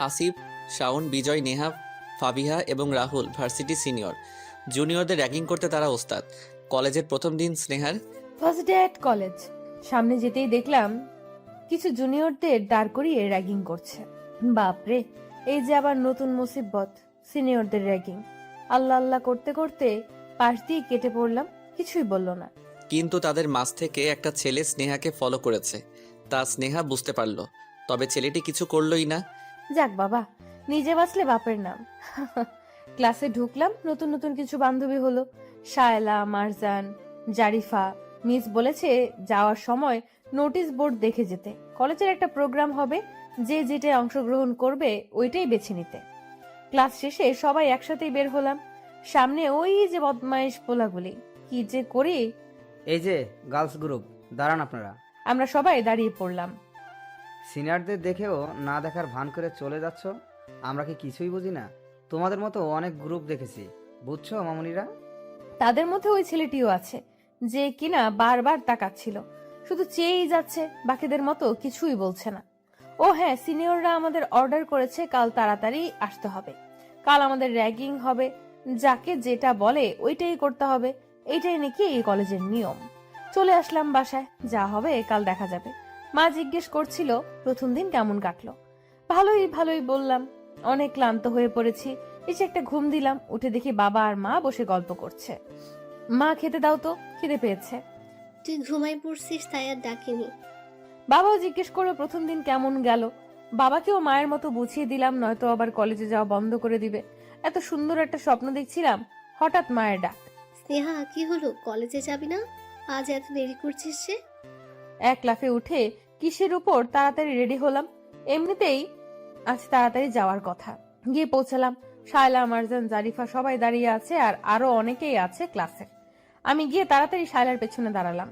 আসিফ, শাওন, বিজয়, নেহা, ফাবিহা এবং Rahul varsity senior. জুনিয়রদের ragging করতে তারা ওস্তাদ। কলেজের প্রথম দিন স্নেহার। First day at college. সামনে যেতেই দেখলাম কিছু জুনিয়রদের দাঁড় করিয়ে র্যাগিং করছে। বাপরে, এই যে আবার নতুন মুসিবত, সিনিয়রদের র্যাগিং। আল্লাহ আল্লাহ করতে করতে পাশ দিয়ে কেটে পড়লাম, কিছুই বলল না। কিন্তু তাদের মাঝ থেকে একটা ছেলে স্নেহাকে ফলো করেছে। তা স্নেহা বুঝতে পারল, তবে ছেলেটি কিছু করলই না। যাক বাবা, নিজে বাঁচলে বাপের নাম। ক্লাসে ঢুকলাম, নতুন নতুন কিছু বান্ধবী হলো। শায়লা, মারজান, জারিফা। মিস বলেছে যাওয়ার সময় নোটিশ বোর্ড দেখে যেতে। কলেজের একটা প্রোগ্রাম হবে, যে যেটায় অংশগ্রহণ করবে ওইটাই বেছে নিতে। ক্লাস শেষে সবাই একসাথেই বের হলাম। সামনে ওই যে বদমাইশ পোলাগুলি, কি যে করি। এই যে গার্লস গ্রুপ, দাঁড়ান আপনারা। আমরা সবাই দাঁড়িয়ে পড়লাম। সিনিয়রদের দেখেও না দেখার ভান করে চলে যাচ্ছ। আমরা কি কিছুই বুঝি না? তোমাদের মতো অনেক গ্রুপ দেখেছি, বুঝছো মামুনিরা? তাদের মধ্যে ওই ছেলেটিও আছে, যে কিনা বারবার তাকাচ্ছিল, শুধু চেয়েই যাচ্ছে, বাকিদের মতো কিছুই বলছে না। ও হ্যাঁ, সিনিয়ররা আমাদের অর্ডার করেছে কাল তাড়াতাড়ি আসতে হবে। কাল আমাদের র্যাগিং হবে, যাকে যেটা বলে ওইটাই করতে হবে। এইটাই নাকি এই কলেজের নিয়ম। চলে আসলাম বাসায়, যা হবে কাল দেখা যাবে। মা জিজ্ঞেস করছিল প্রথম দিন কেমন কাটলো। ভালোই ভালোই বললাম। অনেক ক্লান্ত হয়ে পড়েছি, এসে একটা ঘুম দিলাম। উঠে দেখি বাবা আর মা বসে গল্প করছে। মা, খেতে দাও তো, খিদে পেয়েছে। তুই ঘুমাই পড়ছিস তাই আর ডাকিনি। বাবাও জিজ্ঞেস করলো প্রথম দিন কেমন গেল। বাবাকেও মায়ের মতো বুঝিয়ে দিলাম, নয়তো আবার কলেজে যাওয়া বন্ধ করে দিবে। এত সুন্দর একটা স্বপ্ন দেখছিলাম, হঠাৎ মায়ের ডাক। স্নেহা, কি হলো, কলেজে যাবি না? আজ এত দেরি করছিস যে? এক লাফে উঠে কিসের উপর তাড়াতাড়ি রেডি হলাম। এমনিতেই আজ তাড়াতাড়ি যাওয়ার কথা। গিয়ে পৌঁছালাম। শায়লা, মারজান, জারিফা সবাই দাঁড়িয়ে আছে, আর আরো অনেকেই আছে ক্লাসে। আমি গিয়ে তাড়াতাড়ি শায়লার পেছনে দাঁড়ালাম।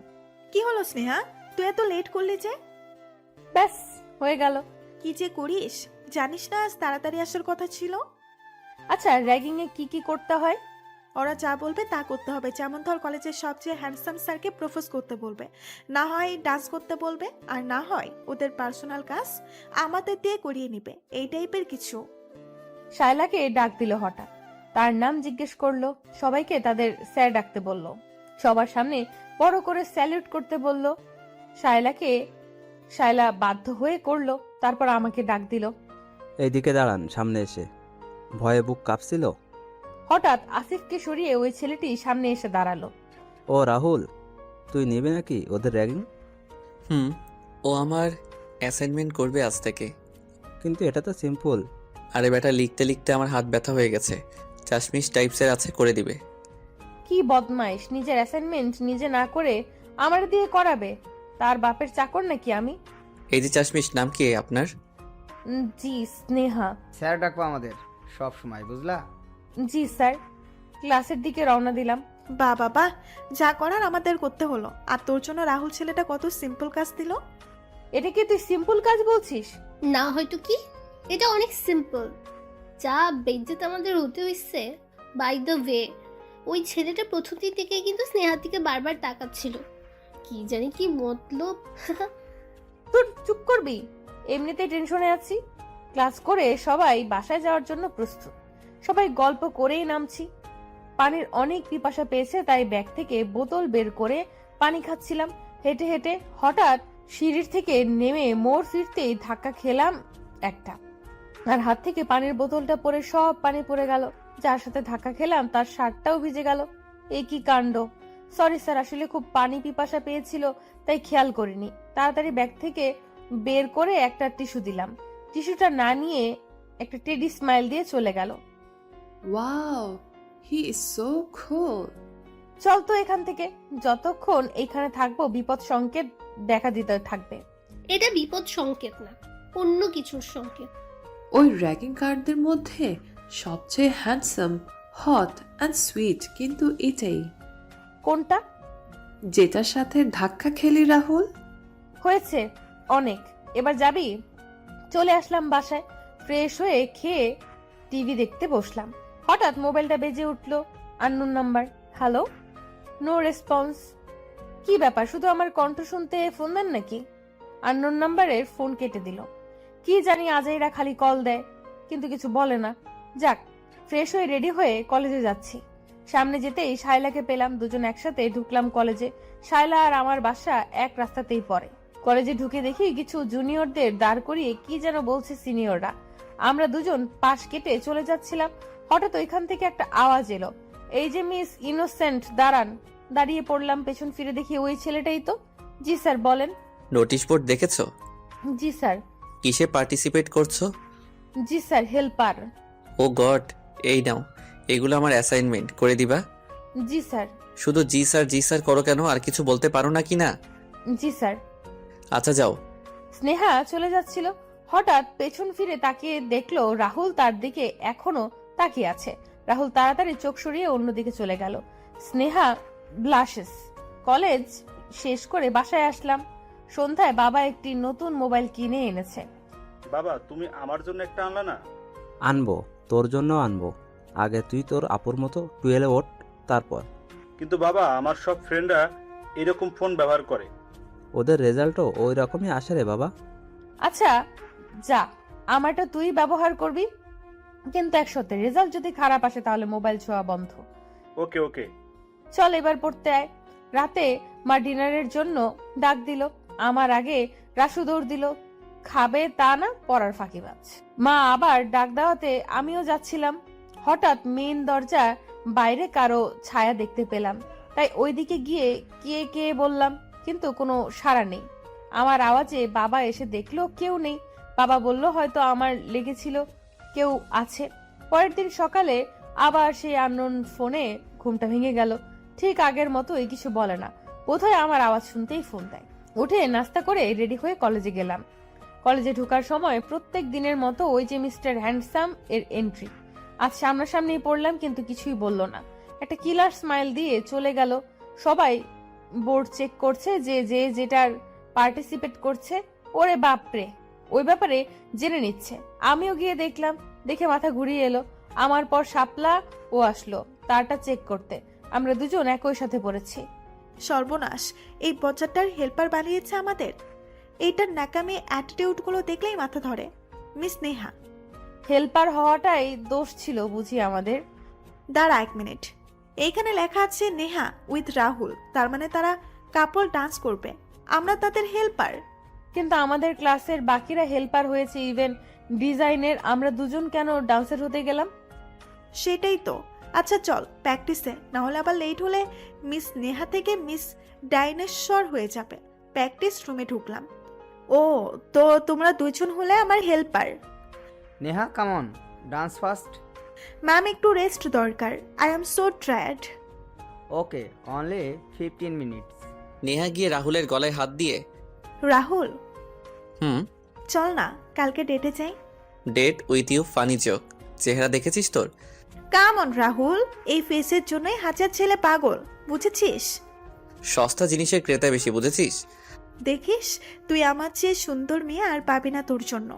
কি হলো স্নেহা, তুই এত লেট করলি যে? ব্যাস, হয়ে গেল। কি যে করিস, জানিস না আজ তাড়াতাড়ি আসার কথা ছিল? আচ্ছা, র্যাগিং এ কি কি করতে হয়? ওরা যা বলবে তা করতে হবে। যেমন ধর, কলেজের সবচেয়ে হ্যান্ডসাম স্যারকে প্রপোজ করতে বলবে, না হয় ডান্স করতে বলবে, আর না হয় ওদের পার্সোনাল কাজ আমাদের দিয়ে করিয়ে নিবে, এই টাইপের কিছু। শায়লাকে ডাক দিল হঠাৎ। তার নাম জিজ্ঞেস করলো। সবাইকে তাদের স্যার ডাকতে বলল। সবার সামনে বড় করে স্যালুট করতে বলল। শায়লা বাধ্য হয়ে করলো। তারপর আমাকে ডাক দিল। এইদিকে দাঁড়ান, সামনে এসে। ভয়ে বুক কাঁপছিল। হঠাৎ আসিফকে সরিয়ে ওই ছেলেটি সামনে এসে দাঁড়ালো। ও রাহুল, তুই নিবি নাকি ওদের র্যাগিং? ও আমার অ্যাসাইনমেন্ট করবে আজ থেকে। কিন্তু এটা তো সিম্পল। আরে বেটা, লিখতে লিখতে আমার হাত ব্যথা হয়ে গেছে। চাশমিশ টাইপসের আছে, করে দিবে। কি বদমাইশ, নিজের অ্যাসাইনমেন্ট নিজে না করে আমার দিয়ে করাবে। তার বাপের চাকর নাকি আমি? এই যে চাশমিশ, নাম কি আপনার? জি, স্নেহা। স্যার ডাকবো আমাদের সব সময়, বুঝলা? জি স্যার। ক্লাসের দিকে রওনা দিলাম। বা বাবা, যা করার আমাদের করতে হলো। আর তোর জন্য রাহুল ছেলেটা কত সিম্পল কাজ দিল। এটা কি তুই সিম্পল কাজ বলছিস? না হয়তো কি, এটা অনেক সিম্পল। যা বেজ্জত আমাদের হতে হইছে। বাই দ্য ওয়ে, ওই ছেলেটা প্রথম দিন থেকে কিন্তু স্নেহার দিকে বারবার তাকাচ্ছিল। কি জানি কি মতলব। তোর চুপ করবি? এমনিতেই টেনশনে আছি। ক্লাস করে সবাই বাসায় যাওয়ার জন্য প্রস্তুত। সবাই গল্প করেই নামছি। পানির অনেক পিপাসা পেয়েছে, তাই ব্যাগ থেকে বোতল বের করে পানি খাচ্ছিলাম। হেঁটে হেঁটে হঠাৎ সিঁড়ির থেকে নেমে মোড় ফিরতেই ধাক্কা খেলাম একটা, আর হাত থেকে পানির বোতলটা পড়ে সব পানি পড়ে গেল। যার সাথে ধাক্কা খেলাম তার শার্টটাও ভিজে গেল। এই কি কাণ্ড! সরি স্যার, আসলে খুব পানি পিপাসা পেয়েছিল, তাই খেয়াল করিনি। তাড়াতাড়ি ব্যাগ থেকে বের করে একটা টিস্যু দিলাম। টিস্যুটা না নিয়ে একটা টেডি স্মাইল দিয়ে চলে গেল। Wow, he is so cool. চল তো এখান থেকে। যতক্ষণ এইখানে থাকবো বিপদ সংকেত দেখা দিতে থাকবে। এটা বিপদ সংকেত না, অন্য কিছুর সংকেত। ওই র্যাগিং কার্ডদের মধ্যে সবচেয়ে হ্যান্ডসাম, হট অ্যান্ড সুইট কিন্তু এটাই, কোনটা? যেটার সাথে ধাক্কা খেলি রাহুল। হয়েছে অনেক, এবার যাবি? চলে আসলাম বাসায়। ফ্রেশ হয়ে খেয়ে টিভি দেখতে বসলাম। হঠাৎ মোবাইলটা বেজে উঠলো। Unknown number. Hello. No response. কি ব্যাপার, শুধু আমার কণ্ঠ শুনতে ফোন দেন নাকি? আননোন নাম্বারের ফোন কেটে দিল। কি জানি আজাইরা খালি কল দেয়। কিন্তু কিছু বলে না। যাক, ফ্রেশ হয়ে রেডি হয়ে কলেজে যাচ্ছি। সামনে যেতেই শায়লাকে পেলাম, দুজন একসাথে ঢুকলাম কলেজে। শায়লা আর আমার বাসা এক রাস্তাতেই পড়ে। কলেজে ঢুকে দেখি কিছু জুনিয়রদের দাঁড় করিয়ে কি যেন বলছে সিনিয়ররা। আমরা দুজন পাশ কেটে চলে যাচ্ছিলাম, হঠাৎ ওইখান থেকে একটা আওয়াজ এলো, এই যে মিস ইনোসেন্ট দাঁড়ান। দাঁড়িয়ে পড়লাম, পেছন ফিরে দেখি ওই ছেলেটাই তো। জি স্যার, বলেন। নোটিশ বোর্ড দেখেছো? জি স্যার। কিসে পার্টিসিপেট করছো? জি স্যার, হেল্পার। ও গড, এই নাও, এগুলো আমার অ্যাসাইনমেন্ট, করে দিবা? জি স্যার। শুধু জি স্যার করো কেন? আর কিছু বলতে পারো না কি না? জি স্যার। আচ্ছা যাও। স্নেহা চলে যাচ্ছিল, হঠাৎ পেছন ফিরে তাকিয়ে দেখলো রাহুল তার দিকে এখনো তাকিয়ে আছে। রাহুল তাড়াতাড়ি চোখ সরিয়ে অন্যদিকে চলে গেল। স্নেহা ব্লাশেস। কলেজ শেষ করে বাসায় আসলাম। সন্ধ্যায় বাবা একটি নতুন মোবাইল কিনে এনেছে। বাবা, তুমি আমার জন্য একটা আনলা না? আনবো, তোর জন্য আনবো। আগে তুই তোর আপুর মতো 12 ওঠ, তারপর। কিন্তু বাবা, আমার সব ফ্রেন্ডরা এরকম ফোন ব্যবহার করে। ওদের রেজাল্টও ওই রকমই আসে রে বাবা। আচ্ছা যা, আমারটা তুই ব্যবহার করবি, কিন্তু এক সত্যি রেজাল্ট যদি খারাপ আসে তাহলে মোবাইল ছোঁয়া বন্ধ। ওকে ওকে। চল এবার পড়তে আয়। রাতে মা ডিনারের জন্য ডাক দিল। আমার আগে রাসু দৌড় দিল, খাবে তা না, পড়ার ফাঁকিবাজ। মা আবার ডাক দেওয়াতে আমিও যাচ্ছিলাম। হঠাৎ মেন দরজা বাইরে কারো ছায়া দেখতে পেলাম, তাই ওইদিকে গিয়ে কে কে বললাম, কিন্তু কোনো সাড়া নেই। আমার আওয়াজে বাবা এসে দেখলো কেউ নেই। বাবা বলল হয়তো আমার লেগেছিল, কেউ আছে। পরের দিন সকালে আবার সেই আননোন ফোনে ঘুমটা ভেঙে গেল। ঠিক আগের মতোই, কিছু বলে না, বোধহয় আমার আওয়াজ শুনতেই ফোন দেয়। উঠে নাস্তা করে রেডি হয়ে কলেজে গেলাম। কলেজে ঢোকার সময় প্রত্যেক দিনের মতো ওই যে মিস্টার হ্যান্ডসাম এর এন্ট্রি। আজ সামনাসামনি পড়লাম, কিন্তু কিছুই বলল না। একটা কিলার স্মাইল দিয়ে চলে গেল। সবাই বোর্ড চেক করছে, যে যে যেটার পার্টিসিপেট করছে। ওরে বাপরে, ওই ব্যাপারে জেনে নিচ্ছে। আমিও গিয়ে দেখলাম, দেখে মাথা ঘুরিয়ে এলো। আমার পর শাপলা ও আসলো তারটা চেক করতে। আমরা দুজন একই সাথে পড়েছি। সর্বনাশ, এই বজ্জারটার হেল্পার বানিয়েছে আমাদের। এইটার ন্যাকামি অ্যাটিটিউডগুলো দেখলেই মাথা ধরে। মিস নেহা। হেল্পার হওয়াটাই দোষ ছিল বুঝি আমাদের। দাঁড়া 1 মিনিট, এইখানে লেখা আছে নেহা উইথ রাহুল, তার মানে তারা কাপল ডান্স করবে, আমরা তাদের হেল্পার। কিন্তু আমাদের ক্লাসের বাকিরা হেল্পার হয়েছে, ইভেন ডিজাইনের। আমরা দুজন কেন ডান্সার হতে গেলাম? সেটাই তো। আচ্ছা চল প্র্যাকটিসে, নাহলে আবার লেট হলে মিস নেহা থেকে মিস ডাইনোসর হয়ে যাবে। প্র্যাকটিস রুমে ঢুকলাম। ও, তো তোমরা দুজন হলে আমার helper. Neha come on, dance first. Ma'am, একটু রেস্ট দরকার। I am so tired. Okay, only 15 minutes. Neha গিয়ে রাহুলের গলায় হাত দিয়ে, রাহুল, হুম, চল না কালকে ডেটে যাই। Date with you funny joke. চেহারা দেখেছিস তোর? কাম অন রাহুল, এই ফেসের জন্যই হাজার ছেলে পাগল, বুঝেছিস? সস্তা জিনিসের ক্রেতা বেশি, বুঝেছিস? দেখিস, তুই আমার চেয়ে সুন্দর মেয়ে আর পাবি না তোর জন্য।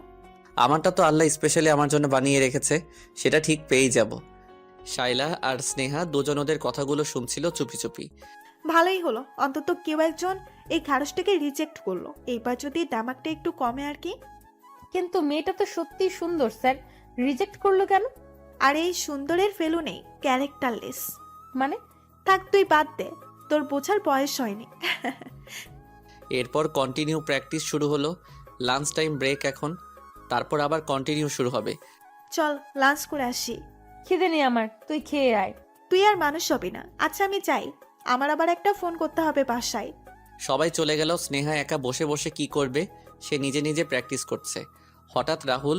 আমারটা তো আল্লাহ স্পেশালি আমার জন্য বানিয়ে রেখেছে, সেটা ঠিক পেয়েই যাব। শাইলা আর স্নেহা দুজন ওদের কথাগুলো শুনছিল চুপি চুপি। ভালোই হলো, অন্তত কেউ একজন এই খারসটাকে রিজেক্ট করলো। এইবার যদি ডামাকটা একটু কমে আর কি। কিন্তু মেয়েটা তো সত্যি সুন্দর স্যার, রিজেক্ট করলো কেন? আর এই সুন্দরের ফেলু নেই, ক্যারেক্টারলেস। মানে? থাক, তুই বাদ দে, তোর বোঝার বয়স হয়নি। এরপর কন্টিনিউ প্র্যাকটিস শুরু হলো। লাঞ্চ টাইম ব্রেক এখন, তারপর আবার কন্টিনিউ শুরু হবে। চল লাঞ্চ করে আসি। খিদে নেই আমার, তুই খেয়ে আয়। তুই আর মানুষ হবি না। আচ্ছা আমি যাই, আমার আবার একটা ফোন করতে হবে বাসায়। সবাই চলে গেল। স্নেহা একা বসে বসে কি করবে, সে নিজে নিজে প্র্যাকটিস করছে। হঠাৎ রাহুল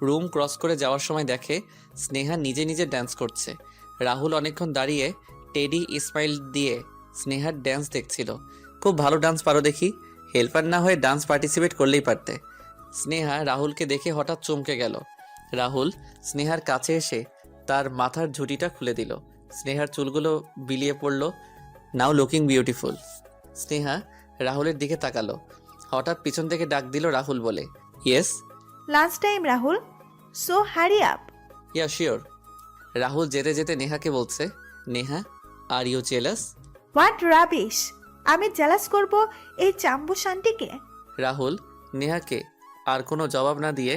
রুম ক্রস করে যাওয়ার সময় দেখে স্নেহা নিজে নিজে ড্যান্স করছে। রাহুল অনেকক্ষণ দাঁড়িয়ে টেডি স্মাইল দিয়ে স্নেহার ড্যান্স দেখছিল। খুব ভালো ডান্স পারো দেখি, হেল্পার না হয়ে ডান্স পার্টিসিপেট করলেই পারতে। স্নেহা রাহুলকে দেখে হঠাৎ চমকে গেল। রাহুল স্নেহার কাছে এসে তার মাথার ঝুঁটিটা খুলে দিল। স্নেহার চুলগুলো বিলিয়ে পড়ল। নাও লুকিং বিউটিফুল। স্নেহা রাহুলের দিকে তাকালো। হঠাৎ পিছন থেকে ডাক দিল রাহুল বলে, yes. Lunch time Rahul, so Harry up. Yeah sure. Rahul যেতে যেতে নেহাকে বলছে, নেহা আর ইউ জেলাস? হোয়াট রাবিশ, আমি জেলাস করব এই চাম্বু শান্তিকে? রাহুল নেহাকে আর কোনো জবাব না দিয়ে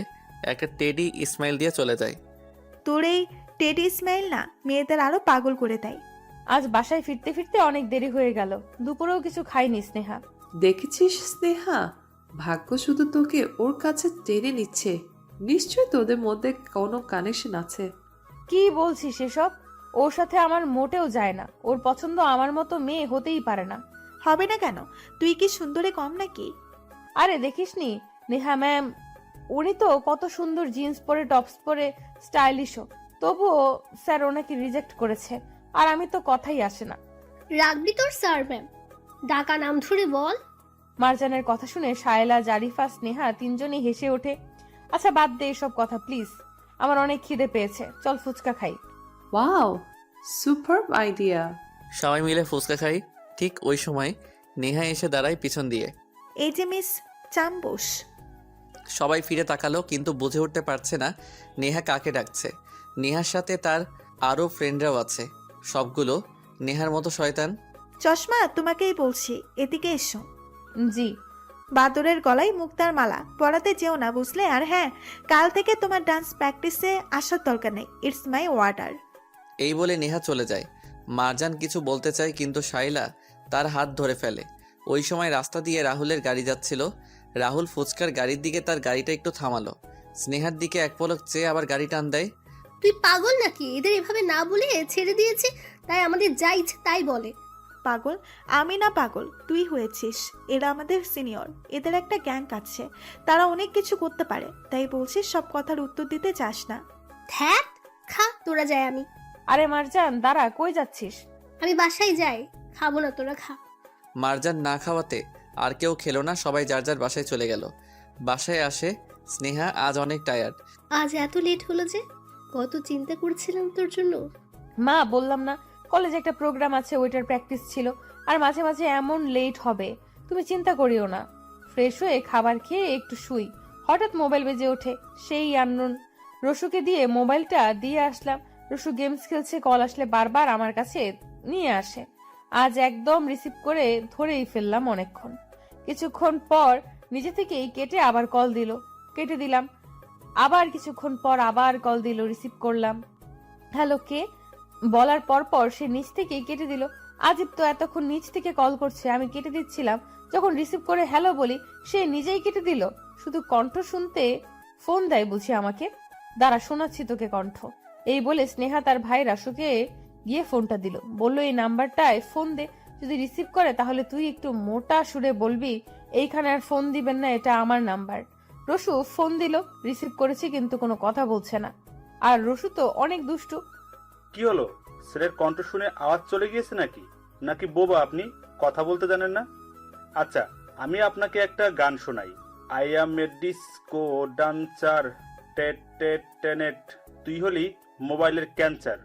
একটা টেডি স্মাইল দিয়ে চলে যায়। তোর এই টেডি স্মাইল না মেয়েদের আরো পাগল করে দেয়। আজ বাসায় ফিরতে ফিরতে অনেক দেরি হয়ে গেল, দুপুরেও কিছু খাইনি স্নেহা। দেখেছিস স্নেহা, ভাগ্য শুধু তোকে ওর কাছে টেনে নিচ্ছে। নিশ্চয়ই তোদের মধ্যে কোনো কানেকশন আছে। কি বলছিস এসব? ওর সাথে আমার মোটেও যায় না। ওর পছন্দ আমার মতো মেয়ে হতেই পারে না। হবে না কেন? তুই কি সুন্দরে কম নাকি? আরে দেখিসনি নেহা ম্যাম, উনি তো কত সুন্দর জিন্স পরে টপস পরে স্টাইলিশও, তবুও স্যার ওনাকে রিজেক্ট করেছে। আর আমি তো কথাই আসে না। রাখবি তোর স্যার ম্যাম, ডাকা নাম ধরে বল। মারজানের কথা শুনে শায়লা, জারিফা, স্নেহা তিনজনই হেসে ওঠে। আচ্ছা বাদ দে এসব কথা প্লিজ, আমার অনেক খিদে পেয়েছে, চল ফুচকা খাই। Wow, superb idea. সবাই মিলে ফুচকা খাই। ঠিক ওই সময় নেহা এসে দাঁড়ায় পিছন দিয়ে। এই যে মিস চাম্বুস। সবাই ফিরে তাকালো, কিন্তু বুঝে উঠতে পারছে না নেহা কাকে ডাকছে। নেহার সাথে তার আরও ফ্রেন্ডরাও আছে, সবগুলো নেহার মতো শয়তান। চশমা, তোমাকেই বলছি, এদিকে এসো। জি। বাদরের গলায় মুক্তার মালা পরাতে যেও না, বুঝলে? আর হ্যাঁ, কাল থেকে তোমার ডান্স প্র্যাকটিসে আসার দরকার নেই। It's my order. এই বলে নেহা চলে যায়। মারজান কিছু বলতে চায়, কিন্তু শাইলা তার হাত ধরে ফেলে। ওই সময় রাস্তা দিয়ে রাহুলের গাড়ি যাচ্ছিল। রাহুল ফুচকার গাড়ির দিকে তার গাড়িটা একটু থামালো, স্নেহার দিকে এক পলক চেয়ে আবার গাড়ি টান দেয়। তুই পাগল নাকি? এদের এভাবে না বলে ছেড়ে দিয়েছে, তাই আমাদের যা ইচ্ছে তাই বলে। পাগল? আমি না পাগল, তুই হয়েছিস। এরা আমাদের সিনিয়র, এদের একটা গ্যাং আছে, তারা অনেক কিছু করতে পারে, তাই বলছিস সব কথার উত্তর দিতে চাস না। ধ্যাত, খা তোরা, যায় আমি। আরে মারজান দাঁড়া, কই যাচ্ছিস? আমি বাসায় যাই, খাবো না, তোরা খা। মারজান না খাওয়াতে আর কেউ খেলো না, সবাই যার যার বাসায় চলে গেল। বাসায় আসে স্নেহা, আজ অনেক টায়ার্ড। আজ এত লেট হলো যে? কত চিন্তা করছিলাম তোর জন্য। মা বললাম না কলেজে একটা প্রোগ্রাম আছে, ওইটার প্র্যাকটিস ছিল, আর মাঝে মাঝে এমন লেট হবে, তুমি চিন্তা করিও না। ফ্রেশ হয়ে খাবার খেয়ে একটু শুই, হঠাৎ মোবাইল বেজে ওঠে। সেই আননোন। রসুকে দিয়ে মোবাইলটা দিয়ে আসলাম। রসু গেমস খেলছে, কল আসলে বারবার আমার কাছে নিয়ে আসে। আজ একদম রিসিভ করে ধরেই ফেললাম অনেকক্ষণ। কিছুক্ষণ পর নিজে থেকেই কেটে আবার কল দিল, কেটে দিলাম। আবার কিছুক্ষণ পর আবার কল দিল, রিসিভ করলাম। হ্যালো, কে বলার পর পর সে নিচ থেকেই কেটে দিল। আজিব তো, এতক্ষণ নিচ থেকে কল করছে, আমি কেটে দিচ্ছিলাম। যখন রিসিভ করে হ্যালো বলি, সে নিজেই কেটে দিল। শুধু কণ্ঠ শুনতে ফোন দেয় বুঝি আমাকে। দাঁড়া, শোনাচ্ছি তোকে কণ্ঠ। এই বলে স্নেহা তার ভাই রাসুকে গিয়ে ফোনটা দিল, বলল এই নাম্বারটায় ফোন দে, যদি রিসিভ করে তাহলে তুই একটু মোটা সুরে বলবি এইখানে আর ফোন দিবেন না, এটা আমার নাম্বার। রসু ফোন দিল, রিসিভ করেছে, কিন্তু কোনো কথা বলছে না। আর রসু তো অনেক দুষ্টু। কি হলো? ছেলের কণ্ঠ শুনে আওয়াজ চলে গিয়েছে নাকি? নাকি বোবা আপনি, কথা বলতে জানেন না? আচ্ছা, আমি আপনাকে একটা গান শোনাই। I am A disco dancer, TET TET Tenet, তুই হলি মোবাইলের ক্যান্সার।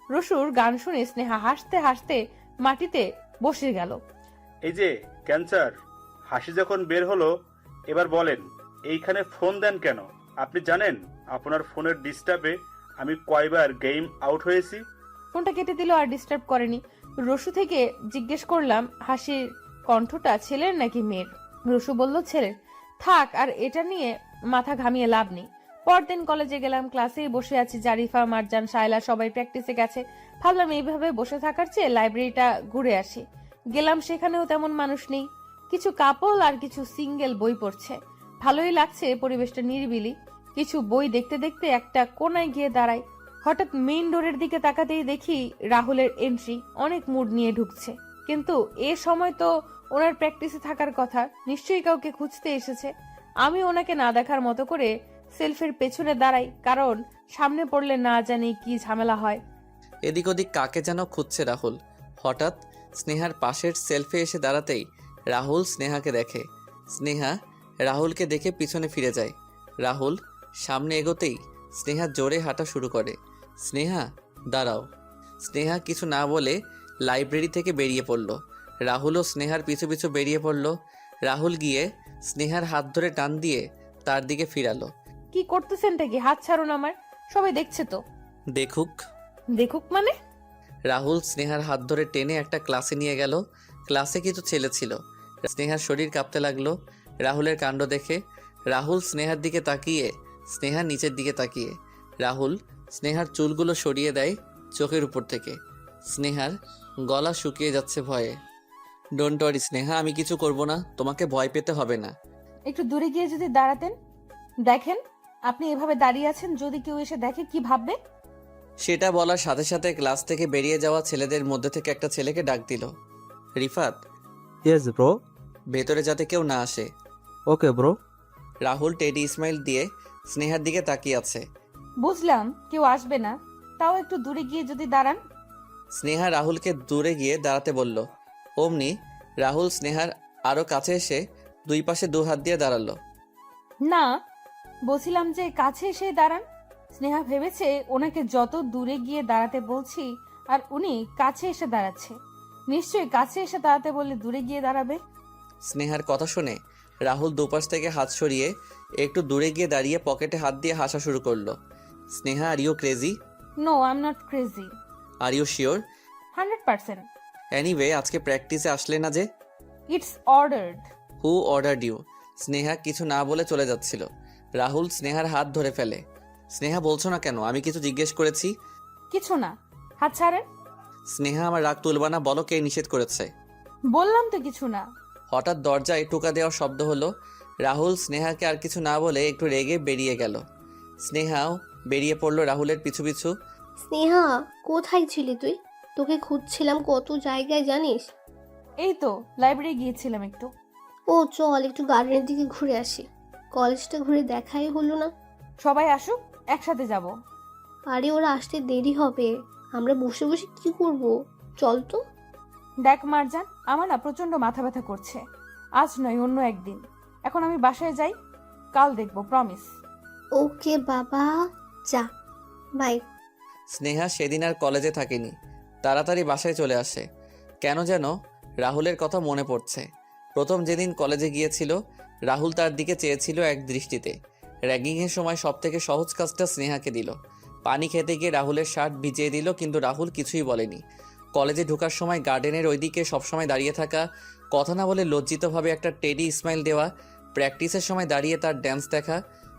রসুর গান শুনে স্নেহা হাসতে হাসতে মাটিতে বসে গেল। এই যে ক্যান্সার, হাসি যখন বের হলো, এবার বলেন এইখানে ফোন দেন কেন? আপনি জানেন আপনার ফোনের ডিস্টার্বে আমি কয়বার গেম আউট হয়েছি? ফোনটা কেটে দিল, আর ডিস্টার্ব করেনি। রসু থেকে জিজ্ঞেস করলাম হাসির কণ্ঠটা ছেলের নাকি মেয়ের? রসু বলল ছেলের। থাক, আর এটা নিয়ে মাথা ঘামিয়ে লাভ নেই। পরদিন কলেজে গেলাম, ক্লাসেই বসে আছি। জারিফা, মারজান, শায়লা সবাই প্র্যাকটিসে গেছে। ভাবলাম এইভাবে বসে থাকার চেয়ে লাইব্রেরিটা ঘুরে আসি। গেলাম, সেখানেও তেমন মানুষ নেই। কিছু কাপল আর কিছু সিঙ্গেল বই পড়ছে। ভালোই লাগছে, পরিবেশটা নিরিবিলি। কিছু বই দেখতে দেখতে একটা কোনায় গিয়ে দাঁড়াই। হঠাৎ মেইন ডোরের দিকে তাকাতেই দেখি রাহুলের এন্ট্রি। অনেক মুড নিয়ে ঢুকছে, কিন্তু এ সময় তো ওনার প্র্যাকটিসে থাকার কথা, নিশ্চয়ই কাউকে খুঁজতে এসেছে। আমি ওনাকে না দেখার মতো করে সেলফের পেছনে দাঁড়াই, কারণ সামনে পড়লে না জানি কি ঝামেলা হয়। এদিক ওদিক কাকে যেন খুঁজছে রাহুল। হঠাৎ স্নেহার পাশের সেলফে এসে দাঁড়াতেই রাহুল স্নেহাকে দেখে। স্নেহা রাহুলকে দেখে পিছনে ফিরে যায়। রাহুল সামনে এগোতেই স্নেহা জোরে হাঁটা শুরু করে। স্নেহা দাঁড়াও। স্নেহা কিছু না বলে লাইব্রেরি থেকে বেরিয়ে পড়ল। রাহুলও স্নেহার পিছু পিছু বেরিয়ে পড়ল। রাহুল গিয়ে স্নেহার হাত ধরে টান দিয়ে তার দিকে ফিরালো। কি করতেছেনটা কি? হাত ছাড়ুন আমার, সবাই দেখছে তো। দেখুক। দেখুক মানে? রাহুল স্নেহার হাত ধরে টেনে একটা ক্লাসে নিয়ে গেল। ক্লাসে কিছু ছেলে ছিল। স্নেহার শরীর কাঁপতে লাগলো রাহুলের কাণ্ড দেখে। রাহুল স্নেহার দিকে তাকিয়ে স্নেহা নিচের দিকে তাকিয়ে। রাহুল স্নেহার চুলগুলো সরিয়ে দেয় চোখের উপর থেকে। স্নেহার গলা শুকিয়ে যাচ্ছে ভয়ে। ডোন্ট ওয়ারি স্নেহা, আমি কিছু করব না, তোমাকে ভয় পেতে হবে না। একটু দূরে গিয়ে যদি দাঁড়াতেন। দেখেন, আপনি এভাবে দাঁড়িয়ে আছেন, যদি কেউ এসে দেখে কি ভাববে? সেটা বলার সাথে সাথে ক্লাস থেকে বেরিয়ে যাওয়া ছেলেদের মধ্যে থেকে একটা ছেলেকে ডাক দিল। Rifat, yes bro. ভেতরে যাতে কেউ না আসে। Okay bro. Rahul teddy smile দিয়ে স্নেহার দিকে তাকিয়ে আছে। বুঝলাম কেউ আসবে না, তাও একটু দূরে গিয়ে যদি দাঁড়ান। স্নেহা রাহুলকে দূরে গিয়ে দাঁড়াতে বলল। অমনি রাহুল স্নেহার আরও কাছে এসে দুই পাশে দু হাত দিয়ে দাঁড়ালো। না, বলছিলাম যে কাছে এসে দাঁড়ান। স্নেহা ভেবেছে ওনাকে যত দূরে গিয়ে দাঁড়াতে বলছি আর উনি কাছে এসে দাঁড়াচ্ছে। নিশ্চয়ই কাছে এসে দাঁড়াতে বললে দূরে গিয়ে দাঁড়াবে। স্নেহার কথা শুনে রাহুল দুপাশ থেকে হাত সরিয়ে একটু দূরে গিয়ে দাঁড়িয়ে পকেটে হাত দিয়ে হাসা শুরু করলো। Sneha, are you crazy? No, I am not crazy. Are you sure? 100%। Anyway, আজকে প্র্যাকটিসে আসলে না যে? It's ordered. Who ordered you? Sneha কিছু না বলে চলে যাচ্ছিল। রাহুল স্নেহার হাত ধরে ফেলে। স্নেহা, বলছো না কেন? আমি কিছু জিজ্ঞেস করেছি। কিছু না, হাত ছাড়েন। স্নেহা, আমার রাগ তুলবা না, বলো কে নিষেধ করেছে? বললাম তো কিছু না। হঠাৎ দরজায় টোকা দেওয়ার শব্দ হলো। রাহুল স্নেহাকে আর কিছু না বলে একটু রেগে বেরিয়ে গেল। স্নেহাও বেরিয়ে পড়লো রাহুলের পিছু পিছু। স্নেহা, কোথায় ছিলি তুই? তোকে খুঁজছিলাম কত জায়গায়, জানিস? এই তো লাইব্রেরি গিয়েছিলাম একটু। ও চল একটু গার্ডেনের দিকে ঘুরে আসি। কলেজটা ঘুরে দেখাই হলো না। সবাই আসুক, একসাথে যাব। আরে ওরা আসতে দেরি হবে, আমরা বসে বসে কি করব? চল তো। দেখ মারজান, আমার না প্রচন্ড মাথা ব্যথা করছে। আজ নয়, অন্য একদিন। এখন আমি বাসায় যাই, কাল দেখবো, প্রমিস। ওকে বাবা, যা, বাই। স্নেহা সেদিন আর কলেজে থাকেনি, তাড়াতাড়ি বাসায় চলে আসে। কেন যেন রাহুলের কথা মনে পড়ছে। প্রথম যেদিন কলেজে গিয়েছিল, রাহুল তার দিকে চেয়েছিল এক দৃষ্টিতে। র্যাগিংয়ের সময় সবথেকে সহজ কাজটা স্নেহাকে দিল। পানি খেতে গিয়ে রাহুলের শার্ট ভিজিয়ে দিল, কিন্তু রাহুল কিছুই বলেনি। কলেজে ঢোকার সময় গার্ডেনের ওইদিকে সবসময় দাঁড়িয়ে থাকা, কথা না বলে লজ্জিতভাবে একটা টেডি স্মাইল দেওয়া, প্র্যাকটিসের সময় দাঁড়িয়ে তার ড্যান্স দেখা,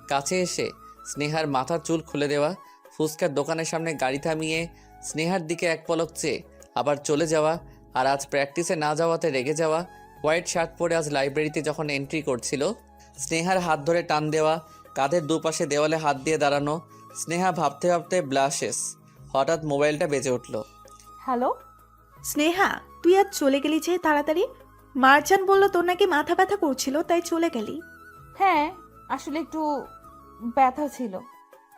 কাছে এসে স্নেহার মাথার চুল খুলে দেওয়া, ফুচকার দোকানের সামনে গাড়ি থামিয়ে স্নেহার দিকে এক পলক চেয়ে আবার চলে যাওয়া, আর আজ প্র্যাকটিসে না যাওয়াতে রেগে যাওয়া। হোয়াইট শার্ট পরে আজ লাইব্রেরিতে যখন এন্ট্রি করছিল, স্নেহার হাত ধরে টান দেওয়া, কাঁধের দুপাশে দেওয়ালে হাত দিয়ে দাঁড়ানো। স্নেহা ভাবতে ভাবতে ব্লাশেস। হঠাৎ মোবাইলটা বেজে উঠল। হ্যালো। স্নেহা, তুই আজ চলে গেলি যে তাড়াতাড়ি? মার্জান বলল তোর নাকি মাথা ব্যথা করছিল, তাই চলে গেলি। হ্যাঁ, আসলে একটু ব্যথা ছিল।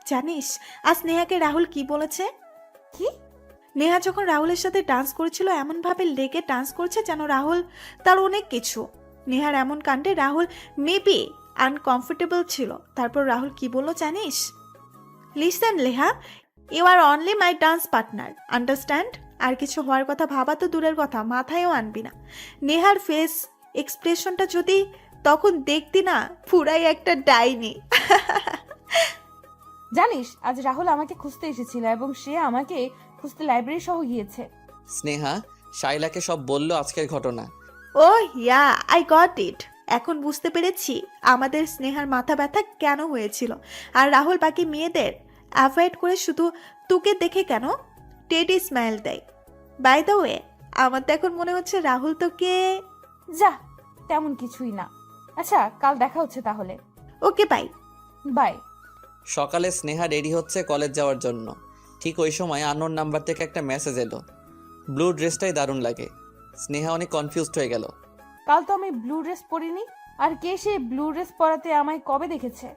জানিস আজ নেহাকে রাহুল কি বলেছে? কি? নেহা যখন রাহুলের সাথে ডান্স করেছিল এমন ভাবে লেগে ডান্স করছে যেন রাহুল তার অনেক কিছু। নেহার এমন কাণ্ডে রাহুল মেবি আনকমফোর্টেবল ছিল। তারপর রাহুল কি বললো জানিস? Listen Leha, you are only my dance partner, understand? আর কিছু হওয়ার কথা ভাবা তো দূরের কথা, মাথায়ও আনবি না। নেহার ফেস এক্সপ্রেশনটা যদি তখন দেখতি না, পুরাই একটা ডাইনি। জানিস আজ রাহুল আমাকে খুঁজতে এসেছিল এবং সে আমাকে খুঁজতে লাইব্রেরি সহ গিয়েছে। স্নেহা শাইলাকে সব বলল আজকের ঘটনা। ও ইয়া, আই গট ইট। এখন বুঝতে পেরেছি আমাদের স্নেহার মাথা ব্যথা কেন হয়েছিল। আর রাহুল বাকি মেয়েদের অ্যাভয়েড করে শুধু তোকে দেখে কেন টেডি স্মাইল দেয়। বাই দ্য ওয়ে, আমার তো এখন মনে হচ্ছে রাহুল তোকে... যা, তেমন কিছুই না। আচ্ছা, কাল দেখা হচ্ছে তাহলে। Okay bye. বাই। সকালে স্নেহা রেডি হচ্ছে কলেজ যাওয়ার জন্য। ঠিক ওই সময় আননোন নাম্বার থেকে একটা মেসেজ এলো। ব্লু ড্রেসটাই দারুণ লাগে। স্নেহা অনেক কনফিউজড হয়ে গেল। কাল তো আমি ব্লু ড্রেস পরিনি, আর কে সে ব্লু ড্রেস পরাতে আমায় কবে দেখেছে?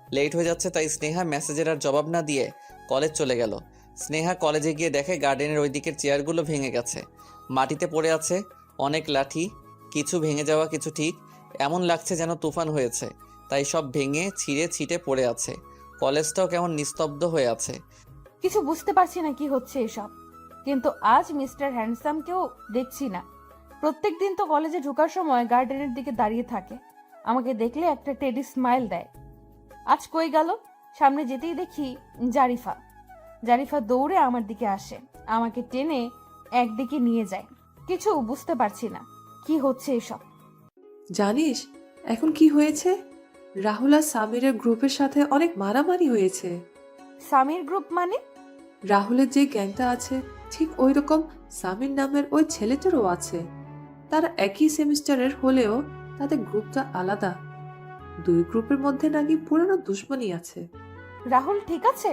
লেট হয়ে যাচ্ছে তাই স্নেহা মেসেজের আর জবাব না দিয়ে কলেজ চলে গেল। স্নেহা কলেজে গিয়ে দেখে গার্ডেনের ওই দিকের চেয়ারগুলো ভেঙে গেছে, মাটিতে পড়ে আছে অনেক লাঠি, কিছু ভেঙে যাওয়া, কিছু ঠিক। এমন লাগছে যেন তুফান হয়েছে, তাই সব ভেঙে ছিঁড়ে ছিটে পড়ে আছে। কলেজটাও কেমন নিস্তব্ধ হয়ে আছে। কিছু বুঝতে পারছি না কি হচ্ছে এসব। কিন্তু আজ মিস্টার হ্যান্ডসামকেও দেখছি না। প্রত্যেক দিন তো কলেজে ঢোকার সময় গার্ডেনের দিকে দাঁড়িয়ে থাকে, আমাকে দেখলে একটা টেডি স্মাইল দেয়। আজ কই গেল? সামনে যেতেই দেখি জারিফা। জারিফা দৌড়ে আমার দিকে আসে, আমাকে টেনে একদিকে নিয়ে যায়। কিছু বুঝতে পারছি না কি হচ্ছে এসব। জানিস এখন কি হয়েছে? রাহুল আর সামিরের গ্রুপের সাথে অনেক মারামারি হয়েছে। সামির গ্রুপ মানে? রাহুলের যে গ্যাংটা আছে ঠিক ওই রকম সামির নামের ওই ছেলেটারও আছে। তারা একই সেমিস্টারের হলেও তাদের গ্রুপটা আলাদা। দুই গ্রুপের মধ্যে নাকি পুরনো দুশ্মনী আছে। রাহুল ঠিক আছে?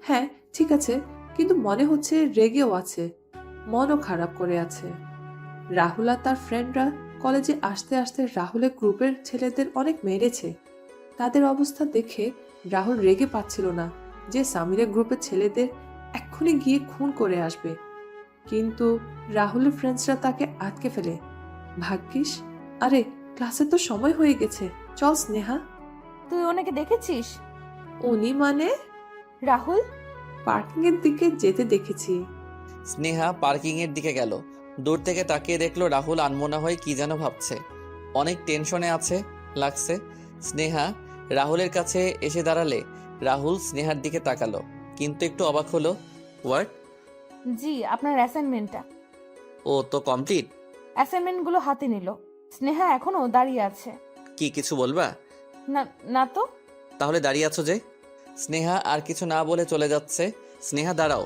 হ্যাঁ ঠিক আছে, কিন্তু মনে হচ্ছে রেগেও আছে, মনও খারাপ করে আছে। রাহুল আর তার ফ্রেন্ডরা কলেজে আসতে আসতে রাহুলের গ্রুপের ছেলেদের অনেক মেরেছে। তাদের অবস্থা দেখে রাহুল রেগে পাচ্ছিল না যে সামিরের গ্রুপের ছেলেদের এক্ষুনি গিয়ে খুন করে আসবে, কিন্তু রাহুলের ফ্রেন্ডসরা তাকে আটকে ফেলে। ভাগ্যিস। আরে ক্লাসে তো সময় হয়ে গেছে, চল স্নেহা। তুই ওনাকে দেখেছিস? উনি মানে? রাহুল? পার্কিং এর দিকে যেতে দেখেছি। স্নেহা পার্কিংয়ের দিকে গেল। দূর থেকে তাকিয়ে দেখলো রাহুল আনমনা হয়ে কি যেন ভাবছে। অনেক টেনশনে আছে লাগছে। স্নেহা রাহুলের কাছে এসে দাঁড়ালে রাহুল স্নেহার দিকে তাকালো, কিন্তু একটু অবাক হলো। হোয়াট? জি, আপনার অ্যাসাইনমেন্টটা। ও তো কমপ্লিট? অ্যাসাইনমেন্টগুলো হাতে নিল। স্নেহা এখনো দাঁড়িয়ে আছে। কি কিছু বলবা? না না তো। তাহলে দাঁড়িয়ে আছো যে? স্নেহা আর কিছু না বলে চলে যাচ্ছে। স্নেহা দাঁড়াও।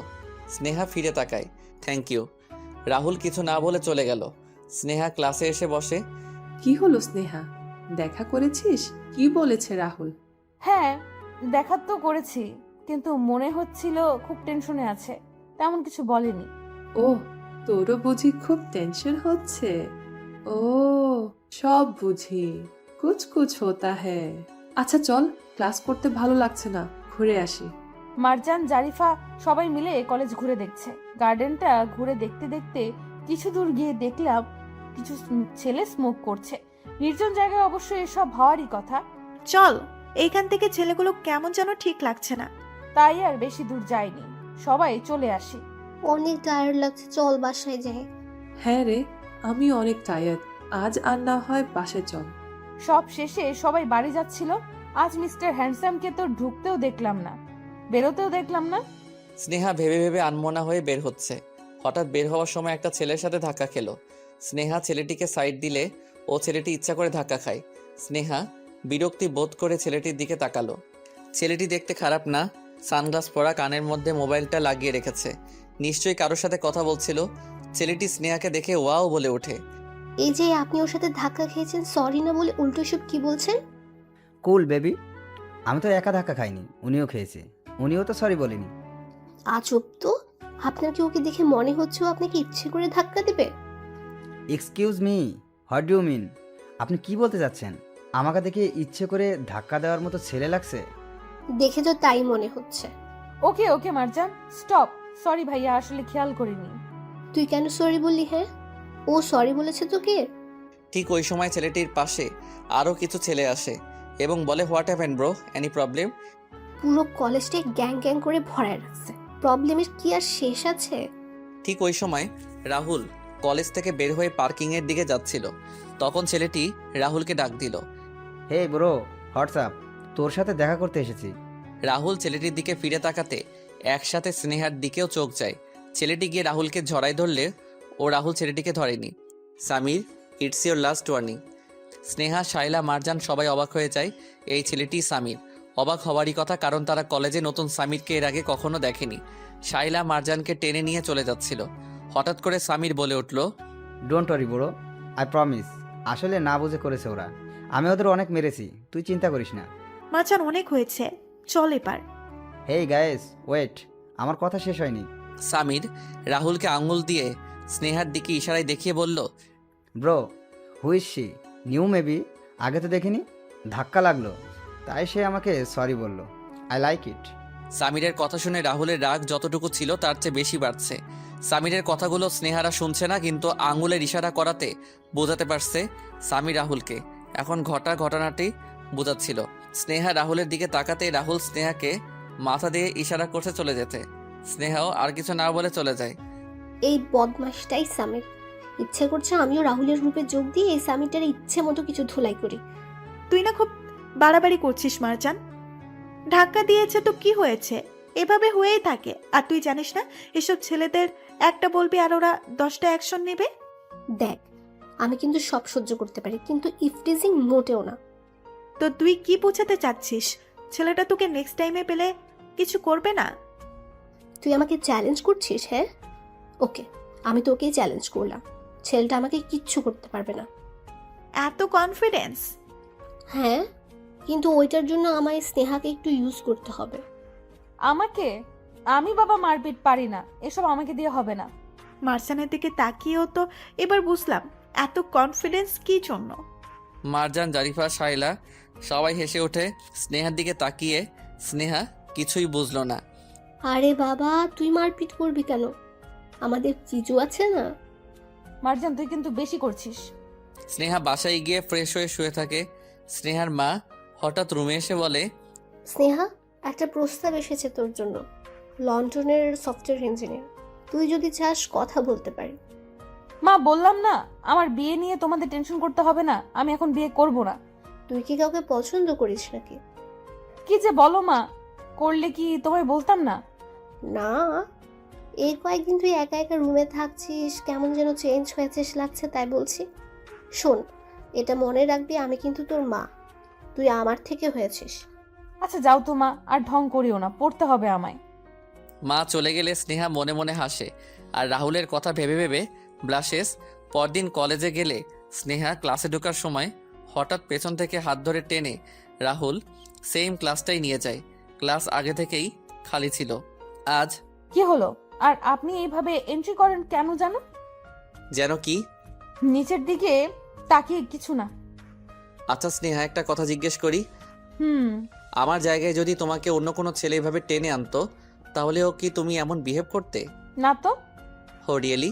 স্নেহা ফিরে তাকায়। Thank you. রাহুল কিছু না বলে চলে গেল। স্নেহা ক্লাসে এসে বসে। কি হলো স্নেহা, দেখা করেছিস? কি বলেছে রাহুল? হ্যাঁ, দেখা তো করেছি, কিন্তু মনে হচ্ছিল খুব টেনশনে আছে। তেমন কিছু বলেনি। ও, তোরও বুঝি খুব টেনশন হচ্ছে? ও, সব বুঝি, কুছ কুছ হোতা হ্যায়। আচ্ছা চল, ক্লাস করতে ভালো লাগছে না, ঘুরে আসি। মারজান, জারিফা সবাই মিলে কলেজ ঘুরে দেখছে। গার্ডেনটা ঘুরে দেখতে দেখতে কিছু দূর গিয়ে দেখলাম কিছু ছেলে স্মোক করছে। নির্জন জায়গায় অবশ্য এসব হওয়ারই কথা। চল, এইখান থেকে ছেলেগুলো কেমন যেন ঠিক লাগছে না। তাই আর বেশি দূর যায়নি, সবাই চলে আসি। অনেক টায়ার্ড লাগছে, চল বাসায় যাই। হ্যাঁ রে, আমি অনেক টায়ার্ড, আজ আর না হয় বাসে চল। সব শেষে সবাই বাড়ি যাচ্ছিল। আজ মিস্টার হ্যান্ডসামকে তো ঢুকতেও দেখলাম না, বেরোতেও দেখলাম না। স্নেহা ভেবে ভেবে আনমনা হয়ে বের হচ্ছে। হঠাৎ বের হওয়ার সময় একটা ছেলের সাথে ধাক্কা খেলো। স্নেহা ছেলেটিকে সাইড দিলে ও ছেলেটি ইচ্ছা করে ধাক্কা খায়। স্নেহা বিরক্তি বোধ করে ছেলেটির দিকে তাকালো। ছেলেটি দেখতে খারাপ না, সানগ্লাস পরা, কানের মধ্যে মোবাইলটা লাগিয়ে রেখেছে। নিশ্চয়ই কারোর সাথে কথা বলছিল। ছেলেটি স্নেহাকে দেখে ওয়াও বলে ওঠে। এই যে আপনি ওর সাথে ধাক্কা খেয়েছেন, সরি না বলে উল্টো সব কি বলছেন? কুল বেবি, আমি তো একা ধাক্কা খাইনি, উনিও খেয়েছে, উনিও তো সরি বলেনি। আজব তো, আপনার কি ওকে দেখে মনে হচ্ছে ও আপনাকে ইচ্ছে করে ধাক্কা দেবে? Excuse me, what do mean? আপনি কি বলতে চাচ্ছেন? আমাকে দেখে ইচ্ছে করে ধাক্কা দেওয়ার মতো ছেলে লাগছে? দেখে তো তাই মনে হচ্ছে। ওকে ওকে মারজান, স্টপ। সরি ভাইয়া, আসলে খেয়াল করিনি। তুই কেন সরি বললি? হ্যাঁ, ও সরি বলেছে তোকে? ঠিক ওই সময় ছেলেটির পাশে আরও কিছু ছেলে আসে এবং বলে, what happen bro, any problem? পুরো কলেজটাই গ্যাং গ্যাং করে ভরায় রাখছে, প্রবলেমের কি আর শেষ আছে? ঠিক ওই সময় রাহুল কলেজ থেকে বের হয়ে পার্কিংয়ের দিকে যাচ্ছিল। তখন ছেলেটি রাহুলকে ডাক দিল। হে ব্রো, হোয়াটসঅ্যাপ, তোর সাথে দেখা করতে এসেছি। রাহুল ছেলেটির দিকে ফিরে তাকাতে একসাথে স্নেহার দিকেও চোখ যায়। ছেলেটি গিয়ে রাহুলকে জড়াই ধরলে ও রাহুল ছেলেটিকে ধরেনি। Samir, it's your last warning. Sneha, Shaila, Marjan সবাই অবাক হয়ে যায়। এই ছেলেটি সামির। অবাক হওয়ারই কথা, কারণ তারা কলেজে নতুন সামিরকে এর আগে কখনো দেখেনি। শাইলা মারজানকে টেনে নিয়ে চলে যাচ্ছিল। হঠাৎ করে সামির বলে উঠল, don't worry bro, I promise. আসলে না বুঝে করেছে ওরা, আমি ওদের অনেক মেরেছি, তুই চিন্তা করিস না। মাচান, অনেক হয়েছে, চল এবার। হেই গাইস, ওয়েট, আমার কথা শেষ হয়নি। সামির রাহুলকে আঙুল দিয়ে স্নেহার দিকে ইশারায় দেখিয়ে বলল, bro, who's she? New maybe, আগে তো দেখিনি, ধাক্কা লাগলো তাই সে আমাকে সরি বলল। I like it. সামিরের কথা শুনে রাহুলের রাগ যতটুকু ছিল তার চেয়ে বেশি বাড়ছে। সামিরের কথাগুলো স্নেহারা শুনছে না, কিন্তু আঙুলের ইশারা করাতে বোঝাতে পারছে সামির রাহুলকে। এখন ঘটনাটি বোঝাচ্ছিল। স্নেহা রাহুলের দিকে তাকাতে রাহুল স্নেহাকে মাথা দিয়ে ইশারা করতে চলে যেতে স্নেহাও আর কিছু না বলে চলে যায়। এই বদমাশটাই সামির। ইচ্ছে করছে আমিও রাহুলের গ্রুপে যোগ দিয়ে এই সামিটার ইচ্ছে মতো কিছু ধুলাই করি। তুই না খুব বাড়াবাড়ি করছিস মারজান। ধাক্কা দিয়েছে তো কি হয়েছে, এভাবে হয়েই থাকে। আর তুই জানিস না এসব ছেলেদের একটা বলবি আর ওরা 10টা অ্যাকশন নেবে। দেখ, আমি কিন্তু সব সহ্য করতে পারি, কিন্তু ইফটিজিং মোটেও না। তো তুই কি বোঝাতে চাচ্ছিস? ছেলেটা তোকে নেক্সট টাইমে পেলে কিছু করবে না? তুই আমাকে চ্যালেঞ্জ করছিস? হ্যাঁ, ওকে, আমি তোকেই চ্যালেঞ্জ করলাম। ছেলেটা আমাকে কিচ্ছু করতে পারবে না। এত কনফিডেন্স? হ্যাঁ, কিন্তু ওইটার জন্য আমায় স্নেহাকে একটু ইউজ করতে হবে। আমাকে? আমি বাবা মারপিট পারি না, এসব আমাকে দিয়ে হবে না। মার্জানের দিকে তাকিয়েও তো এবার বুঝলাম এত কনফিডেন্স কি জন্য। মারজান, জারিফা, শাইলা সবাই হেসে ওঠে স্নেহার দিকে তাকিয়ে। স্নেহা কিছুই বুঝলো না। আরে বাবা, তুই মারপিট করবি কেন? আমাদের জিজু আছে না। মারজান, তুই কিন্তু বেশি করছিস। স্নেহা বাসায় গিয়ে ফ্রেশ হয়ে শুয়ে থাকে। স্নেহার মা হঠাৎ রুমে এসে বলে, স্নেহা, একটা প্রস্তাব এসেছে তোর জন্য। লন্ডনের সফটওয়্যার ইঞ্জিনিয়ার। তুই যদি চাস কথা বলতে পারি। মা, বললাম না আমার বিয়ে নিয়ে তোমাদের টেনশন করতে হবে না, আমি এখন বিয়ে করব না। তুই কি কাউকে পছন্দ করিস নাকি? কি যে বলো মা, করলে কি তোমায় বলতাম না? না, এই কয়েকদিন তুই একা একা রুমে থাকছিস, কেমন যেন চেঞ্জ হয়েছিস লাগছে, তাই বলছি। শোন, এটা মনে রাখবি, আমি কিন্তু তোর মা, তুই আমার থেকে হয়েছিস। আচ্ছা যাও তো মা, আর ঢং করিও না, পড়তে হবে আমায়। মা চলে গেলে স্নেহা মনে মনে হাসে আর রাহুলের কথা ভেবে ভেবে ব্লাশেস। পরদিন কলেজে গেলে স্নেহা ক্লাসে ঢোকার সময় হঠাৎ পেছন থেকে হাত ধরে টেনে রাহুল সেম ক্লাসটাই নিয়ে যায়। ক্লাস আগে থেকেই খালি ছিল। আজ কি হলো? আর আপনি এইভাবে এন্ট্রি করেন কেন জানো? যেন কি? নিচের দিকে তাকিয়ে কিছু না। আচ্ছা স্নেহা, একটা কথা জিজ্ঞেস করি। হুম। আমার জায়গায় যদি তোমাকে অন্য কোনো ছেলে এভাবে টেনে আনতো, তাহলেও কি তুমি এমন বিহেভ করতে? না তো। হো রিয়েলি?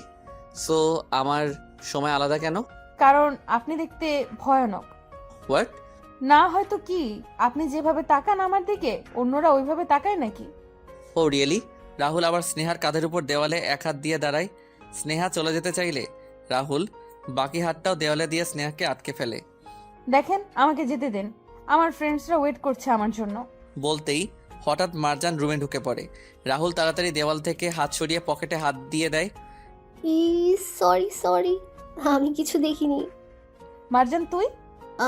সো আমার সময় আলাদা কেন? কারণ আপনি দেখতে ভয়ানক। হোয়াট? না হয়তো কি, আপনি যেভাবে তাকান আমার দিকে, অন্যরা ওইভাবে তাকায় নাকি? ও রিয়েলি? রাহুল আবার স্নেহার কাঁধের উপর দেওয়ালে এক হাত দিয়ে দাঁড়ায়। স্নেহা চলে যেতে চাইলে রাহুল বাকি হাতটাও দেওয়ালে দিয়ে স্নেহাকে আটকে ফেলে। দেখেন, আমাকে যেতে দেন, আমার ফ্রেন্ডসরা ওয়েট করছে আমার জন্য। বলতেই হঠাৎ মারজান রুমে ঢুকে পড়ে। রাহুল তাড়াতাড়ি দেওয়াল থেকে হাত সরিয়ে পকেটে হাত দিয়ে দেয়। সরি সরি, আমি কিছু দেখিনি। মারজান তুই?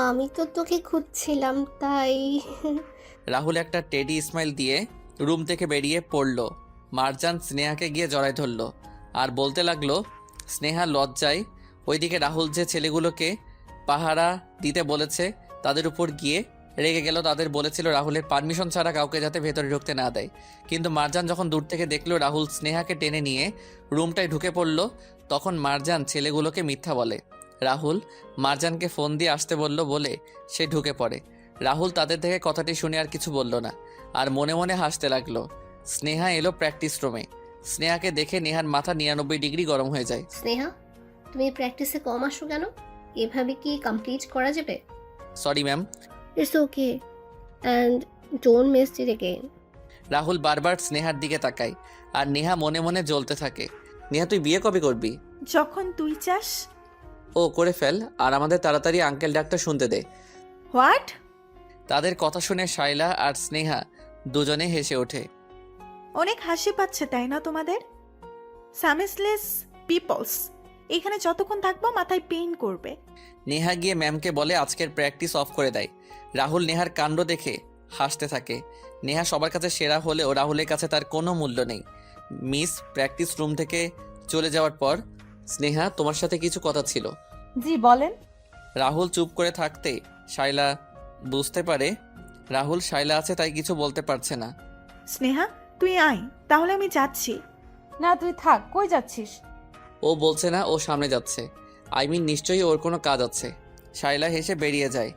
আমি তো তোকে খুঁজছিলাম, তাই। রাহুল একটা টেডি স্মাইল দিয়ে রুম থেকে বেরিয়ে পড়ল। মারজান স্নেহাকে গিয়ে জড়ায় ধরল আর বলতে লাগলো, স্নেহা লজ্জায় ওইদিকে রাহুল যে ছেলেগুলোকে পাহারা দিতে বলেছে তাদের উপর গিয়ে রেগে গেল। তাদের বলেছিল রাহুলের পারমিশন ছাড়া কাউকে যাতে ভেতরে ঢুকতে না দেয়। কিন্তু মারজান যখন দূর থেকে দেখলো রাহুল স্নেহাকে টেনে নিয়ে রুমটায় ঢুকে পড়ল, তখন মারজান ছেলেগুলোকে মিথ্যা বলে। রাহুল মারজানকে ফোন দিয়ে আসতে বলে সে ঢুকে পড়ে। রাহুল তাদের থেকে কথাটি শুনে আর কিছু বলল না আর মনে মনে হাসতে লাগলো। স্নেহা এলো প্র্যাকটিস রুমে। স্নেহাকে দেখে নেহার মাথা 99 ডিগ্রি গরম হয়ে যায়। স্নেহা, তুমি প্র্যাকটিসে কম আসো কেন? এভাবে কি কমপ্লিট করা যাবে? Sorry ma'am. It's okay, and don't miss it again. Rahul বারবার স্নেহার দিকে তাকায় আর নেহা মনে মনে জ্বলতে থাকে। নেহা, তুই বিয়ে কবে করবি? যখন তুই চাস। ও করে ফেল, আর আমাদের তাড়াতাড়ি আঙ্কেল ডাকটা শুনতে দে। হোয়াট? তাদের কথা শুনে শাইলা আর স্নেহা দুজনে হেসে ওঠে। অনেক হাসি পাচ্ছে তাই না তোমাদের? সামিসলেস পিপলস, এখানে যতক্ষণ থাকবো মাথায় পেইন করবে। নেহা গিয়ে ম্যামকে বলে আজকের প্র্যাকটিস অফ করে দেয়। রাহুল নেহার কাণ্ড দেখে হাসতে থাকে। নেহা সবার কাছে সেরা হলেও রাহুলের কাছে তার কোনো মূল্য নেই। মিস প্র্যাকটিস রুম থেকে চলে যাওয়ার পর, স্নেহা, তোমার সাথে কিছু কথা ছিল। জি বলেন। রাহুল চুপ করে থাকতে শাইলা বুঝতে পারে রাহুল শাইলা আছে তাই কিছু বলতে পারছে না। স্নেহা, তুই আয়, তাহলে আমি যাচ্ছি। না তুই থাক, কই যাচ্ছিস? ও বলছে না, ও সামনে যাচ্ছে। নিশ্চয়ই ওর কোনো কাজ আছে। শাইলা হেসে বেরিয়ে যায়।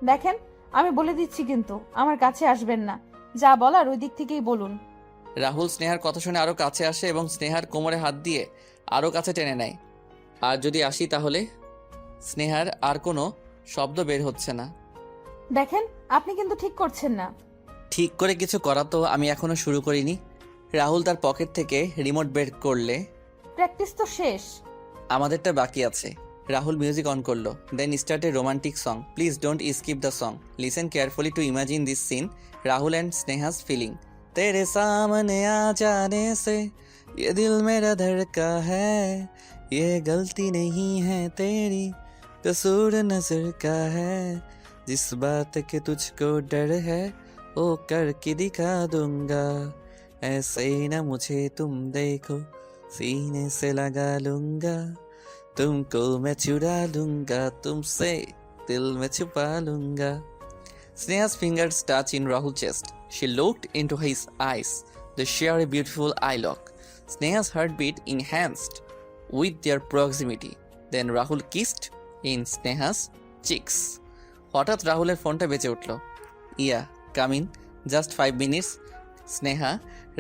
দেখেন, আমি বলে দিচ্ছি কিন্তু আমার কাছে আসবেন না, যা বলার ওই দিক থেকেই বলুন। রাহুল স্নেহার কথা শুনে আরো কাছে আসে এবং স্নেহার কোমরে হাত দিয়ে আরো কাছে টেনে নেয়। আর যদি আসি তাহলে? স্নেহার আর কোনো শব্দ বের হচ্ছে না। দেখেন, আপনি কিন্তু ঠিক করছেন না। ঠিক করে কিছু করা তো আমি এখনো শুরু করিনি। রাহুল তার পকেট থেকে রিমোট বের করলে। প্র্যাকটিস তো শেষ। আমাদেরটা বাকি আছে। রাহুল মিউজিক অন করলো। Then start a romantic song. Please don't skip the song. Listen carefully to imagine this scene. Rahul and Sneha's feeling. तेरे सामने आ जाने से ये दिल मेरा धड़का है, ये गलती नहीं है तेरी, कसूर नजर का है, जिस बात के तुझको डर है वो करके दिखा दूंगा ऐसे ही ना मुझे तुम देखो सीने से लगा लूंगा तुमको मैं चुरा लूंगा तुमसे दिल में छुपा लूंगा Sneha's fingers touch in Rahul's chest. She looked into his eyes. They share a beautiful eye lock. Sneha's heartbeat enhanced with their proximity. Then Rahul kissed in Sneha's cheeks. হঠাৎ রাহুলের ফোনটা বেজে উঠল। Yeah come in, just 5 minutes. Sneha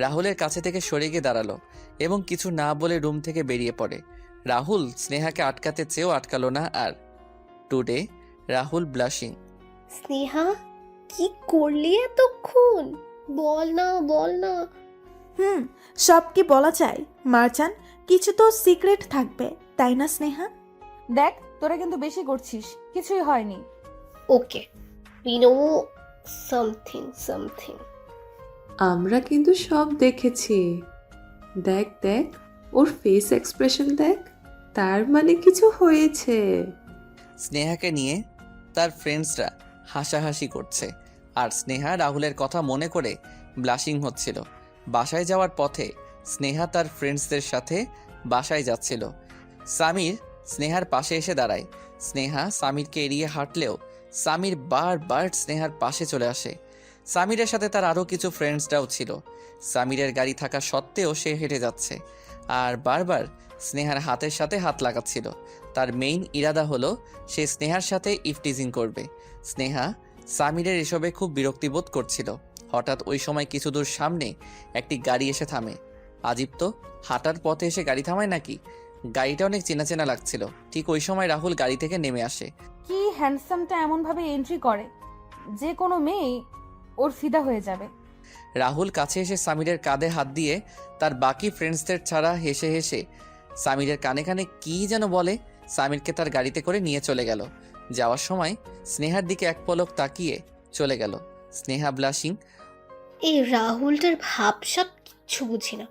রাহুলের কাছে থেকে সরে গিয়ে দাঁড়ালো এবং কিছু না বলে রুম থেকে বেরিয়ে পড়ে। রাহুল স্নেহাকে আটকাতে চেয়েও আটকালো না আর। Today Rahul blushing. স্নেহা, কি করলি এতক্ষণ? বল না। সব কি বলা যায় মারজান? কিছু তো সিক্রেট থাকবে, তাই না স্নেহা? দেখ, তোরা কিন্তু বেশি করছিস, কিছুই হয়নি। ওকে, উই নো সামথিং। আমরা কিন্তু সব দেখেছি। দেখ ওর ফেস এক্সপ্রেশন দেখ, তার মানে কিছু হয়েছে। স্নেহাকে নিয়ে তার ফ্রেন্ডসরা হাসাহাসি করছে আর স্নেহা রাহুলের কথা মনে করে ব্লাশিং হচ্ছিল। বাসায় যাওয়ার পথে স্নেহা তার ফ্রেন্ডসদের সাথে বাসায় যাচ্ছিল। সামির স্নেহার পাশে এসে দাঁড়ায়। স্নেহা সামিরকে এড়িয়ে হাঁটলেও সামির বারবার স্নেহার পাশে চলে আসে। সামিরের সাথে তার আরও কিছু ফ্রেন্ডসরাও ছিল। সামিরের গাড়ি থাকা সত্ত্বেও সে হেঁটে যাচ্ছে আর বারবার স্নেহার হাতের সাথে হাত লাগাচ্ছিল। তার মেইন ইরাদা হলো সে স্নেহার সাথে ইফটিজিং করবে। স্নেহা সামিরের এসবে খুব বিরক্তিবোধ করছিল। হঠাৎ ওই সময় কিছু দূর সামনে একটি গাড়ি এসে থামে। আজিব তো, হাঁটার পথে এসে গাড়ি থামায় নাকি? গাড়িটা অনেক চেনা চেনা লাগছিল। ঠিক ওই সময় রাহুল গাড়ি থেকে নেমে আসে। কি হ্যান্ডসামটা এমনভাবে এন্ট্রি করে যে কোনো মেয়ে ওর ফিদা হয়ে যাবে। রাহুল কাছে এসে সামিরের কাঁধে হাত দিয়ে তার বাকি ফ্রেন্ডসদের ছাড়া হেসে হেসে সামিরের কানে কানে কী যেন বলে। সামিরকে তার গাড়িতে করে নিয়ে চলে গেল। যাওয়ার সময় স্নেহার দিকে এক পলক তাকিয়ে চলে গেল। স্নেহা ব্লাশিং। এই রাহুলটার ভাবসাব কিচ্ছু বুঝি না।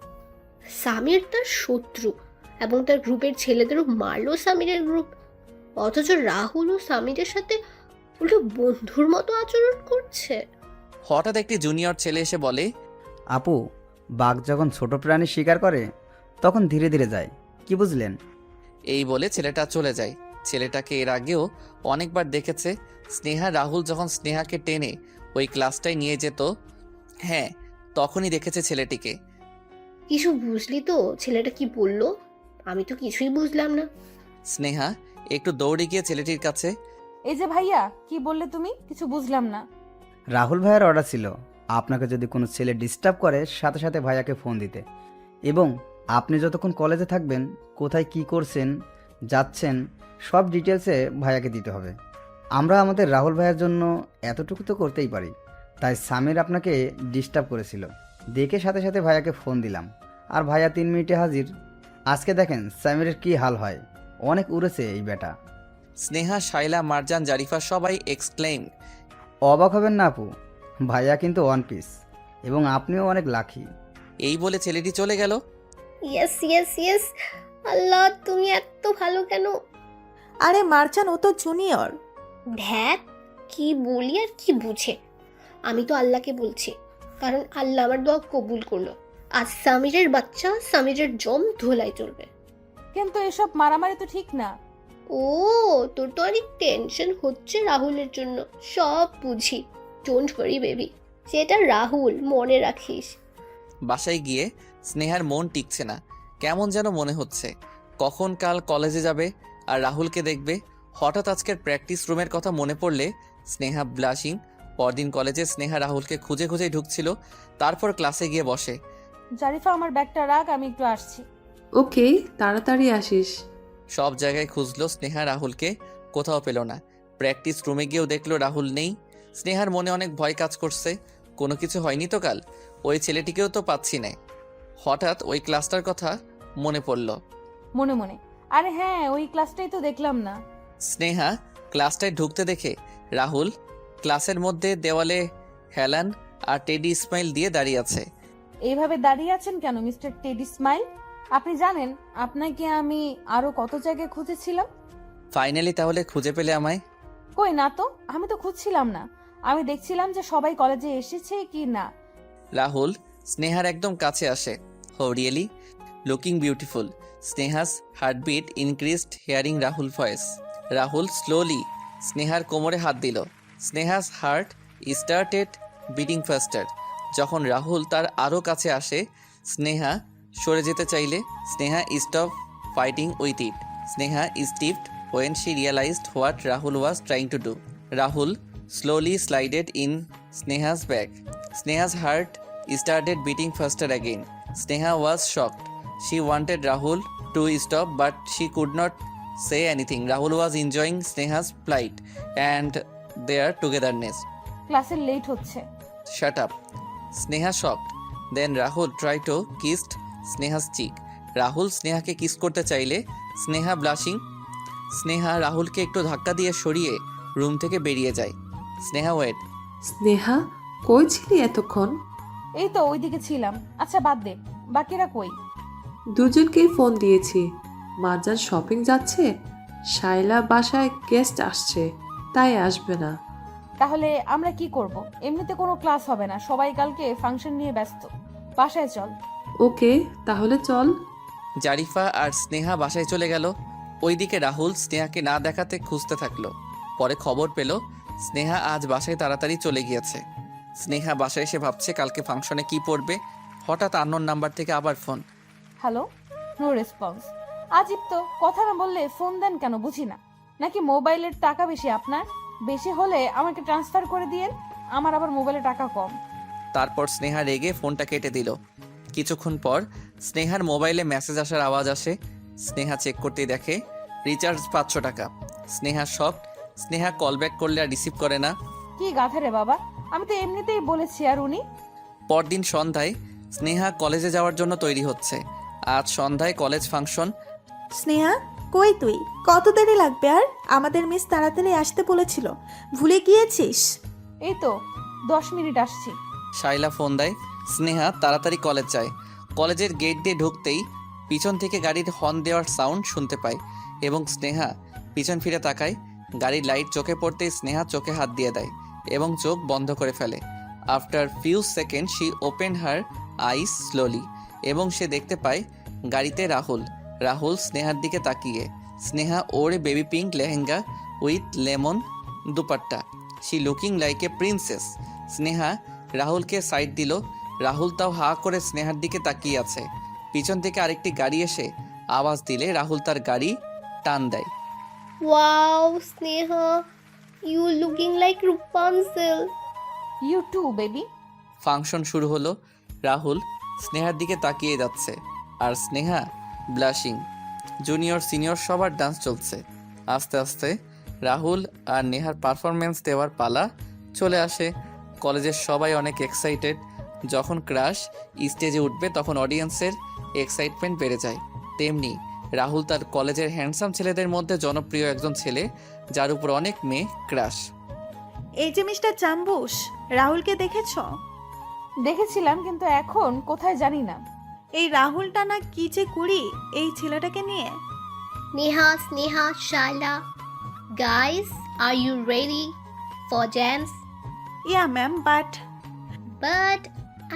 সামির তার শত্রু এবং তার গ্রুপের ছেলেদেরও মারলো সামিরের গ্রুপ, অথচ রাহুল ও সামিরের সাথে উল্টো বন্ধুর মতো আচরণ করছে। হঠাৎ একটি জুনিয়র ছেলে এসে বলে, আপু, বাঘ যখন ছোট প্রাণী শিকার করে তখন ধীরে ধীরে যায়, কি বুঝলেন? এই বলে ছেলেটা চলে যায়। ছেলেটাকে এর আগেও অনেকবার দেখেছে। স্নেহা রাহুল যখন স্নেহাকে টেনে ওই ক্লাসটায় নিয়ে যেত, হ্যাঁ তখনই দেখেছে ছেলেটিকে। কিছু বুঝলি তো ছেলেটা কি বললো? আমি তো কিছুই বুঝলাম না। স্নেহা একটু দৌড়ে গিয়ে ছেলেটির কাছে। এই যে ভাইয়া, কি বললে তুমি? কিছু বুঝলাম না। রাহুল ভাইয়ের অর্ডার ছিল আপনাকে যদি কোনো ছেলে ডিস্টার্ব করে সাথে সাথে ভাইয়াকে ফোন দিতে, এবং আপনি যতক্ষণ কলেজে থাকবেন কোথায় কি করছেন যাচ্ছেন সব ডিটেলসে ভাইয়াকে দিতে হবে। আমরা আমাদের রাহুল ভাইয়ের জন্য এতটুকু তো করতেই পারি। তাই সামির আপনাকে ডিস্টার্ব করেছিল দেখে সাথে সাথে ভাইয়াকে ফোন দিলাম, আর ভাইয়া 3 মিনিটে হাজির। আজকে দেখেন সামিরের কি হাল হয়, অনেক উড়েছে এই বেটা। স্নেহা, শাইলা, মারজান, জারিফা সবাই এক্সক্লেইম। অবাক হবেন না আপু, ভাইয়া কিন্তু 1 পিস এবং আপনিও অনেক লাকি। এই বলে ছেলেটি চলে গেল। ইয়েস, আল্লাহ তুমি এত ভালো কেন? আরে মারজান, ও তো জুনিয়র। ধ্যাত, কি বলি আর কি বুঝে। আমি তো আল্লাহকে বলছি, কারণ আল্লাহ আমার দোয়া কবুল করলো। আজ সামিরের বাচ্চা সামিরের জম ধোলাই চলবে। কিন্তু এসব মারামারি তো ঠিক না। ও, তোর তো অনেক টেনশন হচ্ছে রাহুলের জন্য। সব বুঝি, ডোন্ট ওয়ারি বেবি, সেটা রাহুল, মনে রাখিস। বাসায় গিয়ে স্নেহার মন টিকছে না, কেমন যেন মনে হচ্ছে কখন কাল কলেজে যাবে আর রাহুলকে দেখবে। হঠাৎ আজকের প্র্যাকটিস রুমের কথা মনে পড়লে স্নেহা ব্লাশিং। পরদিন কলেজে স্নেহা রাহুলকে খুঁজে খুঁজেই ঢুকছিল, তারপর ক্লাসে গিয়ে বসে। জারিফা, আমার ব্যাগটা রাখ, আমি একটু আসছি। ওকে, তাড়াতাড়ি আসিস। সব জায়গায় খুঁজলো স্নেহা রাহুলকে, কোথাও পেল না। প্র্যাকটিস রুমে গিয়েও দেখলো রাহুল নেই। স্নেহার মনে অনেক ভয় কাজ করছে, কোনো কিছু হয়নি তো কাল? ওই ছেলেটিকেও তো পাচ্ছি না। হঠাৎ ওই ক্লাসটার কথা মনে পড়ল। মনে মনে, আরে হ্যাঁ, ওই ক্লাসটাই তো দেখলাম না। স্নেহা ক্লাসটায় ঢুকতে দেখে রাহুল ক্লাসের মধ্যে দেওয়ালে হেলান আর টেডি ইসমাইল দিয়ে দাঁড়িয়ে আছে। এইভাবে দাঁড়িয়ে আছেন কেন মিস্টার টেডি স্মাইল? আপনি জানেন আপনাকে আমি আরো কত জায়গায় খুঁজেছিলাম। ফাইনালি তাহলে খুঁজে পেলে আমায়? কই না তো, আমি তো খুঁজছিলাম না, আমি দেখছিলাম যে সবাই কলেজে এসেছে কি না। রাহুল স্নেহার একদম কাছে আসে। হো really looking beautiful. Sneha's heartbeat increased hearing Rahul voice. Rahul slowly স্নেহার কোমরে হাত দিল। Sneha's heart started beating faster. যখন রাহুল তার আরও কাছে আসে, স্নেহা সরে যেতে চাইলে Sneha stop fighting with it. Sneha stiffed when she realized what Rahul was trying to do. Rahul slowly slided in Sneha's back. Sneha's heart started beating faster again. Sneha was shocked. She wanted Rahul to stop, but she could not say anything. Rahul was enjoying Sneha's plight and their togetherness. ক্লাসে late হচ্ছে। Shut up. Sneha shocked. Then Rahul tried to kiss Sneha's cheek. Rahul স্নেহাকে kiss করতে চাইলে Sneha blushing. Sneha রাহুলকে একটু ধাক্কা দিয়ে সরিয়ে রুম থেকে বেরিয়ে যায়। স্নেহা ওয়েট। স্নেহা, কই ছিলি এতক্ষণ? এই তো ওইদিকে ছিলাম। আচ্ছা বাদ দে, বাকিরা কই? দুজনকেই ফোন দিয়েছি। মাজার শপিং যাচ্ছে, শাইলা বাসায় গেস্ট আসছে, তাই আসবে না। তাহলে আমরা কি করব? এমনিতে কোনো ক্লাস হবে না, সবাই কালকে ফাংশন নিয়ে ব্যস্ত। বাসায় চল। ওকে, তাহলে চল। জারিফা আর স্নেহা বাসায় চলে গেল। ওইদিকে রাহুল স্নেহাকে না দেখাতে খুঁজতে থাকলো। পরে খবর পেল স্নেহা আজ বাসায় তাড়াতাড়ি চলে গিয়েছে। স্নেহা বাসায় এসে ভাবছে কালকে ফাংশনে কি পড়বে। হঠাৎ আননোন নাম্বার থেকে আবার ফোন। Hello, no response. আজিব তো, কথা না বললে ফোন দেন কেন বুঝি না। নাকি মোবাইলের টাকা বেশি আপনার? বেশি হলে আমাকে ট্রান্সফার করে দিয়েন, আমার আবার মোবাইলে টাকা কম। তারপর স্নেহা রেগে ফোনটা কেটে দিল। কিছুক্ষণ পর স্নেহার মোবাইলে মেসেজ আসার আওয়াজ আসে। স্নেহা চেক করতেই দেখে রিচার্জ 500 টাকা। স্নেহা শক। স্নেহা কল ব্যাক করলে আর রিসিভ করে না। কি গাধা রে বাবা, আমি তো এমনিতেই বলেছি। আর উনি? পরদিন সন্ধ্যায় স্নেহা কলেজে যাওয়ার জন্য তৈরি হচ্ছে। আজ সন্ধ্যায় কলেজ ফাংশন। স্নেহা, কই তুই? কত দেরি লাগবে আর? আমাদের মিস তাড়াতাড়ি আসতে বলেছিল, ভুলে গিয়েছিস? এই তো 10 মিনিট আসছি। শাইলা ফোন দেয়। স্নেহা তাড়াতাড়ি কলেজ যায়। কলেজের গেট দিয়ে ঢুকতেই পিছন থেকে গাড়ির হর্ন দেওয়ার সাউন্ড শুনতে পায় এবং স্নেহা পিছন ফিরে তাকায়। গাড়ির লাইট চোখে পড়তেই স্নেহা চোখে হাত দিয়ে দেয় এবং চোখ বন্ধ করে ফেলে। After few second she open her eyes slowly এবং সে দেখতে পায় গাড়িতে রাহুল। রাহুল স্নেহার দিকে তাকিয়ে। স্নেহা ওর baby pink lehenga with lemon dupatta. She looking like a princess. Sneha রাহুলকে সাইড দিল। রাহুল তাও হা করে স্নেহার দিকে তাকিয়ে আছে। পিছন থেকে আরেকটি গাড়ি এসে আওয়াজ দিলে রাহুল তার গাড়ি টান দেয়। Wow Sneha, you looking like Rupanchal. You too baby. Function শুরু হলো। রাহুল স্নেহার দিকে তাকিয়ে যাচ্ছে আর স্নেহা ব্লাশিং। জুনিয়র সিনিয়র সবার ডান্স চলছে। আস্তে আস্তে রাহুল আর নেহার পারফরমেন্স দেওয়ার পালা চলে আসে। কলেজের সবাই অনেক এক্সাইটেড। যখন ক্রাশ স্টেজে উঠবে তখন অডিয়েন্সের এক্সাইটমেন্ট বেড়ে যায়। তেমনি রাহুল তার কলেজের হ্যান্ডসাম ছেলেদের মধ্যে জনপ্রিয় একজন ছেলে, যার উপর অনেক মেয়ে ক্রাশ। এই যে মিস্টার চাম্বুস, রাহুলকে দেখেছ? দেখেছিলাম, কিন্তু এখন কোথায় জানি না। এই রাহুলটা না কি যে করি এই ছেলেটাকে নিয়ে। Neha, Sneha, Shaila, guys, are you ready for dance? Yeah ma'am, but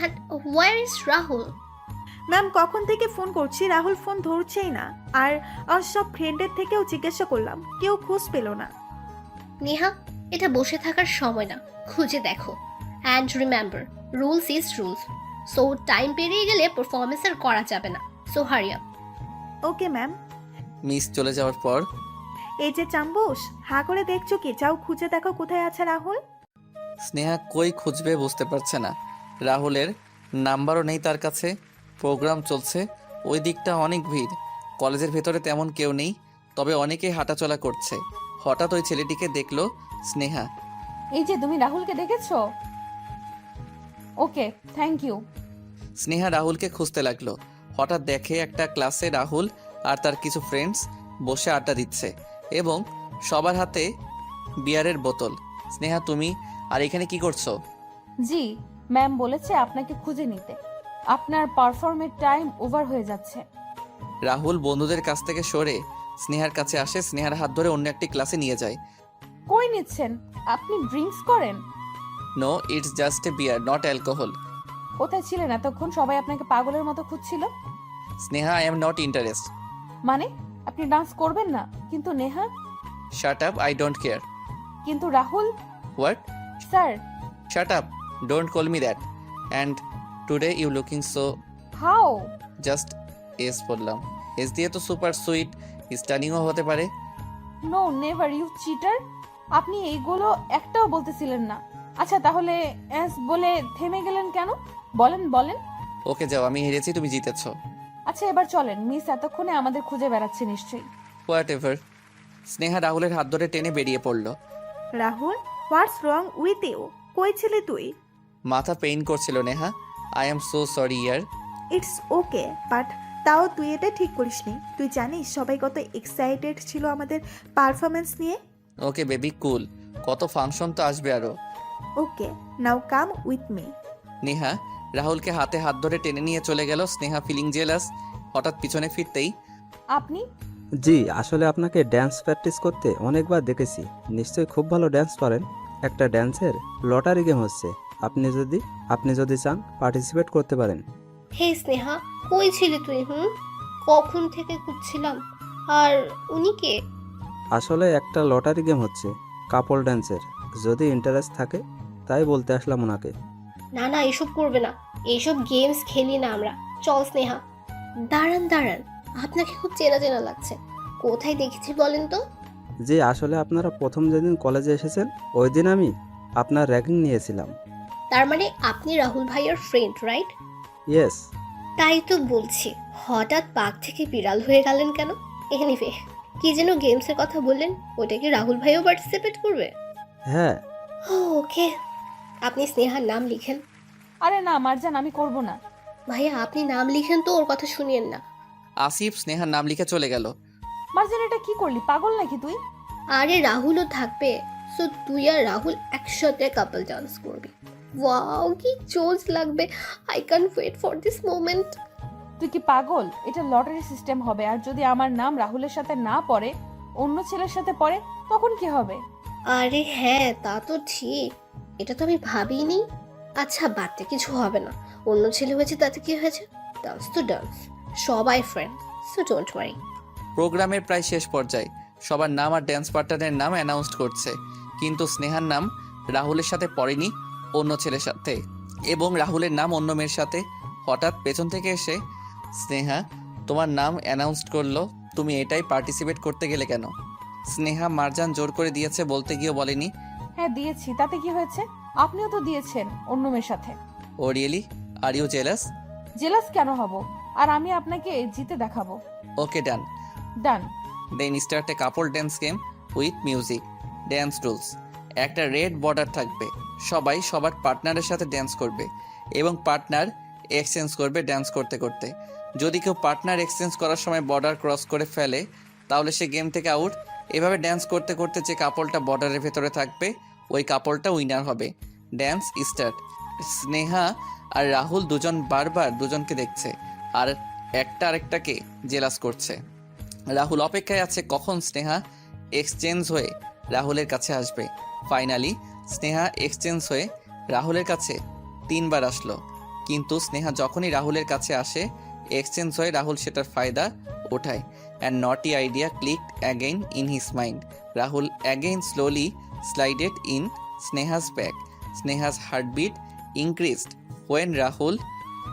And where is Rahul? Ma'am কখন থেকে ফোন করছি, রাহুল ফোন ধরছেই না। আর আর সব ফ্রেন্ডের থেকেও জিজ্ঞাসা করলাম, কেউ খোঁজ পেল না। নেহা, এটা বসে থাকার সময় না, খুঁজে দেখো। And remember, rules is rules. So time পেরিয়ে গেলে পারফরমেন্স আর করা যাবে না। So hurry up. Okay ma'am. Miss চলে যাওয়ার পর এই যে চাম্বুস, হা করে দেখছো কি? যাও খুঁজে দেখো কোথায় আছে রাহুল। স্নেহা কই খুঁজবে বুঝতে পারছে না। রাহুলের নাম্বারও নেই তার কাছে। প্রোগ্রাম চলছে, ওই দিকটা অনেক ভিড়। কলেজের ভেতরে তেমন কেউ নেই, তবে অনেকেই হাঁটাচলা করছে। হঠাৎ ওই ছেলেটিকে দেখলো স্নেহা। এই যে তুমি রাহুলকে দেখেছো? ওকে, থ্যাংক ইউ। স্নেহা রাহুলকে খুঁজতে লাগলো। হঠাৎ দেখে একটা ক্লাসে রাহুল আর তার কিছু ফ্রেন্ডস বসে আড্ডা দিচ্ছে এবং সবার হাতে বিয়ারের বোতল। স্নেহা, তুমি আর এখানে কি করছো? জি, ম্যাম বলেছে আপনাকে খুঁজে নিতে। আপনার পারফর্মের টাইম ওভার হয়ে যাচ্ছে। রাহুল বন্ধুদের কাছ থেকে সরে স্নেহার কাছে আসে, স্নেহার হাত ধরে অন্য একটি ক্লাসে নিয়ে যায়। কই নিচ্ছেন? আপনি ড্রিঙ্কস করেন? No, it's just a beer, not alcohol. কোথায় ছিলেন এতক্ষণ? সবাই আপনাকে পাগলের মতো খুঁজছিল। Sneha, I am not interest. মানে আপনি ডান্স করবেন না? কিন্তু Neha, shut up, I don't care. কিন্তু Rahul what? Sir. Shut up, don't call me that. And today you looking so how? Just S বললাম। এস দিয়ে তো সুপার সুইট স্টানিংও হতে পারে। No never, you cheater. আপনি এইগুলো একটাও বলতেছিলেন না। আচ্ছা তাহলে এস বলে থেমে গেলেন কেন? বলেন বলেন। ওকে যাও, আমি হেরেছি, তুমি জিতেছো। আচ্ছা এবার চলেন, মিস এতক্ষণে আমাদের খুঁজে বেড়াচ্ছে নিশ্চয়ই। What ever. স্নেহা রাহুলের হাত ধরে টেনে বেরিয়ে পড়ল। রাহুল, হোয়াটস রং উইথ ইউ? কই ছিলি তুই? মাথা পেইন করছিল Neha. I am so sorry year. It's okay, but তাও তুই এটা ঠিক করিসনি। তুই জানিস সবাই কত এক্সাইটেড ছিল আমাদের পারফরমেন্স নিয়ে। Okay baby, cool. কত ফাংশন তো আসবে আরো। Okay, now come with me. Neha রাহুলকে হাতে হাত ধরে টেনে নিয়ে চলে গেল। Sneha feeling jealous. হঠাৎ পিছনে ফিরতেই, আপনি? জি, আসলে আপনাকে ড্যান্স প্র্যাকটিস করতে অনেকবার দেখেছি। নিশ্চয়ই খুব ভালো ড্যান্স পারেন। একটা ড্যান্সের লটারি গেম হচ্ছে। আপনি যদি চান পার্টিসিপেট করতে পারেন। হে স্নেহা, কই ছিলি তুই? কখন থেকে খুঁজছিলাম। আর উনি কে? আসলে একটা লটারি গেম হচ্ছে কাপল ড্যান্সের। যদি ইন্টারেস্ট থাকে তাই বলতে আসলাম ওনাকে। না না, এসব করবে না। এইসব গেমস খেলি না আমরা। চল স্নেহা। দাঁড়ান দাঁড়ান, আপনাকে খুব চেনা চেনা লাগছে। কোথায় দেখেছি বলেন তো? যে আসলে আপনারা প্রথম যেদিন কলেজে এসেছেন ওই দিন আমি আপনার র্যাগিং নিয়েছিলাম। তার মানে আপনি রাহুল ভাইয়ের ফ্রেন্ড, রাইট? ইয়েস। তাই তো বলছি, হঠাৎ বাঘ থেকে বিড়াল হয়ে গেলেন কেন? এনিওয়ে, কি যেন গেমসের কথা বললেন, ওটা কি রাহুল ভাইও পার্টিসিপেট করবে? হ্যাঁ। ওকে, আপনি স্নেহার নাম লিখেন। আরে না মারজান, আমি করব না। ভাইয়া আপনি নাম লিখেন তো, ওর কথা শুনিয়েন না। আসিফ স্নেহার নাম লিখে চলে গেল। মারজান এটা কি করলি? পাগল নাকি তুই? আরে রাহুলও থাকবে, সো তুই আর রাহুল একসাথে কাপল ডান্স করবি। ওয়াও, কি জোস লাগবে। I can't wait for this moment. তুই কি পাগল? এটা লটারি সিস্টেম হবে, আর যদি আমার নাম রাহুলের সাথে না পড়ে, অন্য ছেলের সাথে পড়ে, তখন কি হবে? আরে হ্যাঁ, তা তো ঠিক। এটা তো আমি ভাবিনি। আচ্ছা বাদতে কিছু হবে না। অন্য ছেলে হয়েছে তাতে কি হয়েছে? ডান্স তো ডান্স, সবাই ফ্রেন্ড, সো ডোন্ট ওয়ারি। প্রোগ্রামের প্রায় শেষ পর্যায়ে সবার নাম আর ড্যান্স পার্টনারের নাম অ্যানাউন্স করছে, কিন্তু স্নেহার নাম রাহুলের সাথে পড়েনি, অন্য ছেলের সাথে, এবং রাহুলের নাম অন্য মেয়ের সাথে। হঠাৎ পেছন থেকে এসে, স্নেহা তোমার নাম অ্যানাউন্স করলো, তুমি এটাই পার্টিসিপেট করতে গেলে কেন? স্নেহা মারজান জোর করে দিয়েছে বলতে গিয়েও বলেনি। হ্যাঁ দিয়েছি, তাতে কি হয়েছে? আপনিও তো দিয়েছেন অন্য মেয়ের সাথে। Oh really? Are you jealous? Jealous কেন হব? আর আমি আপনাকে জিতে দেখাবো। Okay done. Done. Then start a couple dance game with music. Dance rules: একটা রেড বর্ডার থাকবে, সবাই সবার পার্টনারের সাথে ড্যান্স করবে এবং পার্টনার এক্সচেঞ্জ করবে ড্যান্স করতে করতে। যদি কেউ পার্টনার এক্সচেঞ্জ করার সময় বর্ডার ক্রস করে ফেলে তাহলে সে গেম থেকে আউট। এভাবে ড্যান্স করতে করতে যে কাপলটা বর্ডারের ভেতরে থাকবে ওই কাপলটা উইনার হবে। Dance start. স্নেহা আর রাহুল দুজন বারবার দুজনকে দেখছে আর একটা আরেকটাকে জেলাস করছে। রাহুল অপেক্ষায় আছে কখন স্নেহা এক্সচেঞ্জ হয়ে রাহুলের কাছে আসবে। ফাইনালি স্নেহা এক্সচেঞ্জ হয়ে রাহুলের কাছে 3 বার আসলো, কিন্তু স্নেহা যখনই রাহুলের কাছে আসে এক্সচেঞ্জ হয়ে রাহুল সেটার ফায়দা ওঠায়। And naughty idea clicked again in his mind. Rahul again slowly slided in Sneha's back. Sneha's heartbeat increased when Rahul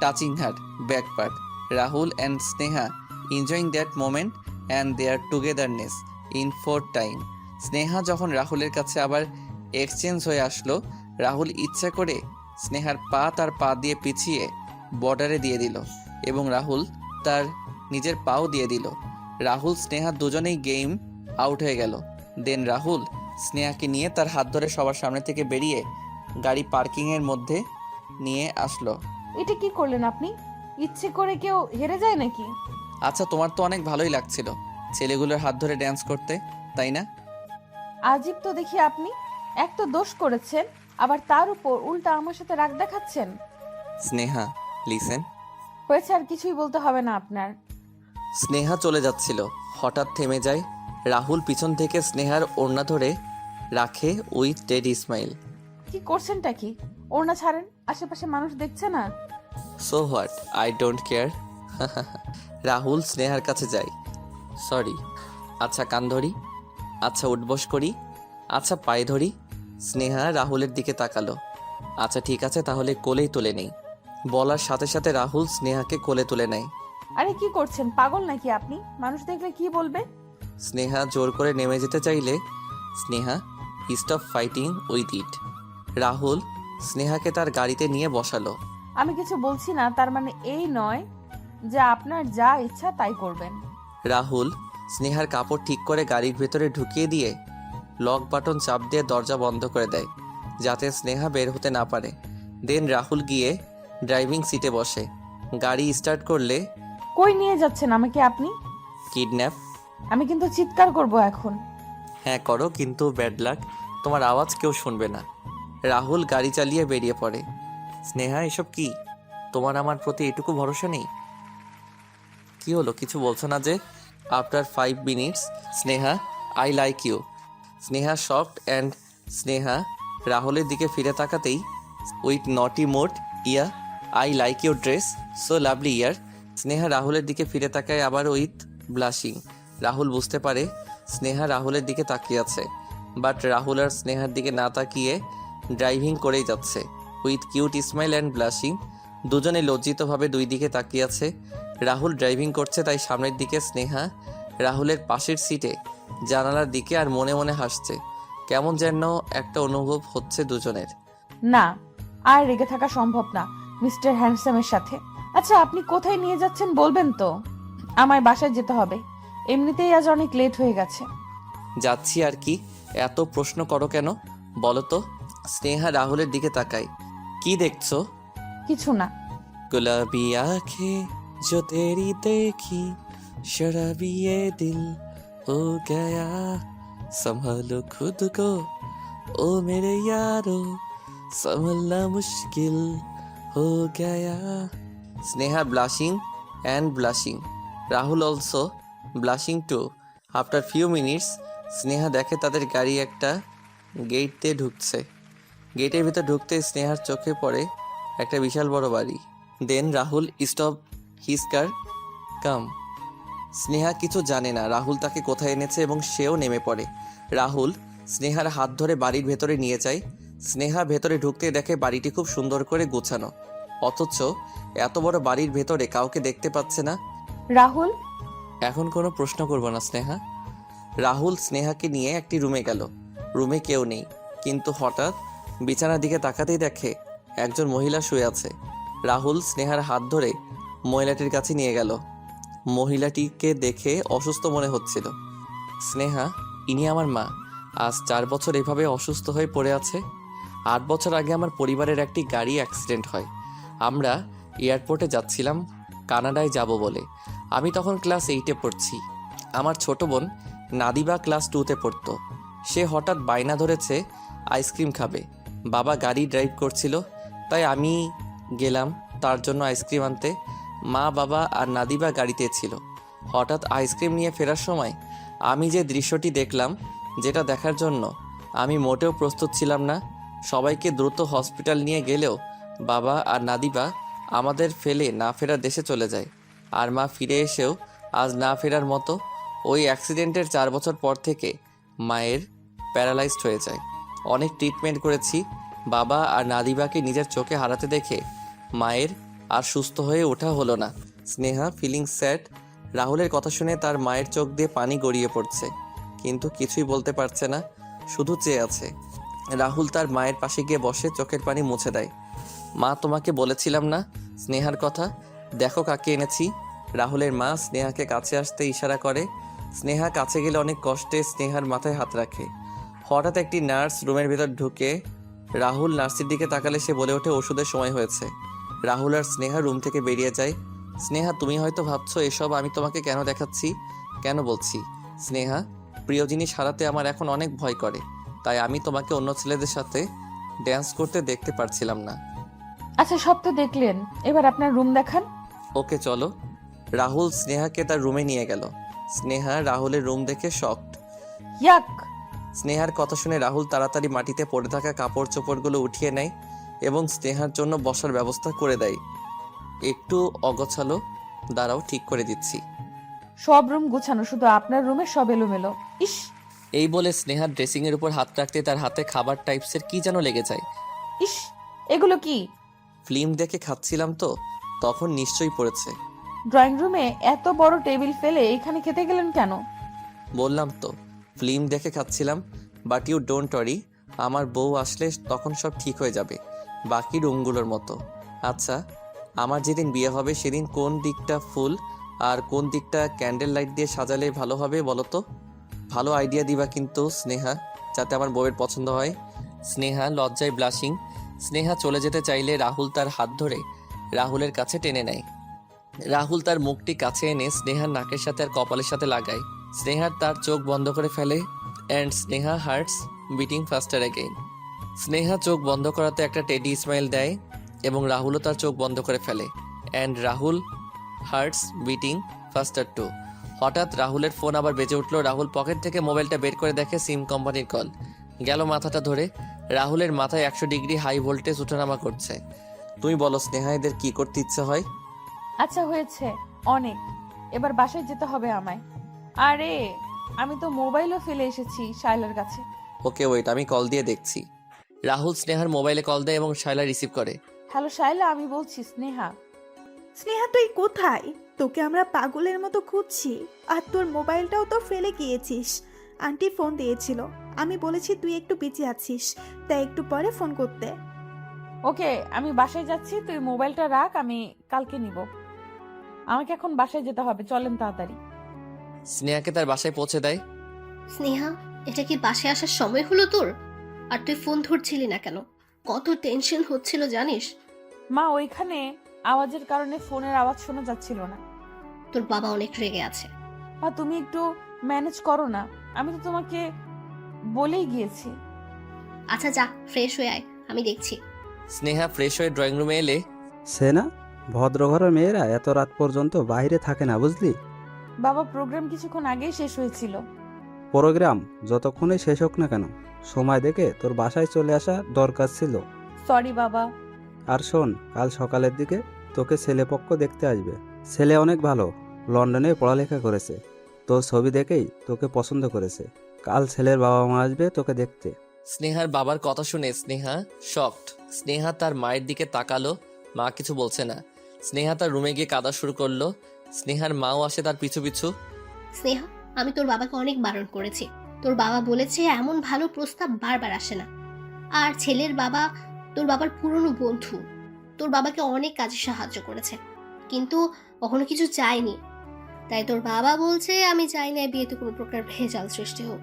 touching her back part. Rahul and Sneha enjoying that moment and their togetherness in fourth time. Sneha যখন রাহুলের কাছে আবার exchange হয়ে আসলো, রাহুল ইচ্ছা করে স্নেহার পা তার পা দিয়ে পিছিয়ে বর্ডারে দিয়ে দিল এবং রাহুল তার নিজের পাও দিয়ে দিল। রাহুল স্নেহা দুজনেই গেম আউট হয়ে গেল। দেন রাহুল স্নেহাকে নিয়ে তার হাত ধরে সবার সামনে থেকে বেরিয়ে গাড়ি পার্কিংয়ের মধ্যে নিয়ে আসলো। এটা কি করলেন আপনি? ইচ্ছে করে কেউ হেরে যায় নাকি? আচ্ছা, তোমার তো অনেক ভালোই লাগছিল ছেলেগুলোর হাত ধরে ড্যান্স করতে, তাই না? আজীব তো দেখি আপনি। এক তো দোষ করেছেন, আবার তার উপর উল্টা আমার সাথে রাগ দেখাচ্ছেন। স্নেহা লিসেন। হয়েছে, আর কিছুই বলতে হবে না আপনার। স্নেহা চলে যাচ্ছিল, হঠাৎ থেমে যায়। রাহুল পিছন থেকে স্নেহার ওড়না ধরে রাখে উইথ ডেড স্মাইল। কি করছেনটা কি? ওড়না ছাড়েন, আশেপাশে মানুষ দেখছে না। So what, I don't care. Rahul স্নেহার কাছে যায়। সরি। আচ্ছা কান ধরি, আচ্ছা উঠবস করি, আচ্ছা পায়ে ধরি। স্নেহা রাহুলের দিকে তাকালো। আচ্ছা ঠিক আছে, তাহলে কোলেই তুলে নেই। বলার সাথে সাথে রাহুল স্নেহাকে কোলে তুলে নেয়। আরে কি করছেন, পাগল নাকি আপনি? মানুষ দেখলে কি বলবে? স্নেহা জোর করে নেমে যেতে চাইলে Sneha stop fighting with it. Rahul স্নেহাকে তার গাড়িতে নিয়ে বসালো। আমি কিছু বলছি না তার মানে এই নয় যে আপনার যা ইচ্ছা তাই করবেন। রাহুল স্নেহার কাপড় ঠিক করে গাড়ির ভেতরে ঢুকিয়ে দিয়ে লক বাটন চাপ দিয়ে দরজা বন্ধ করে দেয় যাতে স্নেহা বের হতে না পারে। দেন রাহুল গিয়ে ড্রাইভিং সিটে বসে। গাড়ি স্টার্ট করলে কই নিয়ে যাচ্ছেন আমাকে আপনি? কিডন্যাপ। আমি কিন্তু চিৎকার করব এখন। হ্যাঁ করো, কিন্তু ব্যাড লাক, তোমার আওয়াজ কেউ শুনবে না। রাহুল গাড়ি চালিয়ে বেরিয়ে পড়ে। স্নেহা এসব কি? তোমার আমার প্রতি এটুকু ভরসা নেই? কি হলো, কিছু বলছো না যে? After 5 minutes Sneha I like you. Sneha soft and Sneha রাহুলের দিকে ফিরে তাকাতেই with naughty mode yeah I like your dress so lovely ইয়ার। স্নেহা রাহুলের দিকে ফিরে তাকায় আবার উইথ ব্লাশিং। রাহুল বুঝতে পারে স্নেহা রাহুলের দিকে তাকিয়ে আছে, বাট রাহুল আর স্নেহার দিকে না তাকিয়ে ড্রাইভিং করেই যাচ্ছে with cute smile and blushing. দুজনে লজ্জিতভাবে দুই দিকে তাকিয়ে আছে। রাহুল ড্রাইভিং করছে তাই সামনের দিকে স্নেহা রাহুলের পাশের সিটে জানালার দিকে আর মনে মনে হাসছে। কেমন যেন একটা অনুভব হচ্ছে দুজনের। না, আর রেগে থাকা সম্ভব না মিস্টার হ্যান্ডসামের সাথে। আচ্ছা আপনি কোথায় নিয়ে যাচ্ছেন বলবেন তো? আমায় বাসায় যেতে হবে, এমনিতেই আজ অনেক লেট হয়ে গেছে। যাচ্ছি আর কি, এত প্রশ্ন করো কেন বলো তো? স্নেহা রাহুলের দিকে তাকায়। কি দেখছো? কিছু না। गुलाबी आंखें जो तेरी देखी शराबी ये दिल हो गया संभालो खुद को ओ मेरे यारो संभलना मुश्किल हो गया। Sneha blushing and blushing. Rahul also blushing too. After few minutes Sneha দেখে তাদের গাড়ি একটা গেট দিয়ে ঢুকছে। গেটের ভিতর ঢুকতে স্নেহার চোখে পড়ে একটা বিশাল বড় বাড়ি। দেন রাহুল স্টপ হিজ কার, কাম। স্নেহা কিছু জানে না রাহুল তাকে কোথায় এনেছে এবং সেও নেমে পড়ে। রাহুল স্নেহার হাত ধরে বাড়ির ভেতরে নিয়ে যায়। স্নেহা ভেতরে ঢুকতে দেখে বাড়িটি খুব সুন্দর করে গোছানো, অথচ এত বড় বাড়ির ভেতরে কাউকে দেখতে পাচ্ছে না। রাহুল, এখন কোনো প্রশ্ন করবো না স্নেহা। রাহুল স্নেহাকে নিয়ে একটি রুমে গেল। রুমে কেউ নেই, কিন্তু হঠাৎ বিছানার দিকে তাকাতেই দেখে একজন মহিলা শুয়ে আছে। রাহুল স্নেহার হাত ধরে মহিলাটির কাছে নিয়ে গেল। মহিলাটিকে দেখে অসুস্থ মনে হচ্ছিল। স্নেহা, ইনি আমার মা। আজ 4 বছর এভাবে অসুস্থ হয়ে পড়ে আছে। 8 বছর আগে আমার পরিবারের একটি গাড়ি অ্যাক্সিডেন্ট হয়। আমরা এয়ারপোর্টে যাচ্ছিলাম কানাডায় যাব বলে। আমি তখন ক্লাস 8-এ পড়ছি। আমার ছোট বোন নাদিবা ক্লাস 2-তে পড়তো। সে হঠাৎ বায়না ধরেছে আইসক্রিম খাবে। বাবা গাড়ি ড্রাইভ করছিল, তাই আমি গেলাম তার জন্য আইসক্রিম আনতে। মা, বাবা আর নাদিবা গাড়িতে ছিল। হঠাৎ আইসক্রিম নিয়ে ফেরার সময় আমি যে দৃশ্যটি দেখলাম, যেটা দেখার জন্য আমি মোটেও প্রস্তুত ছিলাম না। সবাইকে দ্রুত হসপিটাল নিয়ে গেলেও বাবা আর নাদিবা আমাদের ফেলে না ফেরার দেশে চলে যায়। আর মা ফিরে এসেও আজ না ফেরার মতো। ওই অ্যাক্সিডেন্টের 4 বছর পর থেকে মায়ের প্যারালাইজড হয়ে যায়। অনেক ট্রিটমেন্ট করেছি। বাবা আর নাদিবাকে নিজের চোখে হারাতে দেখে মায়ের আর সুস্থ হয়ে ওঠা হলো না। Sneha feeling sad. রাহুলের কথা শুনে তার মায়ের চোখ দিয়ে পানি গড়িয়ে পড়ছে, কিন্তু কিছুই বলতে পারছে না, শুধু চেয়ে আছে। রাহুল তার মায়ের পাশে গিয়ে বসে চোখের পানি মুছে দেয়। মা, তোমাকে বলেছিলাম না স্নেহার কথা, দেখো কাকে এনেছি। রাহুলের মা স্নেহাকে কাছে আসতে ইশারা করে। স্নেহা কাছে গেলে অনেক কষ্টে স্নেহার মাথায় হাত রাখে। হঠাৎ একটি নার্স রুমের ভেতর ঢুকে রাহুল নার্সের দিকে তাকালে সে বলে ওঠে ওষুধের সময় হয়েছে। রাহুল আর স্নেহা রুম থেকে বেরিয়ে যায়। স্নেহা, তুমি হয়তো ভাবছো এসব আমি তোমাকে কেন দেখাচ্ছি। কেন বলছি স্নেহা, প্রিয় জিনিস হারাতে আমার এখন অনেক ভয় করে, তাই আমি তোমাকে অন্য ছেলেদের সাথে ড্যান্স করতে দেখতে পারছিলাম না। আচ্ছা সব তো দেখলেন, এবার আপনার রুম দেখান। ওকে চলো। রাহুল স্নেহাকে তার রুমে নিয়ে গেল। স্নেহা রাহুলের রুম দেখে শকড। ইয়াক, স্নেহার কথা শুনে রাহুল তাড়াতাড়ি মাটিতে পড়ে থাকা কাপড় চোপড়গুলো উঠিয়ে নেয় এবং স্নেহার জন্য বসার ব্যবস্থা করে দেয়। একটু অগোছালো, দাঁড়াও ঠিক করে দিচ্ছি। সব রুম গুছানো, শুধু আপনার রুমে সব এলোমেলো। ইস এই বলে স্নেহার ড্রেসিংয়ের উপর হাত রাখতে তার হাতে খাবার টাইপসের কি যেন লেগে যায়। ইস, এগুলো কি? ফিল্ম দেখে খাচ্ছিলাম তো, তখন নিশ্চয়ই পড়েছে। ড্রয়িং রুমে এত বড় টেবিল ফেলে এখানে খেতে গেলেন কেন? বললাম তো ফিল্ম দেখে খাচ্ছিলাম। বাট ইউ ডোন্ট ওয়ারি, আমার বউ আসলে তখন সব ঠিক হয়ে যাবে, বাকি রুমগুলোর মতো। আচ্ছা, আমার যেদিন বিয়ে হবে সেদিন কোন দিকটা ফুল আর কোন দিকটা ক্যান্ডেল লাইট দিয়ে সাজালে ভালো হবে বলো তো? ভালো আইডিয়া দিবা কিন্তু স্নেহা, যাতে আমার বউয়ের পছন্দ হয়। স্নেহা লজ্জায় ব্লাশিং। স্নেহা চলে যেতে চাইলে রাহুল তার হাত ধরে রাহুলের কাছে টেনে নেয়। রাহুল তার মুখটি কাছে এনে স্নেহার নাকের সাথে আর কপালের সাথে লাগায়। স্নেহার তার চোখ বন্ধ করে ফেলে and Sneha hearts beating faster again. Sneha চোখ বন্ধ করাতে একটা টেডি স্মাইল দেয় এবং রাহুলও তার চোখ বন্ধ করে ফেলে and Rahul hearts beating faster too. হঠাৎ রাহুলের ফোন আবার বেজে উঠল। রাহুল পকেট থেকে মোবাইলটা বের করে দেখে সিম কোম্পানির কল। গেল মাথাটা ধরে। রাহুলের মাথায় 100 ডিগ্রি হাই ভোল্টেজ উঠানামা করছে। তুমি বলো স্নেহা, এদের কি করতে ইচ্ছে হয়? আচ্ছা হয়েছে অনেক, এবার বাসায় যেতে হবে আমায়। আরে আমি তো মোবাইলও ফেলে এসেছি শাইলার কাছে। ওকে ওয়েট, আমি কল দিয়ে দেখছি। রাহুল স্নেহার মোবাইলে কল দেয় এবং শায়লা রিসিভ করে। হ্যালো শাইলা, আমি বলছি স্নেহা। স্নেহা তুই কোথায়? তোকে আমরা পাগলের মতো খুঁজছি। আর তোর মোবাইলটাও তো ফেলে গিয়েছিস। আন্টি ফোন দিয়েছিল, আমি বলেছি তুই একটু বিজি আছিস, তাই একটু পরে ফোন করতে। ওকে, আমি বাসায় যাচ্ছি, তুই মোবাইলটা রাখ, আমি কালকে নিব। আমাকে এখন বাসায় যেতে হবে, চলেন তাড়াতাড়ি। স্নেহাকে তার বাসায় পৌঁছে দেয়। স্নেহা, এটা কি বাসায় আসার সময় হলো তোর? আর তুই ফোন ধরছিলি না কেন? কত টেনশন হচ্ছিল জানিস? মা, ওইখানে আওয়াজের কারণে ফোনের আওয়াজ শোনা যাচ্ছিল না। তোর বাবা অনেক রেগে আছে। মা তুমি একটু ম্যানেজ করো না, আমি তো তোমাকে বলেই গিয়েছি। আচ্ছা যা, ফ্রেশ হয়ে আয়, আমি দেখছি। স্নেহা ফ্রেশ হয়ে ড্রয়িং রুমে এলে সে না, ভদ্রঘরের মেয়েরা এত রাত পর্যন্ত বাইরে থাকে না বুঝলি। বাবা, প্রোগ্রাম কিছুক্ষণ আগেই শেষ হয়েছিল। প্রোগ্রাম যতক্ষণই শেষ হোক না কেন, সময় দেখে তোর বাসায় চলে আসা দরকার ছিল। সরি বাবা। আর শোন, কাল সকালের দিকে তোকে ছেলেপক্ষ দেখতে আসবে। ছেলে অনেক ভালো, লন্ডনে পড়ালেখা করেছে। তোর ছবি দেখেই তোকে পছন্দ করেছে। কাল ছেলের বাবা মা আসবে তোকে দেখতে। স্নেহার বাবার কথা শুনে স্নেহা শকড। স্নেহা তার মায়ের দিকে তাকালো, মা কিছু বলছে না। স্নেহা তার রুমে গিয়ে কাঁদা শুরু করলো। স্নেহার মাও আসে তার পিছু পিছু। স্নেহা, আমি তোর বাবাকে অনেক বারণ করেছি। তোর বাবা বলেছে এমন ভালো প্রস্তাব বারবার আসে না। আর ছেলের বাবা তোর বাবার পুরনো বন্ধু, তোর বাবাকে অনেক কাজে সাহায্য করেছে, কিন্তু কখনো কিছু চায়নি। তাই তোর বাবা বলছে আমি চাই না বিয়েতে কোনো প্রকার ভেজাল সৃষ্টি হোক।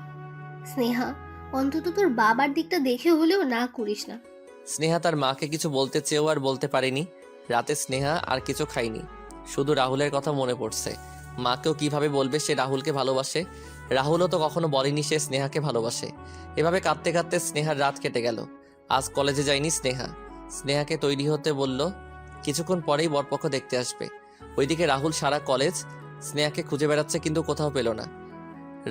স্নেহা, অন্তত তোর বাবার দিকটা দেখে হলেও না করিস না। স্নেহা তার মাকে কিছু বলতে চেয়েও আর বলতে পারেনি। রাতে স্নেহা আর কিছু খায়নি, শুধু রাহুলের কথা মনে পড়ছে। মাকেও কিভাবে বলবে সে রাহুলকে ভালোবাসে? রাহুলও তো কখনো বলেনি সে স্নেহাকে ভালোবাসে। এভাবে কাঁদতে কাঁদতে স্নেহার রাত কেটে গেল। আজ কলেজে যায়নি স্নেহা। স্নেহাকে তৈরি হতে বলল, কিছুক্ষণ পরেই বরপক্ষ দেখতে আসবে। ওইদিকে রাহুল সারা কলেজ স্নেহাকে খুঁজে বেড়াচ্ছে, কিন্তু কোথাও পেল না।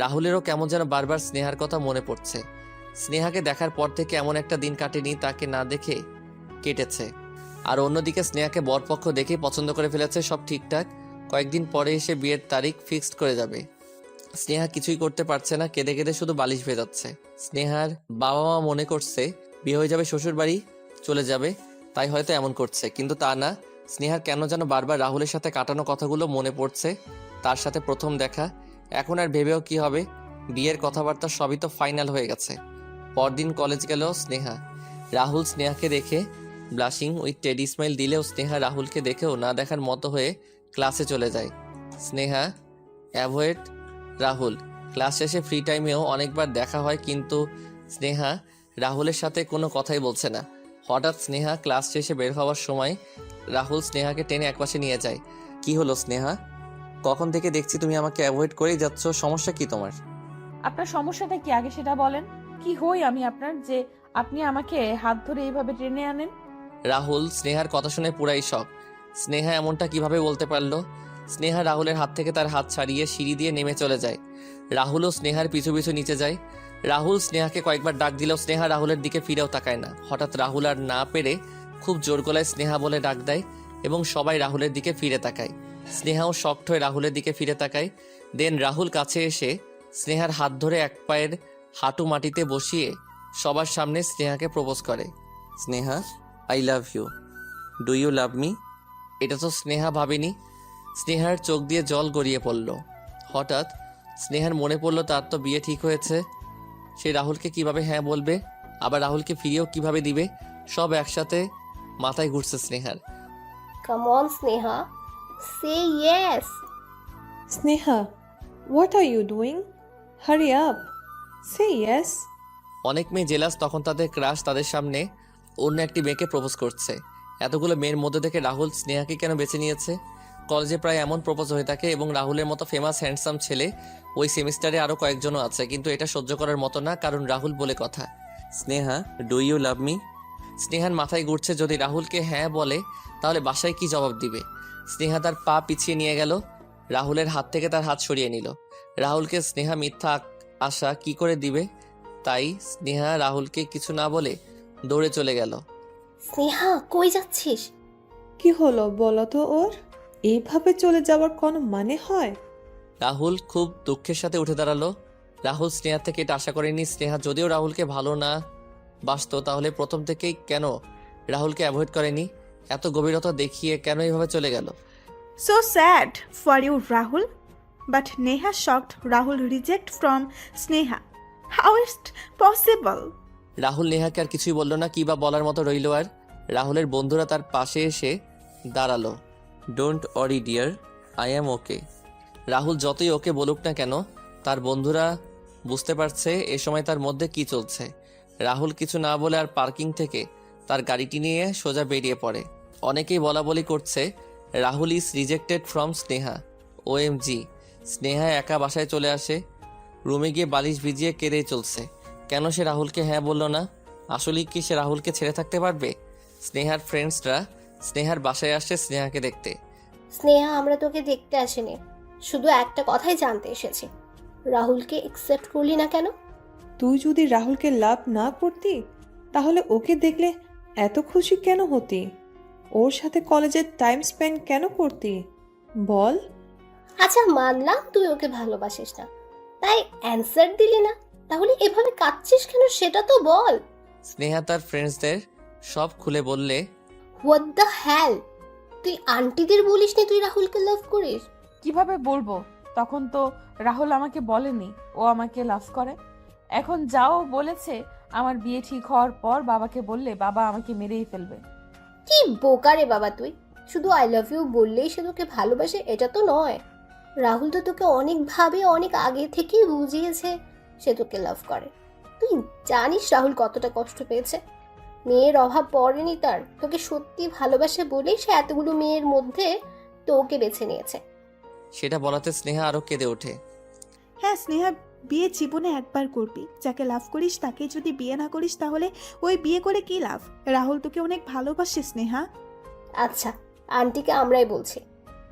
রাহুলেরও কেমন যেন বারবার স্নেহার কথা মনে পড়ছে। স্নেহাকে দেখার পর থেকে এমন একটা দিন কাটেনি তাকে না দেখে কেটেছে। আর অন্যদিকে স্নেহাকে বরপক্ষ দেখে পছন্দ করে ফেলেছে, সব ঠিকঠাক। কয়েকদিন পরে এসে বিয়ের তারিখ ফিক্সড করে যাবে। স্নেহা কিছুই করতে পারছে না, কেঁদে কেঁদে শুধু বালিশ ভেজাচ্ছে। স্নেহার বাবা মা মনে করছে বিয়ে হয়ে যাবে, শ্বশুর বাড়ি চলে যাবে, তাই হয়তো এমন করছে, কিন্তু তা না। স্নেহার কেন যেন বারবার রাহুলের সাথে কাটানো কথাগুলো মনে পড়ছে, তার সাথে প্রথম দেখা। এখন আর ভেবেও কি হবে, বিয়ের কথাবার্তা সবই তো ফাইনাল হয়ে গেছে। পরদিন কলেজ গেল স্নেহা। রাহুল স্নেহাকে দেখে ব্লাশিং উইথ টেডি স্মাইল দিলেও স্নেহা রাহুলকে দেখেও না দেখার মতো হয়ে ক্লাসে চলে যায়। স্নেহা অ্যাভয়েড রাহুল। ক্লাস শেষে ফ্রি টাইমেও অনেকবার দেখা হয়, কিন্তু স্নেহা রাহুলের সাথে কোনো কথাই বলছে না। হঠাৎ স্নেহা ক্লাস শেষে বের হওয়ার সময় রাহুল স্নেহাকে টেনে একপাশে নিয়ে যায়। কি হলো স্নেহা, কখন থেকে দেখছি তুমি আমাকে অ্যাভয়েড করেই যাচ্ছ, সমস্যা কি তোমার? আপনার সমস্যাটা কি আগে সেটা বলেন। কি হই আমি আপনার যে আপনি আমাকে হাত ধরে এইভাবে টেনে আনেন? রাহুল স্নেহার কথা শুনে পুরাই শক। স্নেহা এমনটা কিভাবে বলতে পারলো? স্নেহা রাহুলের হাত থেকে তার হাত ছাড়িয়ে সিঁড়ি দিয়ে নেমে চলে যায়। রাহুলও স্নেহার পিছু পিছু নিচে যায়। রাহুল স্নেহাকে কয়েকবার ডাক দিলেও স্নেহা রাহুলের দিকে ফিরেও তাকায় না। হঠাৎ রাহুল আর না পেরে খুব জোর গলায় স্নেহা বলে ডাক দেয় এবং সবাই রাহুলের দিকে ফিরে তাকায়। স্নেহাও শক্ট হয়ে রাহুলের দিকে ফিরে তাকায়। দেন রাহুল কাছে এসে স্নেহার হাত ধরে এক পায়ের হাঁটু মাটিতে বসিয়ে সবার সামনে স্নেহাকে প্রপোজ করে। Sneha, I love you. Do you love me? এটা তো স্নেহা ভাবেনি। স্নেহার চোখ দিয়ে জল গড়িয়ে পড়ল। হঠাৎ স্নেহার মনে পড়ল তার তো বিয়ে ঠিক হয়েছে। সে রাহুলকে কিভাবে হ্যাঁ বলবে, আবার রাহুলকে ফিরিয়েও কিভাবে দিবে, সব একসাথে মাথায় ঘুরছে স্নেহার। Come on Sneha, say yes. Sneha, what are you doing? Hurry up. Say yes. অনেক মেয়ে জেলাস তখন তাদের ক্রাশ তাদের সামনে অন্য একটি মেয়েকে প্রপোজ করছে। এতগুলো মেয়ের মধ্যে থেকে রাহুল স্নেহাকে কেন বেছে নিয়েছে? কলেজে প্রায় এমন প্রপোজ হয়ে থাকে এবং রাহুলের মতো ফেমাস হ্যান্ডসাম ছেলে ওই সেমিস্টারে আরও কয়েকজনও আছে, কিন্তু এটা সহ্য করার মতো না, কারণ রাহুল বলে কথা। Sneha, do you love me? স্নেহার মাথায় ঘুরছে যদি রাহুলকে হ্যাঁ বলে তাহলে বাসায় কি জবাব দিবে। স্নেহা তার পা পিছিয়ে নিয়ে গেল, রাহুলের হাত থেকে তার হাত সরিয়ে নিল। রাহুলকে স্নেহা মিথ্যা আশা কি করে দিবে, তাই স্নেহা রাহুলকে কিছু না বলে দৌড়ে চলে গেল। স্নেহা, কই যাচ্ছিস? কি হলো বলো তো ওর? এইভাবে চলে যাওয়ার কোনো মানে হয়? রাহুল খুব দুঃখের সাথে উঠে দাঁড়ালো। রাহুল স্নেহা থেকে এটা আশা করেনি। স্নেহা যদিও রাহুলকে ভালো না বাসতো তাহলে প্রথম থেকেই কেন রাহুলকে অ্যাভয়েড করেনি? এত গভীরতা দেখিয়ে কেন এইভাবে চলে গেল? So sad for you, Rahul. But Neha shocked Rahul reject from Sneha. How is it possible? Rahul নেহাকে আর কিছুই বলল না, কি বা বলার মতো রইল আর। রাহুলের বন্ধুরা তার পাশে এসে দাঁড়ালো। Don't worry dear, I am okay. Rahul যতই ওকে বলুক না কেন তার বন্ধুরা বুঝতে পারছে এ সময় তার মধ্যে কি চলছে। রাহুল কিছু না বলে আর পার্কিং থেকে তার গাড়িটি নিয়ে সোজা বেরিয়ে পড়ে। অনেকেই বলা বলি করছে Rahul is rejected from Sneha. OMG, Sneha একা বাসায় চলে আসে। রুমে গিয়ে বালিশ ভিজিয়ে কেঁদেই চলছে। কেন সে রাহুলকে হ্যাঁ বলল না? আসলেই কি সে রাহুলকে ছেড়ে থাকতে পারবে? স্নেহার ফ্রেন্ডসরা স্নেহার বাসায় আসছে স্নেহাকে দেখতে। স্নেহা, আমরা তোকে দেখতে আসিনি, শুধু একটা কথাই জানতে এসেছি। রাহুলকে একসেপ্ট করলি না কেন? তুই যদি রাহুলকে লাভ না করতি তাহলে ওকে দেখলে এত খুশি কেন হতি? ওর সাথে কলেজের টাইম স্পেন্ড কেন করতি বল? আচ্ছা, মানলাম তুই ওকে ভালোবাসিস না, তাই অ্যানসার দিলি না। তাহলে এভাবে কাঁদছিস কেন সেটা তো বল। স্নেহা তার ফ্রেন্ডসদের সব খুলে বললে, হোয়াট দ্য হ্যাল, তুই আন্টিদের বলিস নি তুই রাহুলকে লাভ করিস? কিভাবে বলবো? তখন তো রাহুল আমাকে বলেনি ও আমাকে লাভ করে। এখন যাও বলেছে আমার বিয়ে ঠিক হওয়ার পর বাবাকে বললে বাবা আমাকে মেরেই ফেলবে। কি বোকা রে বাবা তুই! শুধু আই লাভ ইউ বললেই সে তোকে ভালোবাসে এটা তো নয়। রাহুল তো তোকে অনেকভাবে অনেক আগে থেকেই বুঝিয়েছে সে তোকে লাভ করে। তুই জানিস রাহুল কতটা কষ্ট পেয়েছে? মেয়ের অভাব পড়েনি তার, তোকে সত্যি ভালোবাসে বলেই সে এতগুলো মেয়ের মধ্যে তোকে বেছে নিয়েছে। সেটা বলাতে স্নেহা আরো কেঁদে ওঠে। হ্যাঁ স্নেহা, বিয়ে জীবনে একবার করবি। যাকে লাভ করিস তাকে যদি বিয়ে না করিস তাহলে ওই বিয়ে করে কি লাভ? রাহুল তোকে অনেক ভালোবাসে স্নেহা। আচ্ছা, আন্টিকে আমরাই বলছি।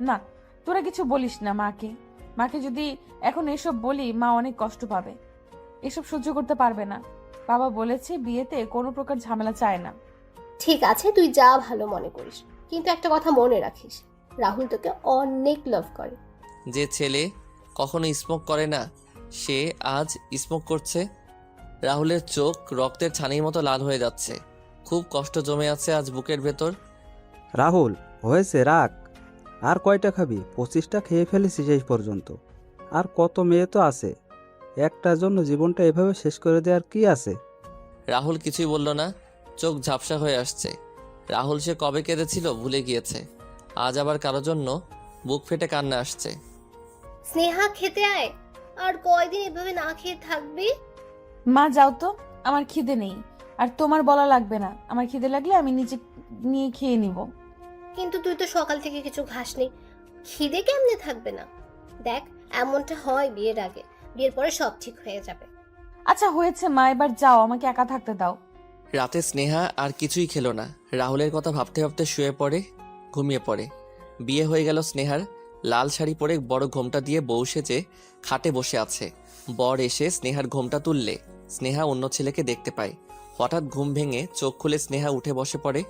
না, তোরা কিছু বলিস না মাকে। মাকে যদি এখন এসব বলি মা অনেক কষ্ট পাবে, এসব সহ্য করতে পারবে না। বাবা বলেছে বিয়েতে কোনো প্রকার ঝামেলা চায় না। ঠিক আছে, তুই যা ভালো মনে করিস, কিন্তু একটা কথা মনে রাখিস, রাহুল তোকে অনেক লাভ করে। যে ছেলে কখনো স্মোক করে না সে আজ স্মোক করছে। রাহুলের চোখ রক্তের ছানির মতো লাল হয়ে যাচ্ছে। খুব কষ্ট জমে আছে আজ বুকের ভেতর। রাহুল, হয়েছে রাখ। আর কয়টা খাবি? 25টা খেয়ে ফেলেছি এই পর্যন্ত। আর কত মেয়ে তো আছে, একটার জন্য জীবনটা এভাবে শেষ করে দেওয়ার কি আছে? রাহুল কিছুই বলল না, চোখ ঝাপসা হয়ে আসছে। রাহুল সে কবে কেঁদেছিল ভুলে গিয়েছে, আজ আবার কারো জন্য বুক ফেটে কান্না আসছে। স্নেহা, খেতে আয়। আর কয়দিন এভাবে না খেয়ে থাকবি? মা যাও তো, আমার খিদে নেই। আর তোমার বলা লাগবে না, আমার খিদে লাগলে আমি নিজে নিয়ে খেয়ে নিব। কিন্তু তুই তো সকাল থেকে কিছু খাসনি, খিদে কেমনে থাকবে না? দেখ, এমনটা হয় বিয়ের আগে, বিয়ের পরে সব ঠিক হয়ে যাবে। আচ্ছা হয়েছে মা, এবার যাও, আমাকে একা থাকতে দাও। রাতে স্নেহা আর কিছুই খেলো না। রাহুলের কথা ভাবতে ভাবতে শুয়ে পড়ে, ঘুমিয়ে পড়ে। বিয়ে হয়ে গেল স্নেহার। লাল শাড়ি পরে বড় ঘোমটা দিয়ে বউ সেজে খাটে বসে আছে। বর এসে স্নেহার ঘোমটা তুললে স্নেহা অন্য ছেলেকে দেখতে পায়। হঠাৎ ঘুম ভেঙে চোখ খুলে স্নেহা উঠে বসে পড়ে।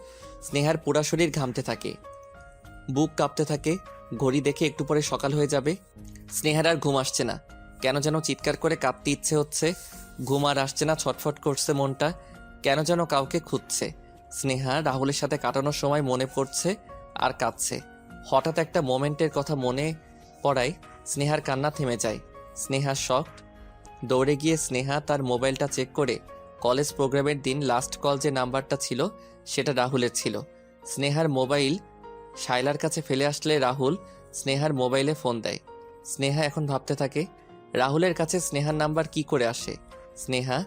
স্নেহার পুরা শরীর ঘামতে থাকে, বুক কাঁপতে থাকে। ঘড়ি দেখে একটু পরে সকাল হয়ে যাবে। স্নেহার আর ঘুম আসছে না, কেন যেন চিৎকার করে কাঁদতে ইচ্ছে হচ্ছে। ঘুম আর আসছে না, ছটফট করছে মনটা, কেন যেন কাউকে খুঁজছে। স্নেহা রাহুলের সাথে কাটানোর সময় মনে পড়ছে আর কাঁদছে। হঠাৎ একটা মোমেন্টের কথা মনে পড়ায় স্নেহার কান্না থেমে যায়। স্নেহা শকড। দৌড়ে গিয়ে স্নেহা তার মোবাইলটা চেক করে কলেজ প্রোগ্রামের দিন লাস্ট কল যে নাম্বারটা ছিল সেটা রাহুলের ছিল। স্নেহার মোবাইল শাইলার কাছে ফেলে আসলে রাহুল স্নেহার মোবাইলে ফোন দেয়। স্নেহা এখন ভাবতে থাকে রাহুলের কাছে স্নেহার নাম্বার কি করে আসে। স্নেহা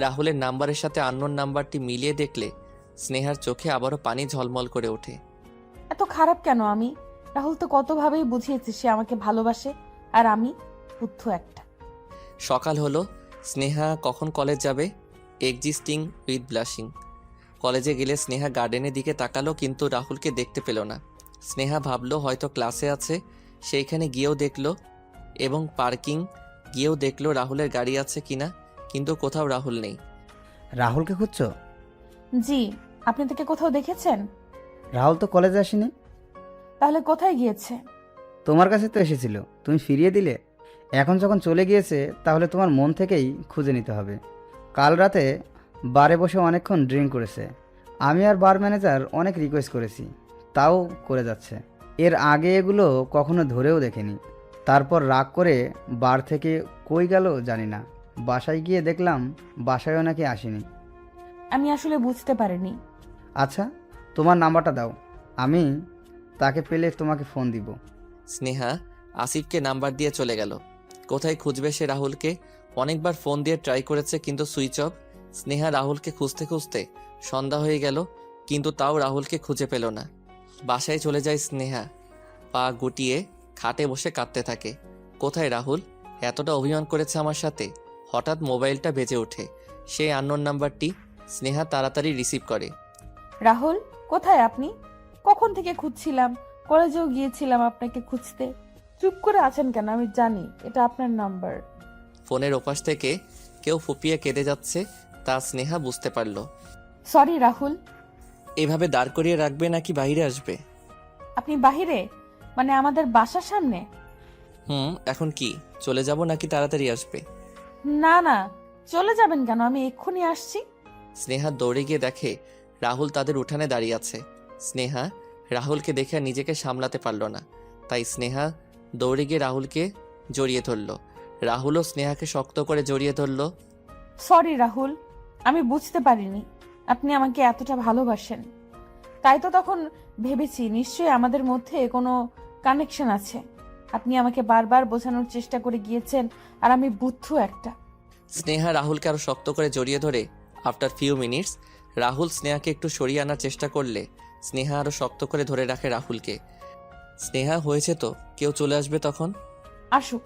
রাহুলের নাম্বারের সাথে আননোন নাম্বারটি মিলিয়ে দেখলে স্নেহার চোখে আবারও পানি ঝলমল করে ওঠে। এত খারাপ কেন আমি? রাহুল তো কতভাবেই বুঝিয়েছে সে আমাকে ভালোবাসে, আর আমি বুদ্ধ একটা। সকাল হলো। স্নেহা কখন কলেজ যাবে? Existing with blushing. কলেজে গেলে স্নেহা গার্ডেনের দিকে তাকালো, কিন্তু রাহুলকে দেখতে পেল না। স্নেহা ভাবলো হয়তো ক্লাসে আছে, সেইখানে গিয়েও দেখলো এবং পার্কিং গিয়েও দেখলো রাহুলের গাড়ি আছে কিনা, কিন্তু কোথাও রাহুল নেই। রাহুলকে খুঁজছো? জি, আপনি তাকে কোথাও দেখেছেন? রাহুল তো কলেজে আসেনি। তাহলে কোথায় গিয়েছে? তোমার কাছে তো এসেছিল, তুমি ফিরিয়ে দিলে। এখন যখন চলে গিয়েছে তাহলে তোমার মন থেকেই খুঁজে নিতে হবে। কাল রাতে বারে বসে অনেকক্ষণ ড্রিঙ্ক করেছে। আমি আর বার ম্যানেজার অনেক রিকোয়েস্ট করেছি, তাও করে যাচ্ছে। এর আগে এগুলো কখনো ধরেও দেখেনি। তারপর রাগ করে বার থেকে কই গেল জানি না। বাসায় গিয়ে দেখলাম বাসায়ও নাকি আসেনি। আমি আসলে বুঝতে পারিনি। আচ্ছা, তোমার নাম্বারটা দাও, আমি তাকে পেলে তোমাকে ফোন দিব। স্নেহা আসিফকে নাম্বার দিয়ে চলে গেল। কোথায় খুঁজবে সে রাহুলকে? অনেকবার ফোন দিয়ে ট্রাই করেছে, কিন্তু সুইচ অফ। স্নেহা রাহুলকে খুঁজতে খুঁজতে সন্ধ্যা হয়ে গেল, কিন্তু তাও রাহুলকে খুঁজে পেল না। বাসায় চলে যায় স্নেহা, পা গুটিয়ে খাটে বসে কাঁদতে থাকে। কোথায় রাহুল? এতটা অভিমান করেছে আমার সাথে। হঠাৎ মোবাইলটা বেজে ওঠে, সেই আননোন নাম্বারটি। স্নেহা তাড়াতাড়ি রিসিভ করে। রাহুল, কোথায় আপনি? কখন থেকে খুঁজছিলাম, কলেজেও গিয়েছিলাম আপনাকে খুঁজতে। চুপ করে আছেন কেন? আমি জানি এটা আপনার নাম্বার। ফোনের ওপাশ থেকে কেউ ফুপিয়ে কেঁদে যাচ্ছে, তা স্নেহা বুঝতে পারল। সরি রাহুল। এভাবে দাঁড় করিয়ে রাখবে নাকি বাইরে আসবে? আপনি বাহিরে? মানে আমাদের বাসার সামনে? এখন কি চলে যাব নাকি তাড়াতাড়ি আসবে? না না, চলে যাবেন কেন? আমি এক্ষুনি আসছি। স্নেহা দৌড়ে গিয়ে দেখে রাহুল তাদের উঠানে দাঁড়িয়ে আছে। স্নেহা রাহুলকে দেখে আর নিজেকে সামলাতে পারল না, তাই স্নেহা দৌড়ে গিয়ে রাহুলকে জড়িয়ে ধরল। রাহুলও স্নেহাকে শক্ত করে জড়িয়ে ধরল। সরি রাহুল, আমি বুঝতে পারিনি আপনি আমাকে এতটা ভালোবাসেন। তাই তো তখন ভেবেছি নিশ্চয়ই আমাদের মধ্যে কোনো কানেকশন আছে। আপনি আমাকে বারবার বোঝানোর চেষ্টা করে গিয়েছেন, আর আমি বুদ্ধ একটা। স্নেহা রাহুলকে আরো শক্ত করে জড়িয়ে ধরে। আফটার ফিউ মিনিটস রাহুল স্নেহাকে একটু সরিয়ে আনার চেষ্টা করলে স্নেহা আরো শক্ত করে ধরে রাখে রাহুলকে। স্নেহা হয়েছে তো, কেউ চলে আসবে তখন। আসুক।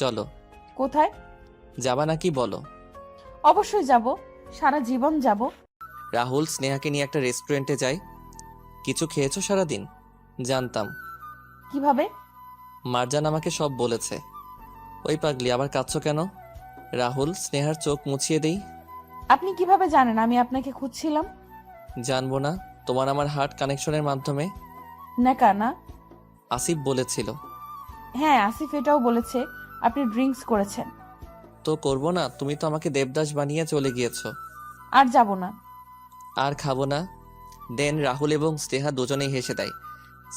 চলো। কোথায় যাবা নাকি বলো? অবশ্যই যাব, সারা জীবন যাব। রাহুল স্নেহাকে নিয়ে একটা রেস্টুরেন্টে যায়। কিছু খেয়েছো সারাদিন? জানতাম। কিভাবে? মারজান আমাকে সব বলেছে। ওই পাগলি, আবার কাঁদছো কেন? রাহুল স্নেহার চোখ মুছিয়ে দেই। আপনি কিভাবে জানেন আমি আপনাকে খুঁজছিলাম? জানবো না, তোমার আমার হার্ট কানেকশনের মাধ্যমে। নেকা না? আসিফ বলেছিল। হ্যাঁ, আসিফ এটাও বলেছে আপনি ড্রিঙ্কস করেছেন। তো করবো না? তুমি তো আমাকে দেবদাস বানিয়ে চলে গিয়েছো। আর যাব না। আর খাবো না। দেন রাহুল এবং স্নেহা দুজনেই হেসে দেয়।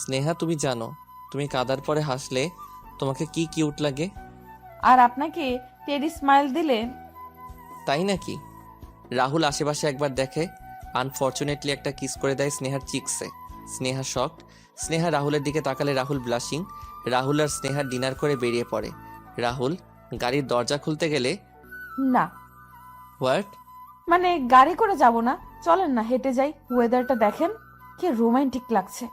স্নেহা, তুমি জানো তুমি কাদার পরে হাসলে তোমাকে কি কিউট লাগে। আর আপনাকে টেরি স্মাইল দিলে? তাই নাকি? রাহুল আশেপাশে একবার দেখে, আনফর্চুনেটলি একটা কিস করে দেয় স্নেহার চিক্সে। স্নেহা শকড। স্নেহা রাহুলের দিকে তাকালে রাহুল ব্লাশিং। রাহুল আর স্নেহা ডিনার করে বেরিয়ে পড়ে। রাহুল গাড়ির দরজা খুলতে গেলে না, হোয়াট? মানে গাড়ি করে যাব না, চলেন না হেঁটে যাই। ওয়েদারটা দেখেন কি রোমান্টিক লাগছে।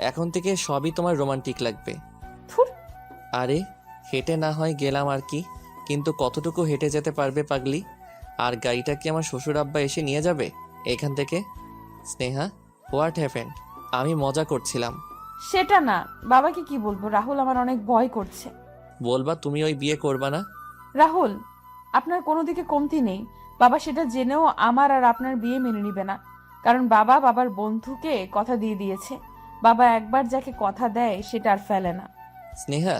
এখন থেকে সবই তোমার রোমান্টিক লাগবে। থুর। আরে হেঁটে না হয় গেলাম আর কি, কিন্তু কতটুকু হেঁটে যেতে পারবে পাগলি? আর গাড়িটা কি আমার শ্বশুর আব্বা এসে নিয়ে যাবে এখান থেকে? Sneha, what happened? আমি মজা করছিলাম। সেটা না, বাবাকে কি বলবো? রাহুল আমার অনেক ভয় করছে। বলবা তুমি ওই বিয়ে করবা না? রাহুল, আপনার কোনো দিকে কমতি নেই। বাবা সেটা জেনেও আমার আর আপনার বিয়ে মেনে নিবে না, কারণ বাবা বাবার বন্ধুকে কথা দিয়ে দিয়েছে। বাবা একবার যাকে কথা দেয় সেটা আর ফেলে না। স্নেহা,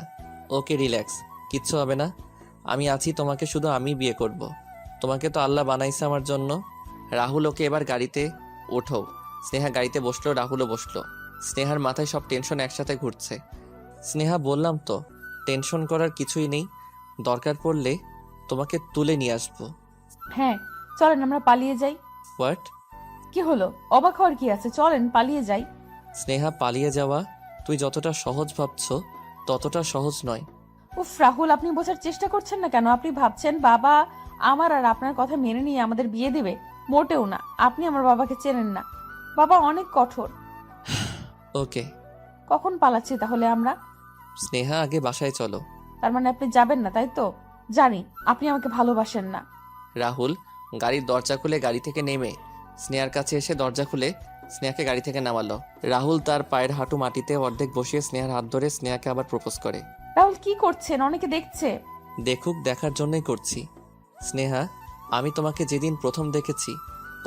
ওকে রিল্যাক্স, কিচ্ছু হবে না। আমি আছি, তোমাকে শুধু আমি বিয়ে করব। তোমাকে তো আল্লাহ বানাইছে আমার জন্য। রাহুল, ওকে এবার গাড়িতে ওঠো। স্নেহা গাড়িতে বসলো, রাহুলও বসলো। স্নেহার মাথায় সব টেনশন একসাথে ঘুরছে। স্নেহা, বললাম তো টেনশন করার কিছুই নেই, দরকার পড়লে তোমাকে তুলে নিয়ে আসবো। হ্যাঁ, চলেন আমরা পালিয়ে যাই। হোয়াট? কি হলো, অবাক হওয়ার কি আছে? চলেন পালিয়ে যাই। স্নেহা, পালিয়ে যাওয়া তুই যতটা সহজ ভাবছো ততটা সহজ নয়। উফ রাহুল, আপনি বোঝার চেষ্টা করছেন না কেন? আপনি ভাবছেন বাবা আমার আর আপনার কথা মেনে নিয়ে আমাদের বিয়ে দেবে? মোটেও না। আপনি আমার বাবাকে চেনেন না। বাবা অনেক কঠোর। ওকে কখন পালাচ্ছি তাহলে আমরা? স্নেহা, আগে বাসায় চলো। তার মানে আপনি যাবেন না, তাই তো? জানি আপনি আমাকে ভালোবাসেন না। রাহুল গাড়ির দরজা খুলে গাড়ি থেকে নেমে স্নেহার কাছে এসে দরজা খুলে স্নেহাকে গাড়ি থেকে নামালো। রাহুল তার পায়ের হাঁটু মাটিতে অর্ধেক বসিয়ে স্নেহার হাত ধরে স্নেহাকে আবার প্রপোজ করে। রাহুল কি করছেন? অনেকে দেখছে। দেখুক, দেখার জন্যই করছি। স্নেহা, আমি তোমাকে যেদিন প্রথম দেখেছি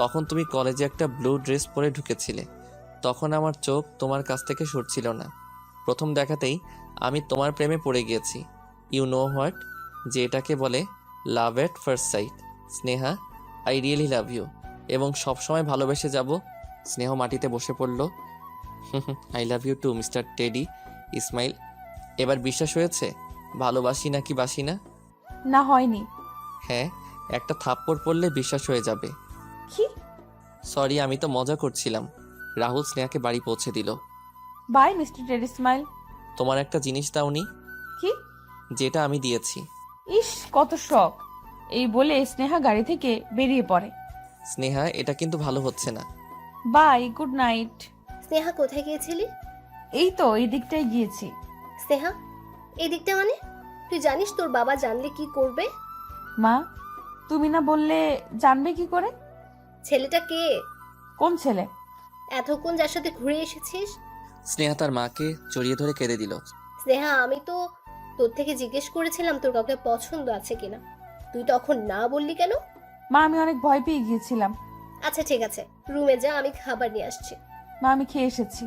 তখন তুমি কলেজে একটা ব্লু ড্রেস পরে ঢুকেছিলে। তখন আমার চোখ তোমার কাছ থেকে সরছিল না। প্রথম দেখাতেই আমি তোমার প্রেমে পড়ে গিয়েছি। ইউ নো হোয়াট, যে এটাকে বলে love at first sight. Sneha, I really love you এবং সবসময় ভালোবেসে যাব। স্নেহ মাটিতে বসে পড়ল। I love you too mister teddy Ismail. এবার বিশ্বাস হয়েছে ভালোবাসি নাকি বাসি না? না, হয়নি। হ্যাঁ, একটা থাপ্পড় পড়লে বিশ্বাস হয়ে যাবে। কি? সরি, আমি তো মজা করছিলাম। রাহুল স্নেহাকে বাড়ি পৌঁছে দিল। Bye mister Ted Ismail. তোমার একটা জিনিস দাওনি, কি? যেটা আমি দিয়েছি। ইস, কত শখ! এই বলে স্নেহা গাড়ি থেকে বেরিয়ে পড়ে। স্নেহা, এটা কিন্তু ভালো হচ্ছে না। By, good night. স্নেহা কোথায় গিয়েছিলি? এই তো এই দিকটাই গিয়েছি। স্নেহা, এই দিকটা মানে? তুই জানিস তোর বাবা জানলে কি করবে? মা, তুমি না বললে জানবে কি করে? ছেলেটা কে? কোন ছেলে? এতক্ষণ যার সাথে ঘুরে এসেছিস? স্নেহা তার মাকে জড়িয়ে ধরে কেঁদে দিল। স্নেহা, আমি তো তোর থেকে জিজ্ঞেস করেছিলাম তোর কাউকে পছন্দ আছে কিনা। তুই তখন না বললি কেন? মা, আমি অনেক ভয় পেয়ে গিয়েছিলাম। আচ্ছা ঠিক আছে, রুমে যা, আমি খাবার নিয়ে আসছি। মা, আমি খেয়ে এসেছি।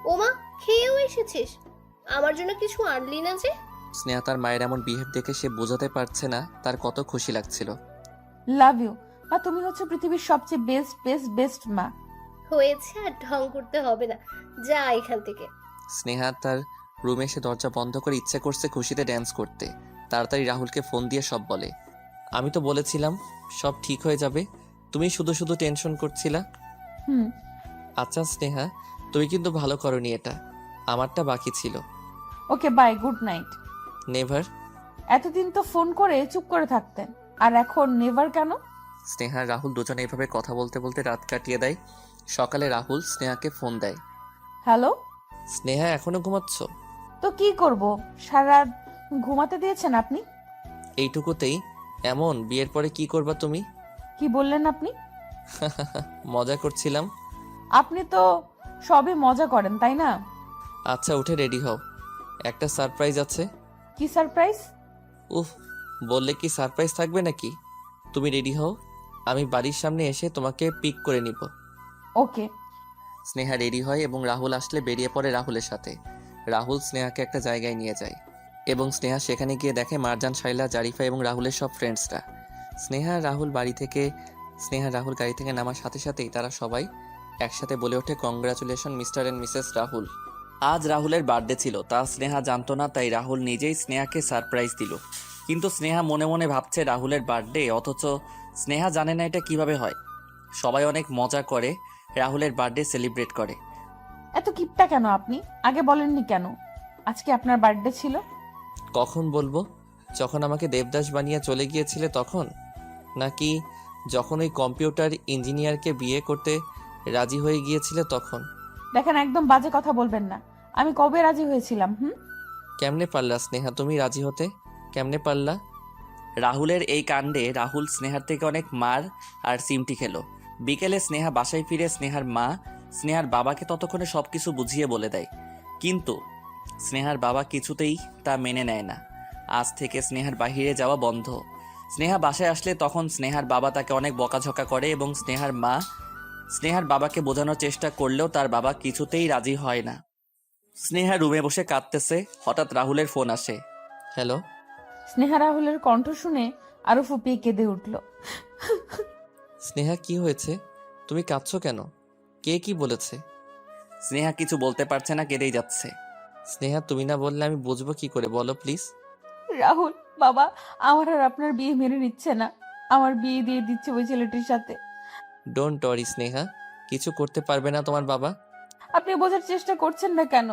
ও মা, খেয়েও এসেছিস? আমার জন্য কিছু আনলি না যে? স্নেহা তার মায়ের এমন বিহেভ দেখে সে বোঝাতে পারছে না তার কত খুশি লাগছিল। লাভ ইউ মা, তুমি হচ্ছে পৃথিবীর সবচেয়ে বেস্ট বেস্ট বেস্ট মা। হয়েছে, আর ঢং করতে হবে না, যা এখান থেকে। স্নেহা তার রুমে এসে দরজা বন্ধ করে ইচ্ছে করছে খুশিতে ড্যান্স করতে। তাড়াতাড়ি রাহুলকে ফোন দিয়ে সব বলে। আমি তো বলেছিলাম সব ঠিক হয়ে যাবে, তুমি শুধু শুধু টেনশন করছিলা। হুম। আচ্ছা স্নেহা, তুমি কিন্তু ভালো করনি এটা, আমারটা বাকি ছিল। Okay bye, good night. Never. এতদিন তো ফোন করে চুপ করে থাকতেন, আর এখন নেভার কেন? স্নেহা রাহুল দুজনে এভাবে কথা বলতে বলতে রাত কাটিয়ে দেয়। সকালে রাহুল স্নেহাকে ফোন দেয়। হ্যালো। স্নেহা, এখনো ঘুমাচ্ছ? তো কি করব, সারা রাত ঘুমাতে দিয়েছেন আপনি। এইটুকুতেই এমন? বিয়ের পরে কি করবা তুমি? কি বললেন আপনি? মজা করছিলাম। আপনি তো সবে মজা করেন, তাই না? আচ্ছা, উঠে রেডি হও, একটা সারপ্রাইজ আছে। কি সারপ্রাইজ? উফ, বললে কি সারপ্রাইজ থাকবে নাকি? তুমি রেডি হও, আমি বাড়ির সামনে এসে তোমাকে পিক করে নিব। ওকে। স্নেহা রেডি হয় এবং রাহুল আসলে বেরিয়ে পড়ে রাহুলের সাথে। রাহুল স্নেহাকে একটা জায়গায় নিয়ে যায় এবং স্নেহা সেখানে গিয়ে দেখে মারজান, শাইলা, জারিফা এবং রাহুলের সব ফ্রেন্ডসরা। স্নেহা রাহুল গাড়ি থেকে নামার সাথে সাথেই তারা সবাই একসাথে বলে ওঠে, congratulation mister and Mrs Rahul. আজ রাহুলের বার্থডে ছিল, তা স্নেহা জানতো না, তাই রাহুল নিজেই স্নেহাকে সারপ্রাইজ দিল। কিন্তু স্নেহা মনে মনে ভাবছে রাহুলের বার্থডে, অথচ স্নেহা জানে না এটা কিভাবে হয়। সবাই অনেক মজা করে রাহুলের বার্থডে সেলিব্রেট করে। এত কিপটা কেন আপনি? আগে বলেননি কেন আজকে আপনার বার্থডে ছিল? কখন বলবো? যখন আমাকে দেবদাস বানিয়ে চলে গিয়েছিলে তখন, নাকি যখন ওই কম্পিউটার ইঞ্জিনিয়ারকে বিয়ে করতে রাজি হয়ে গিয়েছিলে তখন? দেখেন, একদম বাজে কথা বলবেন না। আমি কবে রাজি হয়েছিলাম? কেমনে পারলা স্নেহা তুমি রাজি হতে? কেমনে পারলা? রাহুলের এই কাণ্ডে রাহুল স্নেহার থেকে অনেক মার আর সিমটি খেলো। বিকেলে স্নেহা বাসায় ফিরে স্নেহার মা স্নেহার বাবাকে ততক্ষণে সবকিছু বুঝিয়ে বলে দেয়, কিন্তু স্নেহার বাবা কিছুতেই তা মেনে নেয় না। আজ থেকে স্নেহার বাহিরে যাওয়া বন্ধ। স্নেহা বাসায় আসলে তখন স্নেহার বাবা তাকে অনেক বকাঝকা করে এবং স্নেহার মা স্নেহার বাবাকে বোঝানোর চেষ্টা করলেও তার বাবা কিছুতেই রাজি হয় না। স্নেহা রুমে বসে কাঁদতেছে, হঠাৎ রাহুলের ফোন আসে। হ্যালো। স্নেহা রাহুলের কণ্ঠ শুনে আরো ফুপিয়ে কেঁদে উঠল। স্নেহা, কি হয়েছে? তুমি কাঁদছো কেন? কে কি বলেছে? স্নেহা কিছু বলতে পারছে না, কেঁদেই যাচ্ছে। স্নেহা, তুমি না বললে আমি বুঝবো কি করে, বলো প্লিজ। রাহুল বাবা আমার আর আপনার বিয়ে মেনে নিচ্ছে না, আমার বিয়ে দিয়ে দিচ্ছে ওই ছেলেটির সাথে। ডোন্ট ওয়ারি স্নেহা, কিছু করতে পারবে না তোমার বাবা। আপনি বোঝার চেষ্টা করছেন না কেন?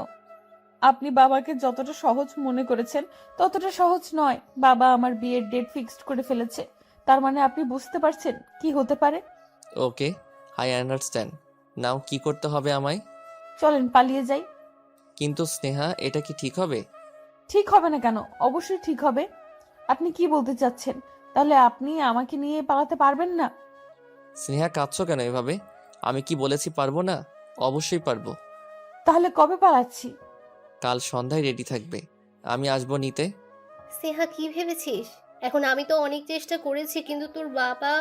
আপনি বাবাকে যতটা সহজ মনে করেছেন ততটা সহজ নয়। বাবা আমার বিয়ের ডেট ফিক্সড করে ফেলেছে, তার মানে আপনি বুঝতে পারছেন কি হতে পারে। ওকে, আই আন্ডারস্ট্যান্ড। নাও কি করতে হবে আমায়? চলেন পালিয়ে যাই। কিন্তু স্নেহা, এটা কি ঠিক হবে? ঠিক হবে না কেন? অবশ্যই ঠিক হবে। আপনি কি বলতে চাচ্ছেন? তাহলে আপনি আমাকে নিয়ে পালাতে পারবেন না? স্নেহা, কাঁদছো কেন এভাবে? আমি কি বলেছি পারবো না? অবশ্যই পারবো। তাহলে কবে পালাচ্ছি? কাল সন্ধ্যায় রেডি থাকবে, আমি আসবো নিতে। স্নেহা কি ভেবেছিস? এখন আমি তো অনেক চেষ্টা করেছি কিন্তু তোর বাবা।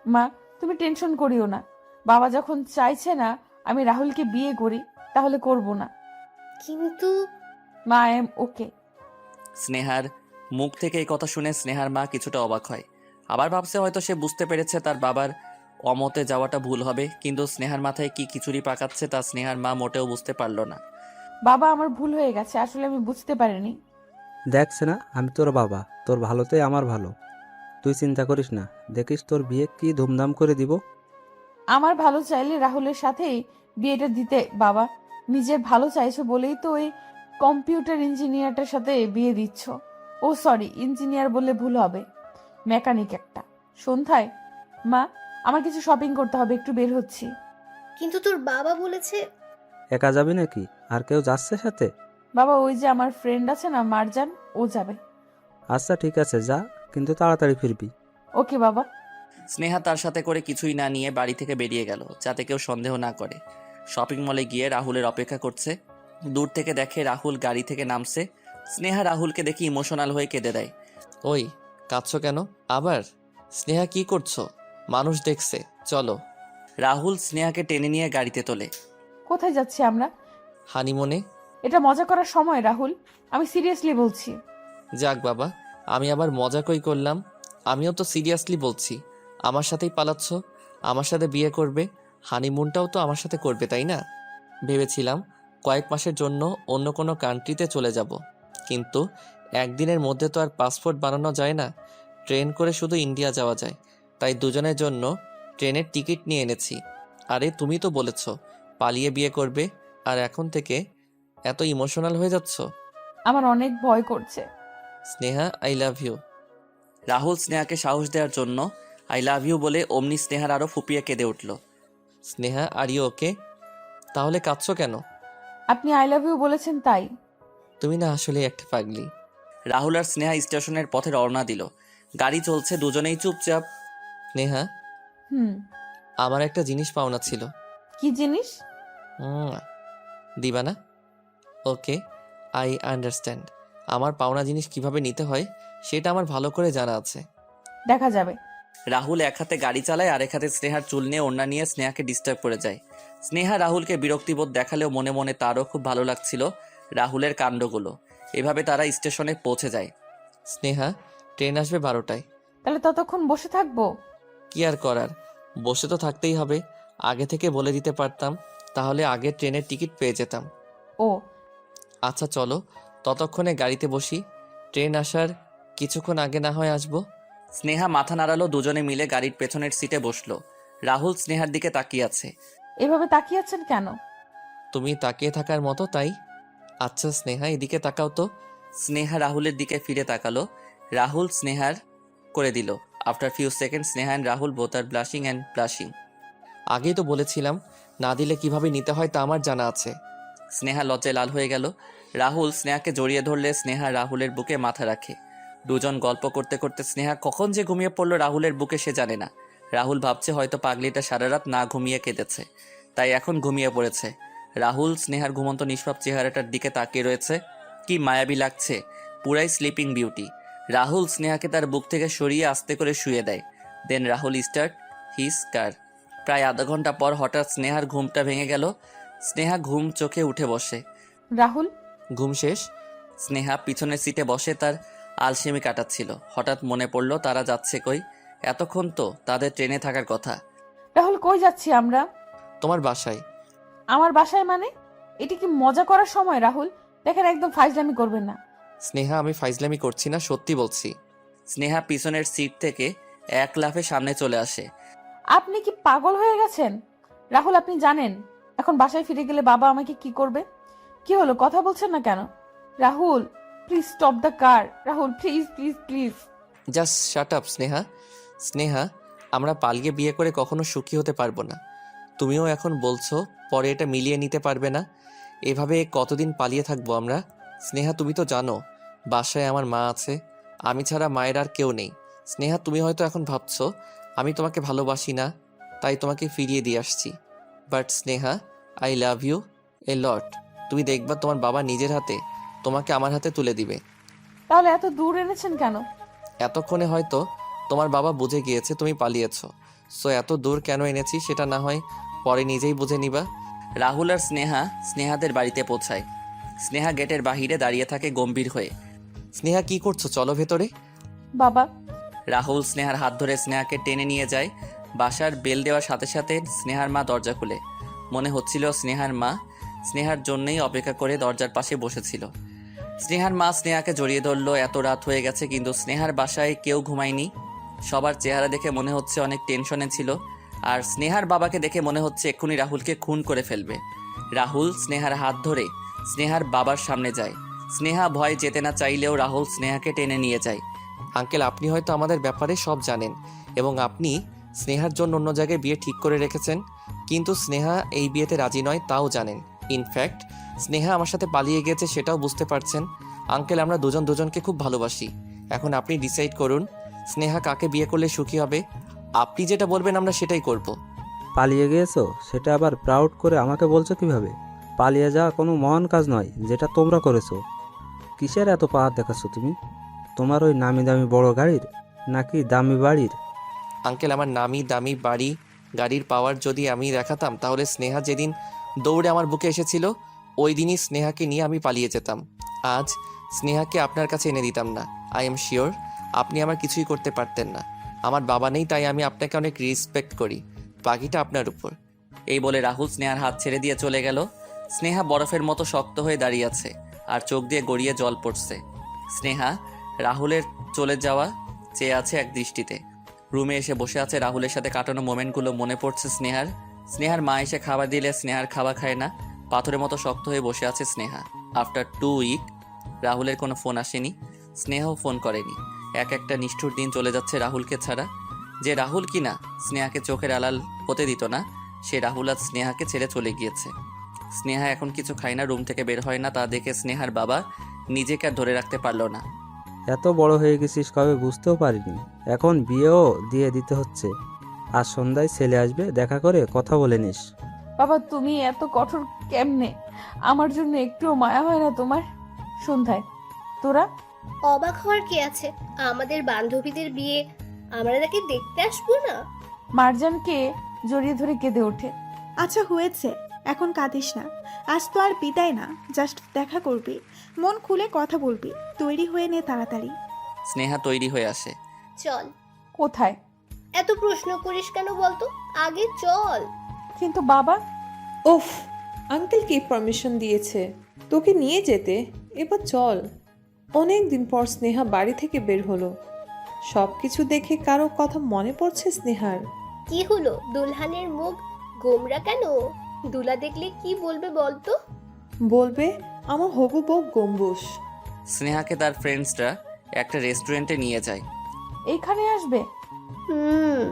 মা তুমি টেনশন করিও না, বাবা যখন চাইছে না আমি রাহুলকে বিয়ে করি তাহলে করব না। কিন্তু মা আই এম ওকে। স্নেহার মুখ থেকে এই কথা শুনে স্নেহার মা কিছুটা অবাক হয়। আবার ভাবছে হয়তো সে বুঝতে পেরেছে তার বাবার অমতে যাওয়াটা ভুল হবে, কিন্তু স্নেহার মাথায় কি খিচুড়ি পাকাচ্ছে তা স্নেহার মা মোটেও বুঝতে পারলো না। বাবা আমার ভুল হয়ে গেছে, আসলে আমি বুঝতে পারিনি। দেখছে না, আমি তোর বাবা, তোর ভালোতেই আমার ভালো। তুই চিন্তা করিস না, দেখিস তোর বিয়ে কি ধুমধাম করে দিব। আমার ভালো চাইলে রাহুলের সাথেই বিয়েটা দিতে বাবা। নিজের ভালো চাইছো বলেই তো ওই কম্পিউটার ইঞ্জিনিয়ারটার সাথে বিয়ে দিচ্ছ। ও সরি, ইঞ্জিনিয়ার বললে ভুল হবে, মেকানিক একটা। সন্ধ্যায় মা আমার কিছু শপিং করতে হবে, একটু বের হচ্ছি। কিন্তু তোর বাবা বলেছে। একা যাবি নাকি? আর কেউ যাচ্ছে সাথে? বাবা ওই যে আমার ফ্রেন্ড আছে না মারজান, ও যাবে। আচ্ছা ঠিক আছে, যা, কিন্তু তাড়াতাড়ি ফিরবি। ওকে বাবা। স্নেহা তার সাথে করে কিছুই না নিয়ে বাড়ি থেকে বেরিয়ে গেল, যাতে কেউ সন্দেহ না করে। শপিং মলে গিয়ে রাহুলের অপেক্ষা করছে। দূর থেকে দেখে রাহুল গাড়ি থেকে নামছে। স্নেহা রাহুলকে দেখে ইমোশনাল হয়ে কেঁদে দেয়। ওই, কাঁদছো কেন আবার? স্নেহা, কি করছো? মানুষ দেখছে, চলো। রাহুল স্নেহাকে টেনে নিয়ে গাড়িতে তোলে। কোথায় যাচ্ছি আমরা? হানিমুনে। এটা মজা করার সময় রাহুল, আমি সিরিয়াসলি বলছি। যাক বাবা, আমি আবার মজা কই করলাম? আমিও তো সিরিয়াসলি বলছি। আমার সাথেই পালাচ্ছ, আমার সাথে বিয়ে করবে, হানিমুনটাও তো আমার সাথে করবে, তাই না? ভেবেছিলাম কয়েক মাসের জন্য অন্য কোনো কান্ট্রিতে চলে যাব, কিন্তু একদিনের মধ্যে তো আর পাসপোর্ট বানানো যায় না। ট্রেন করে শুধু ইন্ডিয়া যাওয়া যায়, তাই দুজনের জন্য ট্রেনের টিকিট নিয়ে এনেছি। আরে তুমি তো বলেছ পালিয়ে বিয়ে করবে, আর এখন থেকে এত ইমোশনাল হয়ে যাচ্ছ। আমার অনেক ভয় করছে। Sneha, I love you. Rahul স্নেহাকে সাহস দেওয়ার জন্য আই লাভ ইউ বলে অমনি স্নেহার আরও ফুপিয়ে কেঁদে উঠল। Sneha, are you okay? তাহলে কাঁদছো কেন? আপনি আই লাভ ইউ বলেছেন তাই। তুমি না আসলে একটা পাগলি। রাহুল আর স্নেহা স্টেশনের পথে রওনা দিল। গাড়ি চলছে, দুজনেই চুপচাপ। স্নেহা, হুম। আমার একটা জিনিস পাওনা ছিল। কি জিনিস? উম, দিবা না? ওকে, আই আন্ডারস্ট্যান্ড। আমার পাওনা জিনিস কিভাবে নিতে হয় সেটা আমার ভালো করে জানা আছে। দেখা যাবে। রাহুল এক হাতে গাড়ি চালায়, আর এক হাতে স্নেহার চুল নিয়ে ওড়না নিয়ে স্নেহাকে ডিস্টার্ব করে যায়। স্নেহা রাহুলকে বিরক্তিবোধ দেখালেও মনে মনে তারও খুব ভালো লাগছিল রাহুলের কাণ্ডগুলো। এভাবে তারা স্টেশনে পৌঁছে যায়। স্নেহা, ট্রেন আসবে 12টায়। তাহলে ততক্ষণ বসে থাকবো? কি আর করার, বসে তো থাকতেই হবে। আগে থেকে বলে দিতে পারতাম, তাহলে আগে ট্রেনের টিকিট পেয়ে যেতাম। ও আচ্ছা চলো, ততক্ষণে গাড়িতে বসি। ট্রেন আসার কিছুক্ষণ আগে না হয় আসবো। স্নেহা মাথা নাড়ালো, দুজনে মিলে গাড়ির পেছনের সিটে বসলো। রাহুল স্নেহার দিকে তাকিয়ে আছে। এভাবে তাকিয়ে আছেন কেন? তুমি তাকিয়ে থাকার মতো, তাই। আচ্ছা স্নেহা, এদিকে তাকাও তো। স্নেহা রাহুলের দিকে ফিরে তাকালো। রাহুল স্নেহার করে দিল। After few second Sneha and Rahul both are blushing and blushing. আগেই তো বলেছিলাম না দিলে কিভাবে নিতে হয় তা আমার জানা আছে। স্নেহা লজ্জায় লাল হয়ে গেল। রাহুল স্নেহাকে জড়িয়ে ধরলে স্নেহা রাহুলের বুকে মাথা রাখে। দুজন গল্প করতে করতে স্নেহা কখন যে ঘুমিয়ে পড়লো রাহুলের বুকে সে জানে না। রাহুল ভাবছে হয়তো পাগলিটা সারা রাত না ঘুমিয়ে কেঁদেছে, তাই এখন ঘুমিয়ে পড়েছে। রাহুল স্নেহার ঘুমন্ত নিষ্পাপ চেহারাটার দিকে তাকিয়ে রয়েছে। কি মায়াবী লাগছে, পুরাই স্লিপিং বিউটি। রাহুল স্নেহাকে তার বুক থেকে সরিয়ে আস্তে করে শুয়ে দেয়। দেন রাহুল স্টার্ট হিজ কার। প্রায় আধা ঘন্টা পর হঠাৎ স্নেহার ঘুমটা ভেঙে গেল। স্নেহা ঘুম চোখে উঠে বসে। রাহুল, ঘুম শেষ। স্নেহা পিছনের সিটে বসে তার আলসেমি কাটাচ্ছিল। হঠাৎ মনে পড়ল তারা যাচ্ছে কই। এতক্ষণ তো তাদের ট্রেনে থাকার কথা। রাহুল কই যাচ্ছি আমরা? তোমার বাসায়। আমার বাসায় মানে? এটি কি মজা করার সময় রাহুল? দেখেন একদম ফাইজলামি করবেন না। স্নেহা, আমি ফাইজলামি করছি না, সত্যি বলছি। স্নেহা পিছনের সিট থেকে এক লাফে সামনে চলে আসে। আপনি কি পাগল হয়ে গেছেন? রাহুল, আপনি জানেন এখন বাসায় ফিরে গেলে বাবা আমাকে কি করবে? কি হলো, কথা বলছেন না কেন? Rahul please stop the car. Rahul please please please. Just shut up Sneha. Sneha, আমরা পালিয়ে বিয়ে করে কখনো সুখী হতে পারবো না। তুমিও এখন বলছো পরে এটা মিলিয়ে নিতে পারবে না। এভাবে কতদিন পালিয়ে থাকবো আমরা? স্নেহা, তুমি তো জানো বাসায় আমার মা আছে, আমি ছাড়া মায়ের আর কেউ নেই। স্নেহা, তুমি হয়তো এখন ভাবছো আমি তোমাকে ভালোবাসি না, তাই তোমাকে ফিরিয়ে দিয়ে আসছি। But Sneha, I love you a lot. তুমি দেখবা তোমার বাবা নিজের হাতে তোমাকে আমার হাতে তুলে দিবে। তাহলে এত দূর এনেছেন কেন? এতক্ষণে হয়তো তোমার বাবা বুঝে গিয়েছে তুমি পালিয়েছো। সো এত দূর কেন এনেছি সেটা না হয় পরে নিজেই বুঝে নিবা। রাহুল আর স্নেহা স্নেহাদের বাড়িতে পৌঁছায়। স্নেহা গেটের বাহিরে দাঁড়িয়ে থাকে গম্ভীর হয়ে। স্নেহা, কি করছো? চলো ভেতরে। বাবা। রাহুল স্নেহার হাত ধরে স্নেহাকে টেনে নিয়ে যায়। বাসার বেল দেওয়ার সাথে সাথে স্নেহার মা দরজা খুলে। মনে হচ্ছিল স্নেহার মা স্নেহার জন্যই অপেক্ষা করে দরজার পাশে বসেছিল। স্নেহার মা স্নেহাকে জড়িয়ে ধরলো। এত রাত হয়ে গেছে কিন্তু স্নেহার বাসায় কেউ ঘুমায়নি। সবার চেহারা দেখে মনে হচ্ছে অনেক টেনশনে ছিল। আর স্নেহার বাবাকে দেখে মনে হচ্ছে এক্ষুনি রাহুলকে খুন করে ফেলবে। রাহুল স্নেহার হাত ধরে স্নেহার বাবার সামনে যায়। স্নেহা ভয় যেতে না চাইলেও রাহুল স্নেহাকে টেনে নিয়ে যায়। আঙ্কেল, আপনি হয়তো আমাদের ব্যাপারে সব জানেন এবং আপনি স্নেহার জন্য অন্য জায়গায় বিয়ে ঠিক করে রেখেছেন, কিন্তু স্নেহা এই বিয়েতে রাজি নয় তাও জানেন। ইনফ্যাক্ট স্নেহা আমার সাথে পালিয়ে গেছে সেটাও বুঝতে পারছেন। আঙ্কেল, আমরা দুজন দুজনকে খুব ভালোবাসি। এখন আপনি ডিসাইড করুন স্নেহা কাকে বিয়ে করলে সুখী হবে। আপনি যেটা বলবেন আমরা সেটাই করব। পালিয়ে গিয়েছো সেটা আবার প্রাউড করে আমাকে বলছো কিভাবে? পালিয়ে যাওয়া কোনো মহান কাজ নয় যেটা তোমরা করেছো। কিসের এত পাহাড় দেখাচ্ছ তুমি? তোমার ওই নামি দামি বড় গাড়ির নাকি দামি বাড়ির? আঙ্কেল, আমার নামি দামি বাড়ি গাড়ির পাওয়ার যদি আমি দেখাতাম তাহলে স্নেহা যেদিন দৌড়ে আমার বুকে এসেছিল ওই দিনই স্নেহাকে নিয়ে আমি পালিয়ে যেতাম। আজ স্নেহাকে আপনার কাছে এনে দিতাম না। আই এম শিওর আপনি আমার কিছুই করতে পারতেন না। আমার বাবা নেই তাই আমি আপনাকে অনেক রেসপেক্ট করি, বাকিটা আপনার উপর। এই বলে রাহুল স্নেহার হাত ছেড়ে দিয়ে চলে গেল। স্নেহা বরফের মতো শক্ত হয়ে দাঁড়িয়ে আছে আর চোখ দিয়ে গড়িয়ে জল পড়ছে। স্নেহা রাহুলের চলে যাওয়া চেয়ে আছে এক দৃষ্টিতে। রুমে এসে বসে আছে, রাহুলের সাথে কাটানো মোমেন্টগুলো মনে পড়ছে স্নেহার। স্নেহার মা এসে খাবার দিলে স্নেহার খাওয়া খায় না, পাথরের মতো শক্ত হয়ে বসে আছে স্নেহা। আফটার 2 উইক রাহুলের কোনো ফোন আসেনি, স্নেহাও ফোন করেনি। এক একটা নিষ্ঠুর দিন চলে যাচ্ছে রাহুলকে ছাড়া। যে রাহুল কিনা স্নেহাকে চোখের আড়াল হতে দিত না, সে রাহুল আজ স্নেহাকে ছেড়ে চলে গিয়েছে। স্নেহা এখন কিছু খায় না, রুম থেকে বের হয় না। তা দেখে স্নেহার বাবা নিজেকে আর ধরে রাখতে পারল না। এত বড় হয়ে গেছিস কবে বুঝতেও পারিনি। এখন বিয়েও দিয়ে দিতে হচ্ছে। আজ সন্ধ্যায় ছেলে আসবে, দেখা করে কথা বলে নিস। বাবা, তুমি এত কঠোর কেমনে? আমার জন্য একটুও মায়া হয় না তোমার? সন্ধ্যায় তোরা অবাক হওয়ার কি আছে? আমাদের বান্ধবীদের বিয়ে, আমরা তাকে দেখতে আসবো না? মারজানকে জড়িয়ে ধরে কেঁদে ওঠে। আচ্ছা হয়েছে, এখন কাঁদিস না। আজ তো আর বিদায় না, জাস্ট দেখা করবি, মন খুলে কথা বলবি। তৈরি হয়ে নে তাড়াতাড়ি। স্নেহা তৈরি হয়ে আসে। চল। কোথায়? এত প্রশ্ন করিস কেন বলতো? আগে চল। কিন্তু বাবা। ওফ, আঙ্কেল কি পারমিশন দিয়েছে তোকে নিয়ে যেতে? এবার চল। অনেক দিন পর স্নেহা বাড়ি থেকে বের হলো। সব কিছু দেখে কারো কথা মনে পড়ছে স্নেহার? কি হলো? দুলহানের মুখ গোমরা কেন? দুলা দেখলে কি বলবে বলতো? বলবে আমার হবু বউ গম্বুজ। স্নেহাকে তার ফ্রেন্ডসরা একটা রেস্টুরেন্টে নিয়ে যায়। এইখানে আসবে? হুম।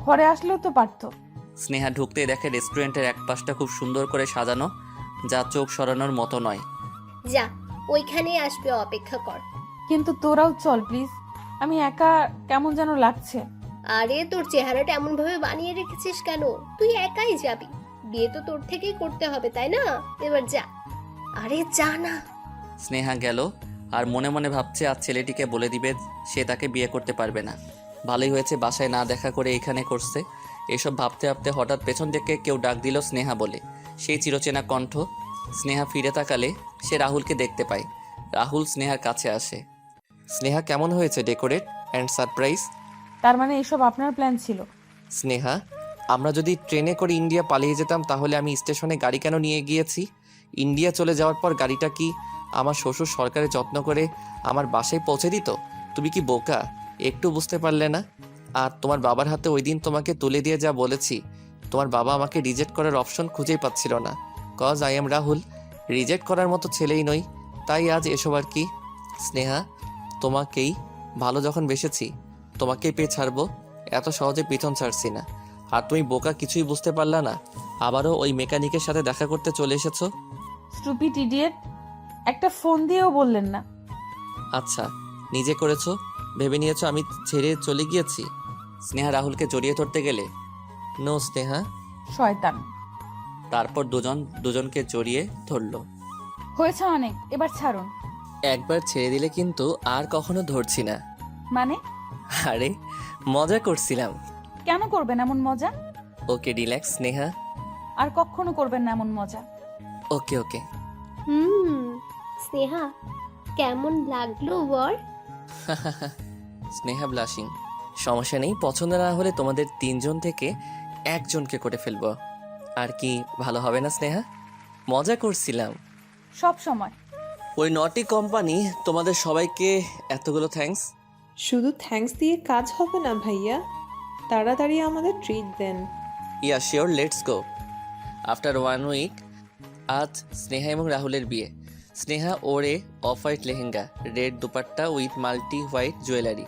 ঘরে আসলেও তো পারতো। স্নেহা ঢুকতে দেখে রেস্টুরেন্টের এক পাশটা খুব সুন্দর করে সাজানো, যা চোখ সরানোর মতো নয়। যা, ওইখানে আসবে, অপেক্ষা কর। কিন্তু তোরাও চল প্লিজ, আমি একা কেমন যেন লাগছে। আরে তোর চেহারাটা এমন ভাবে বানিয়ে রেখেছিস কেন? তুই একাই যাবি, বিয়ে তো তোর থেকেই করতে হবে তাই না? এবার যা। আরে যা না। স্নেহা গেল আর মনে মনে ভাবছে আজ ছেলেটিকে বলে দিবে সে তাকে বিয়ে করতে পারবে না। ভালোই হয়েছে বাসায় না দেখা করে এখানে করছে। এসব ভাবতে ভাবতে হঠাৎ পেছন থেকে কেউ ডাক দিল স্নেহা বলে। সেই চিরচেনা কণ্ঠ। স্নেহা ফিরে তাকালে সে রাহুলকে দেখতে পায়। রাহুল স্নেহার কাছে আসে। স্নেহা কেমন হয়েছে ডেকোরেট অ্যান্ড সারপ্রাইজ? তার মানে এসব আপনার প্ল্যান ছিল? স্নেহা, আমরা যদি ট্রেনে করে ইন্ডিয়া পালিয়ে যেতাম তাহলে আমি স্টেশনে গাড়ি কেন নিয়ে গিয়েছি? ইন্ডিয়া চলে যাওয়ার পর গাড়িটা কি আমার শ্বশুর সরকারের যত্ন করে আমার বাসায় পৌঁছে দিত? তুমি কি বোকা? একটু বুঝতে পারলে না? আর তোমার বাবার হাতে ওই দিন তোমাকে তুলে দিয়ে যা বলেছি, তোমার বাবা আমাকে রিজেক্ট করার অপশন খুঁজেই পাচ্ছিল না। Cause I am Rahul, reject করার মতো ছেলেই নই, তাই আজ এসব আর কি। স্নেহা, তোমাকেই ভালো যখন বেসেছি তোমাকেই পেয়ে ছাড়বো, এত সহজে পিছন ছাড়ছি না। আর তুমি বোকা, কিছুই বুঝতে পারলা না, আবারও ওই মেকানিকের সাথে দেখা করতে চলে এসেছো। স্টুপিড ইডিয়েট, একটা ফোন দিয়েও বললেন না। আচ্ছা, নিজে করেছো, ভেবে নিয়েছো আমি ছেড়ে চলে গিয়েছি। স্নেহা রাহুলকে জড়িয়ে ধরতে গেলে নো স্নেহা। শয়তান। তারপর দুজনকে জড়িয়ে ধরলো। হয়েছে অনেক, এবার ছাড়ুন। একবার ছেড়ে দিলে কিন্তু আর কখনো ধরছি না। মানে? আরে মজা করছিলাম। কেন করবেন এমন মজা? Okay relax Sneha. আর কখনো করবেন না এমন মজা। ওকে ওকে। স্নেহা, কেমন লাগলো বর? স্নেহা ব্লাশিং। সমস্যা নেই, পছন্দ না হলে তোমাদের তিনজন থেকে একজনকে করে ফেলবো। আর কি ভালো হবে না স্নেহা? মজা করছিলাম। সব সময়। ওই নটি কোম্পানি তোমাদের সবাইকে এতগুলো থ্যাঙ্কস। শুধু থ্যাঙ্কস দিয়ে কাজ হবে না ভাইয়া, তাড়াতাড়ি আমাদের ট্রিট দেন। Yeah sure, let's go. After 1 week আজ স্নেহা এবং রাহুলের বিয়ে। Sneha wore off white lehenga, red dupatta with multi white jewellery.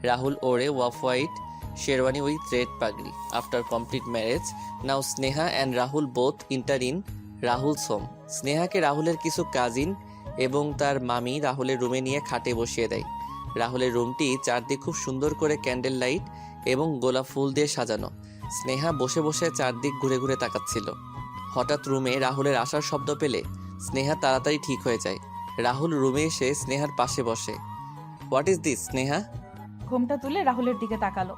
Rahul wore off white sherwani with red pagri. After complete marriage now Sneha and Rahul both enter in Rahul's home. স্নেহাকে রাহুলের কিছু কাজিন এবং তার মামি রাহুলের রুমে নিয়ে খাটে বসিয়ে দেয়। রাহুলের রুমটি চারদিক খুব সুন্দর করে ক্যান্ডেল লাইট এবং গোলাপ ফুল দিয়ে সাজানো। স্নেহা বসে বসে চারদিক ঘুরে ঘুরে তাকাচ্ছিল। হঠাৎ রুমে রাহুলের আসার শব্দ পেলে স্নেহা তাড়াতাড়ি ঠিক হয়ে যায়। রাহুল রুমে এসে স্নেহার পাশে বসে। What is this Sneha? ঘুমটা তুলে রাহুলের দিকে তাকালো।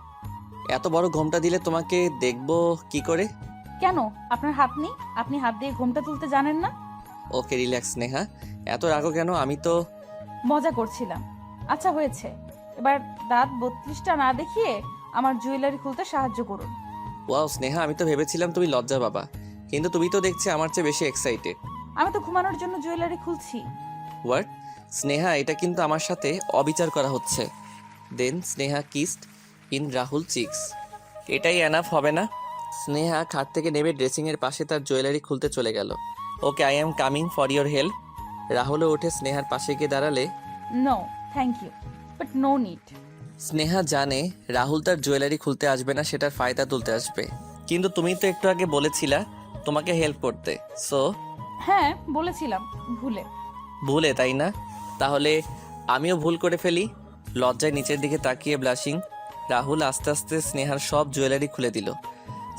এত বড় ঘোমটা দিলে তোমাকে দেখবো কি করে? কেন, আপনার হাত নেই? আপনি হাত দিয়ে ঘুমটা তুলতে জানেন না? ওকে রিল্যাক্স স্নেহা, এত রাগো কেন? আমি তো মজা করছিলাম। আচ্ছা হয়েছে, এবার দাঁত 32টা না দেখিয়ে আমার জুয়েলারি খুলতে সাহায্য করুন। ওয়াও স্নেহা, আমি তো ভেবেছিলাম তুমি লজ্জা বাবা, কিন্তু তুমি তো দেখছি আমার চেয়ে বেশি এক্সাইটেড। আমি তো ঘুমানোর জন্য জুয়েলারি খুলছি। হোয়াট? স্নেহা, এটা কিন্তু আমার সাথে অবিচার করা হচ্ছে। দেন Sneha kissed in Rahul cheeks. এটাই এনাফ হবে না? স্নেহা খাট থেকে নেমে ড্রেসিংয়ের পাশে তার জুয়েলারি খুলতে চলে গেল। Okay, I am coming for your help. রাহুলও উঠে স্নেহার পাশে গিয়ে দাঁড়ালে no thank you, but no need. Sneha জানে রাহুল তার জুয়েলারি খুলতে আসবে না, সেটার ফায়দা তুলতে আসবে। কিন্তু তুমি তো একটু আগে বলেছিলা তোমাকে হেল্প করতে, সো হ্যাঁ বলেছিলাম, ভুলে। ভুলে, তাই না? তাহলে আমিও ভুল করে ফেলি। লজ্জায় নিচের দিকে তাকিয়ে ব্লাশিং রাহুল আস্তে আস্তে স্নেহার সব জুয়েলারি খুলে দিল।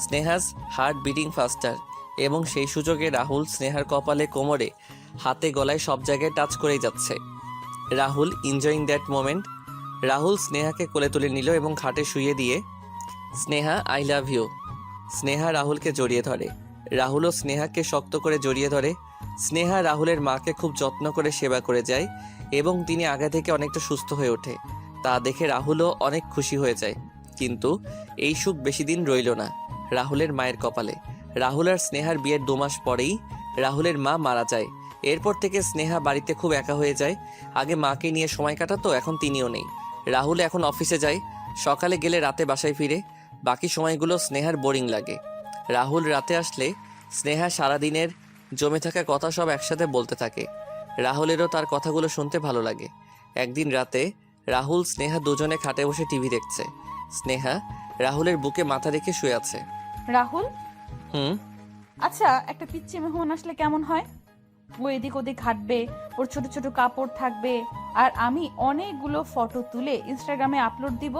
স্নেহাজ হার্ট বিটিং ফাস্টার, এবং সেই সুযোগে রাহুল স্নেহার কপালে, কোমরে, হাতে, গলায় সব জায়গায় টাচ করেই যাচ্ছে। Rahul enjoying that moment. Rahul স্নেহাকে কোলে তুলে নিল এবং খাটে শুইয়ে দিয়ে Sneha I love you. Sneha রাহুলকে জড়িয়ে ধরে। রাহুলও স্নেহাকে শক্ত করে জড়িয়ে ধরে। স্নেহা রাহুলের মাকে খুব যত্ন করে সেবা করে যায় এবং তিনি আগে থেকে অনেকটা সুস্থ হয়ে ওঠে। তা দেখে রাহুলও অনেক খুশি হয়ে যায়। কিন্তু এই সুখ বেশি দিন রইল না রাহুলের মায়ের কপালে। রাহুল আর স্নেহার বিয়ের 2 মাস পরেই রাহুলের মা মারা যায়। এরপর থেকে স্নেহা বাড়িতে খুব একা হয়ে যায়। আগে মাকে নিয়ে সময় কাটাতো, এখন তিনিও নেই। রাহুল এখন অফিসে যায়, সকালে গেলে রাতে বাসায় ফিরে। বাকি সময়গুলো স্নেহার বোরিং লাগে। রাহুল রাতে আসলে স্নেহা সারাদিনের জমে থাকা কথা সব একসাথে বলতে থাকে। রাহুলেরও তার কথাগুলো শুনতে ভালো লাগে। একদিন রাতে রাহুল স্নেহা দুজনে খাটে বসে টিভি দেখছে। স্নেহা রাহুলের বুকে মাথা রেখে শুয়ে আছে। রাহুল, হুম। আচ্ছা একটা পিচ্চি মেহমান আসলে কেমন হয়? ও এদিক ওদিক হাঁটবে, ওর ছোট ছোট কাপড় থাকবে, আর আমি অনেকগুলো ফটো তুলে ইনস্টাগ্রামে আপলোড দিব।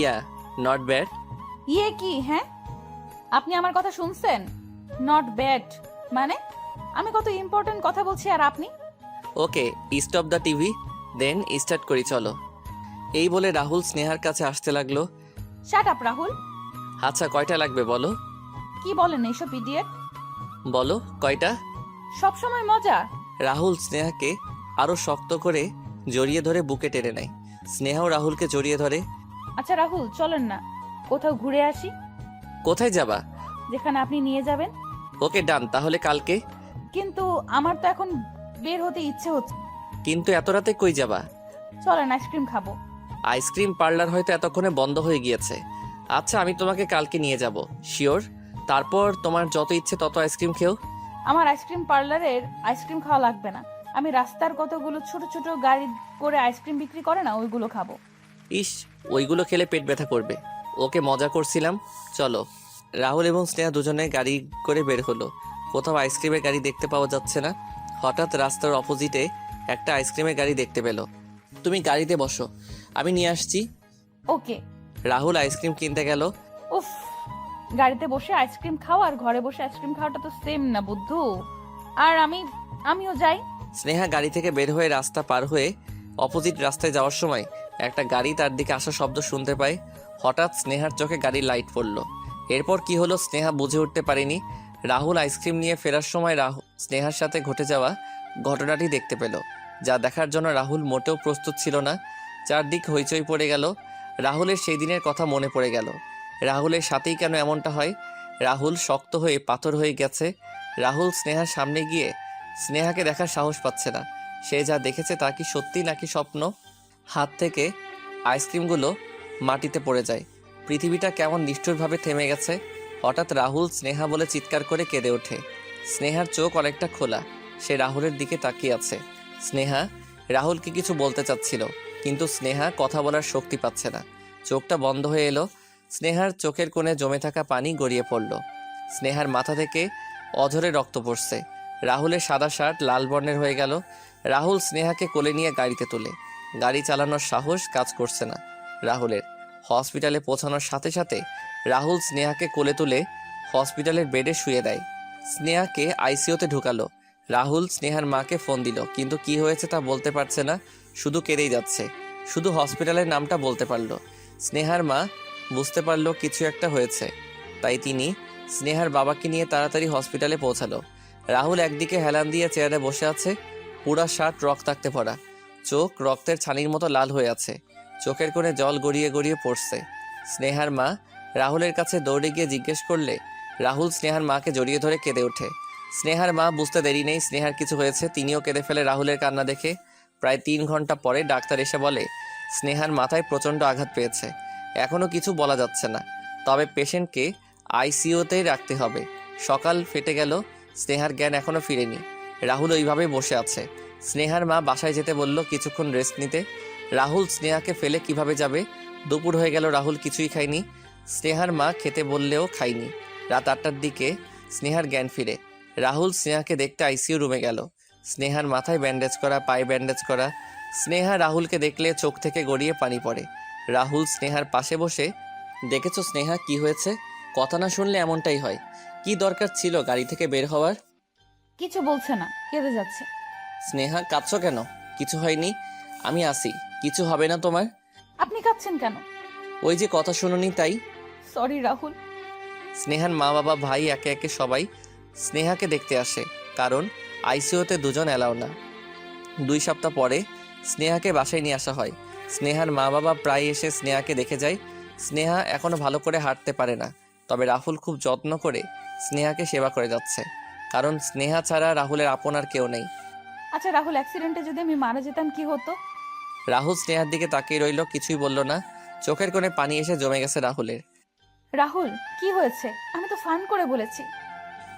ইয়া, নট ব্যাড। ইয়ে কি? হ্যাঁ, আপনি আমার কথা শুনছেন? নট ব্যাড মানে? আমি কত ইম্পর্টেন্ট কথা বলছি আর আপনি? Okay, stop the TV. Then start করি চলো। এই বলে রাহুল স্নেহার কাছে আসতে লাগলো। Shut up Rahul. আচ্ছা কয়টা লাগবে বলো? কি বলেন এইসব ইডিয়েট? বলো কয়টা? সব সময় মজা। রাহুল স্নেহাকে আরো শক্ত করে জড়িয়ে ধরে বুকে টেনে নেয়। স্নেহাও রাহুলকে জড়িয়ে ধরে। আচ্ছা রাহুল চলেন না, কোথাও ঘুরে আসি। কোথায় যাবা? যেখানে আপনি নিয়ে যাবেন। ওকে ডান, তাহলে কালকে। কিন্তু আমার তো এখন বের হতে ইচ্ছে হচ্ছে। কিন্তু এত রাতে কই যাবা? চলেন আইসক্রিম খাবো। আইসক্রিম পার্লার হয়তো এতক্ষণে বন্ধ হয়ে গিয়েছে। আচ্ছা আমি তোমাকে কালকে নিয়ে যাব, শিওর। তারপর তোমার যত ইচ্ছে তত আইসক্রিম খেও। আমার আইসক্রিম পার্লারের আইসক্রিম খাওয়া লাগবে না, আমি রাস্তার কতগুলো ছোট ছোট গাড়ি করে আইসক্রিম বিক্রি করে না, ওইগুলো খাবো। ইস, ওইগুলো খেলে পেট ব্যথা করবে। ওকে মজা করছিলাম, চলো। রাহুল এবং স্নেহা দুজনে গাড়ি করে বের হলো। কোথাও আইসক্রিমের গাড়ি দেখতে পাওয়া যাচ্ছে না। হঠাৎ রাস্তার অপোজিটে একটা আইসক্রিমের গাড়ি দেখতে পেল। তুমি গাড়িতে বসো, আমি নিয়ে আসছি। ওকে। রাহুল আইসক্রিম কিনতে গেল। উফ, গাড়িতে বসে আইসক্রিম খাওয়া আর ঘরে বসে আইসক্রিম খাওয়াটা তো সেম না বুদ্ধু। আর আমিও যাই। স্নেহা গাড়ি থেকে বের হয়ে রাস্তা পার হয়ে অপোজিট রাস্তায় যাওয়ার সময় একটা গাড়ি তার দিকে আসার শব্দ শুনতে পায়। হঠাৎ স্নেহার চোখে গাড়ির লাইট পড়লো। এরপর কি হলো স্নেহা বুঝে উঠতে পারেনি। রাহুল আইসক্রিম নিয়ে ফেরার সময় স্নেহার সাথে ঘটে যাওয়া ঘটনাটি দেখতে পেল, যা দেখার জন্য রাহুল মোটেও প্রস্তুত ছিল না। চারদিক হইচই পড়ে গেল। রাহুলের সেই দিনের কথা মনে পড়ে গেল। রাহুলের সাথেই কেন এমনটা হয়? রাহুল শক্ত হয়ে পাথর হয়ে গেছে। রাহুল স্নেহার সামনে গিয়ে স্নেহাকে দেখার সাহস পাচ্ছে না। সে যা দেখেছে তা কি সত্যি নাকি স্বপ্ন? হাত থেকে আইসক্রিমগুলো মাটিতে পড়ে যায়। পৃথিবীটা কেমন নিষ্ঠুরভাবে থেমে গেছে। হঠাৎ রাহুল স্নেহা বলে চিৎকার করে কেঁদে ওঠে। স্নেহার চোখ অনেকটা খোলা, সে রাহুলের দিকে তাকিয়ে আছে। স্নেহা রাহুলকে কিছু বলতে চাচ্ছিল, কিন্তু স্নেহা কথা বলার শক্তি পাচ্ছে না। চোখটা বন্ধ হয়ে এলো। স্নেহার চোখের কোণে জমে থাকা পানি গড়িয়ে পড়ল। স্নেহার মাথা থেকে অঝরে রক্ত পড়ছে। রাহুলের সাদা শার্ট লাল বর্ণের হয়ে গেল। রাহুল স্নেহাকে কোলে নিয়ে গাড়িতে তোলে। গাড়ি চালানোর সাহস কাজ করছে না রাহুলের। হসপিটালে পৌঁছানোর সাথে সাথে রাহুল স্নেহাকে কোলে তুলে হসপিটালের বেডে শুয়ে দেয়। স্নেহাকে আইসিইউতে ঢুকালো। রাহুল স্নেহার মাকে ফোন দিল, কিন্তু কি হয়েছে তা বলতে পারছে না, শুধু কেঁদেই যাচ্ছে। শুধু হসপিটালের নামটা বলতে পারলো। স্নেহার মা বুঝতে পারলো কিছু একটা হয়েছে, তাই তিনি স্নেহার বাবাকে নিয়ে তাড়াতাড়ি হসপিটালে পৌঁছালো। রাহুল একদিকে হেলান দিয়ে চেয়ারে বসে আছে, পুরা শার্ট রক্তাক্তে ভরা, চোখ রক্তের ছানির মতো লাল হয়ে আছে, চোখের কোণে জল গড়িয়ে গড়িয়ে পড়ছে। স্নেহার মা রাহুলের কাছে দৌড়ে গিয়ে জিজ্ঞেস করলে রাহুল স্নেহার মাকে জড়িয়ে ধরে কেঁদে ওঠে। স্নেহার মা বুঝতে দেরি নেই স্নেহার কিছু হয়েছে, তিনিও কেঁদে ফেলে রাহুলের কান্না দেখে। প্রায় 3 ঘন্টা পরে ডাক্তার এসে বলে স্নেহার মাথায় প্রচণ্ড আঘাত পেয়েছে। এখনও কিছু বলা যাচ্ছে না, তবে পেশেন্টকে আইসিইউতেই রাখতে হবে। সকাল ফেটে গেল, স্নেহার জ্ঞান এখনও ফিরেনি। রাহুল ওইভাবেই বসে আছে। স্নেহার মা বাসায় যেতে বলল কিছুক্ষণ রেস্ট নিতে। রাহুল স্নেহাকে ফেলে কিভাবে যাবে? দুপুর হয়ে গেল, রাহুল কিছুই খায়নি। স্নেহার মা খেতে বললেও খায়নি। রাত 8টার দিকে স্নেহার জ্ঞান ফিরে। রাহুল স্নেহাকে দেখতে আইসিইউ রুমে গেল। স্নেহার মাথায় ব্যান্ডেজ করা, পায়ে ব্যান্ডেজ করা। স্নেহা রাহুলকে দেখলে চোখ থেকে গড়িয়ে পানি পড়ে। রাহুল স্নেহার পাশে বসে, দেখেছো স্নেহা কি হয়েছে? কথা না শুনলে এমনটাই হয়। কি দরকার ছিল গাড়ি থেকে বের হওয়ার? কিছু বলছে না, কেঁদে যাচ্ছে। স্নেহা কাঁদছো কেন? কিছু হয়নি, আমি আসি, কিছু হবে না তোমার। আপনি কাঁদছেন কেন? ওই যে কথা শুনুনি তাই। সরি রাহুল। স্নেহার মা বাবা ভাই একে একে সবাই স্নেহাকে দেখতে আসে, কারণ আইসিইউতে দুজন এলাও না। 2 সপ্তাহ পরে স্নেহাকে বাসায় নিয়ে আসা হয়। স্নেহার মা বাবা প্রায় এসে স্নেহাকে দেখে যায়। স্নেহা এখনো ভালো করে হাঁটতে পারে না, তবে রাহুল খুব যত্ন করে স্নেহাকে সেবা করে যাচ্ছে, কারণ স্নেহা ছাড়া রাহুলের আপন আর কেউ নেই। আচ্ছা রাহুল, অ্যাক্সিডেন্টে যদি আমি মারা যেতাম কি হতো? রাহুল স্নেহার দিকে তাকিয়ে রইল, কিছুই বলল না। চোখের কোণে পানি এসে জমে গেছে রাহুলের। রাহুল কি হয়েছে? আমি তো ফান করে বলেছি।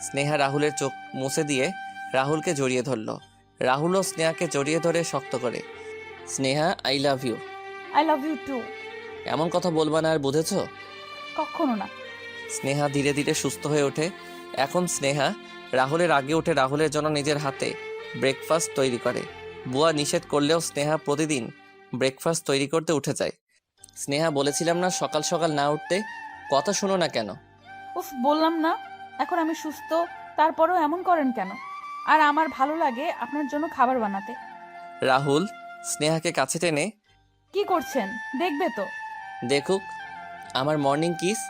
স্নেহা রাহুলের চোখ মুছে দিয়ে রাহুলকে জড়িয়ে ধরল। রাহুলও স্নেহাকে জড়িয়ে ধরে শক্ত করে, Sneha I love you. I love you too. এমন কথা বলবা না, আর বুঝেছো? কখনো না। স্নেহা ধীরে ধীরে সুস্থ হয়ে ওঠে। এখন স্নেহা রাহুলের আগে উঠে রাহুলের জন্য নিজের হাতে ব্রেকফাস্ট তৈরি করে। বুয়া নিষেধ করলেও স্নেহা প্রতিদিন ব্রেকফাস্ট তৈরি করতে উঠে যায়। স্নেহা বলেছিলাম না সকাল সকাল না উঠতে, কথা শোনো না কেন? উফ, বললাম না এখন আমি সুস্থ, তারপরেও এমন করেন কেন? আর আমার ভালো লাগে আপনার জন্য খাবার বানাতে। রাহুল স্নেহাকে কাছে টেনে, কি করছেন দেখবে তো? দেখুক আমার মর্নিং কিস।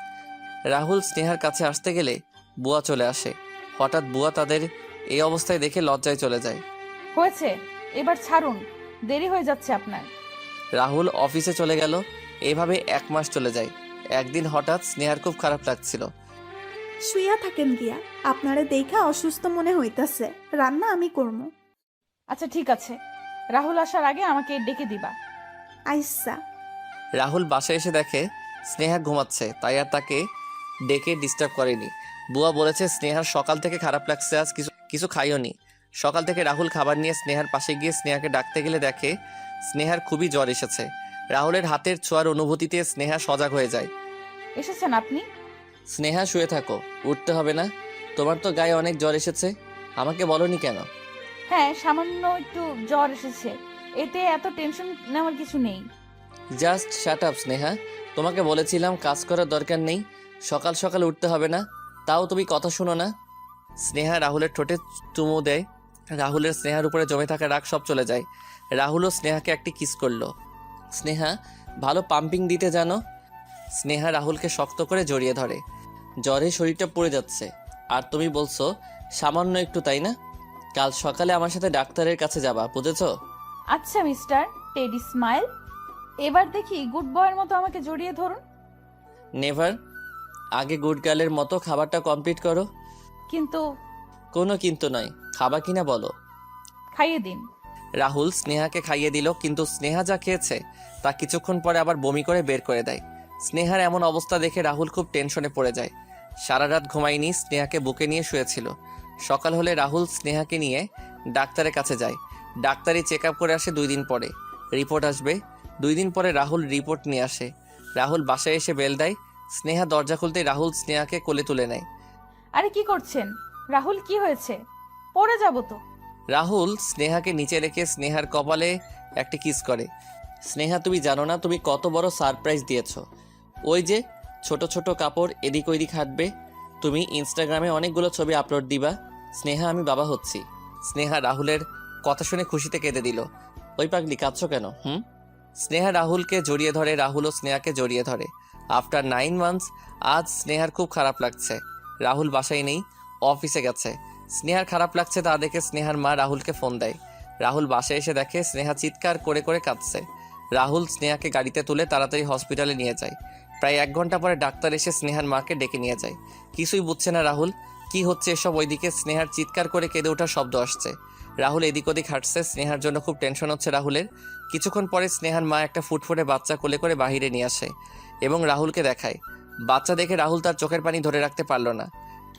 রাহুল স্নেহার কাছে আসতে গেলে বুয়া চলে আসে। হঠাৎ বুয়া তাদের এই অবস্থায় দেখে লজ্জায় চলে যায়। হয়েছে, এবার ছাড়ুন, দেরি হয়ে যাচ্ছে আপনার। রাহুল অফিসে চলে গেল। এইভাবে 1 মাস চলে যায়। একদিন হঠাৎ স্নেহার খুব খারাপ লাগছিল। শুইয়া থাকেন গিয়া, আপনারে দেখা অসুস্থ মনে হইতাছে, রান্না আমি করবো। আচ্ছা ঠিক আছে, রাহুল আসার আগে আমাকে ডেকে দিবা। আইসা। রাহুল বাসায় এসে দেখে স্নেহা ঘুমাচ্ছে, তাই আর তাকে ডেকে ডিস্টার্ব করেনি। বুয়া বলেছে স্নেহার সকাল থেকে খারাপ লাগছে, আজ কিছু খাইওনি। সকাল থেকে রাহুল খাবার নিয়ে স্নেহার পাশে গিয়ে স্নেহাকে ডাকতে গেলে দেখে স্নেহার খুবই জ্বর এসেছে। রাহুলের হাতের ছোঁয়ার অনুভূতিতে স্নেহা সজাগ হয়ে যায়। এসেছেন আপনি? স্নেহা শুয়ে থাকো, উঠতে হবে না। তোমার তো গায়ে অনেক জ্বর এসেছে, আমাকে বলনি কেন? হ্যাঁ, সামান্য একটু জ্বর এসেছে, এতে এত টেনশন নেওয়ার কিছু নেই। Just shut up Sneha. তোমাকে বলেছিলাম কাজ করার দরকার নেই, সকাল সকাল উঠতে হবে না, তাও তুমি কথা শুনো না। স্নেহা রাহুলের ঠোঁটে চুমু দেয়। রাহুলের স্নেহার উপরে জমে থাকা রাগ সব চলে যায়। রাহুলও স্নেহাকে একটি কিস করলো। স্নেহা ভালো পাম্পিং দিতে জানো। স্নেহা রাহুলকে শক্ত করে জড়িয়ে ধরে। জ্বরে শরীরটা পড়ে যাচ্ছে, আর তুমি বলছো সামান্য একটু, তাই না? কাল সকালে আমার সাথে ডাক্তারের কাছে যাবা, বুঝেছো? আচ্ছা মিস্টার টেডি স্মাইল, এবার দেখি গুড বয়ের মতো আমাকে জড়িয়ে ধরুন। নেভার। আগে গুড গার্লের মতো খাবারটা কমপ্লিট করো। কিন্তু কোনো কিন্তু নয়, খাবা কিনা বলো। খাইয়ে দিন। রাহুল স্নেহাকে খাইয়ে দিল, কিন্তু স্নেহা যা খেয়েছে তা কিছুক্ষণ পরে আবার বমি করে বের করে দেয়। স্নেহার এমন অবস্থা দেখে রাহুল খুব টেনশনে পড়ে যায়। সারা রাত ঘুমায়নি, স্নেহাকে বুকে নিয়ে শুয়েছিল। সকাল হলে রাহুল স্নেহাকে নিয়ে ডাক্তারের কাছে যায়। ডাক্তারি চেক আপ করে আসে 2 দিন পরে। রিপোর্ট আসবে 2 দিন পরে। রাহুল রিপোর্ট নিয়ে আসে। রাহুল বাসায় এসে বেল দেয়। স্নেহা দরজা খুলতেই রাহুল স্নেহাকে কোলে তুলে নেয়। আরে কি করছেন রাহুল, কি হয়েছে? পড়ে যাব তো। রাহুল স্নেহাকে নিচে রেখে স্নেহার কপালে একটা কিস করে। স্নেহা, তুমি জানো না তুমি কত বড় সারপ্রাইজ দিয়েছো। ওই যে ছোট ছোট কাপড় এদিক ওইদিক হাঁটবে, তুমি ইনস্টাগ্রামে অনেকগুলো ছবি আপলোড দিবা। স্নেহা, আমি বাবা হচ্ছি। স্নেহা রাহুলের কথা শুনে খুশিতে কেঁদে দিল। ওই পাগলি, কাঁদছো কেন? স্নেহা রাহুলকে জড়িয়ে ধরে, রাহুলও স্নেহাকে জড়িয়ে ধরে। আফটার 9 মান্থস আজ স্নেহার খুব খারাপ লাগছে। রাহুল বাসায় নেই, অফিসে গেছে। স্নেহার খারাপ লাগছে তা দেখে স্নেহার মা রাহুলকে ফোন দেয়। রাহুল বাসায় এসে দেখে স্নেহা চিৎকার করে করে কাঁদছে। রাহুল স্নেহাকে গাড়িতে তুলে তাড়াতাড়ি হসপিটালে নিয়ে যায়। প্রায় 1 ঘন্টা পরে ডাক্তার এসে স্নেহার মাকে ডেকে নিয়ে যায়। কিছুই বুঝছে না রাহুল, কি হচ্ছে এসব। ওইদিকে স্নেহার চিৎকার করে কেঁদে ওঠার শব্দ আসছে। রাহুল এদিক ওদিক হাঁটছে, স্নেহার জন্য খুব টেনশন হচ্ছে রাহুলের। কিছুক্ষণ পরে স্নেহার মা একটা ফুটফুটে বাচ্চা কোলে করে বাহিরে নিয়ে আসে এবং রাহুলকে দেখায়। বাচ্চা দেখে রাহুল তার চোখের পানি ধরে রাখতে পারল না।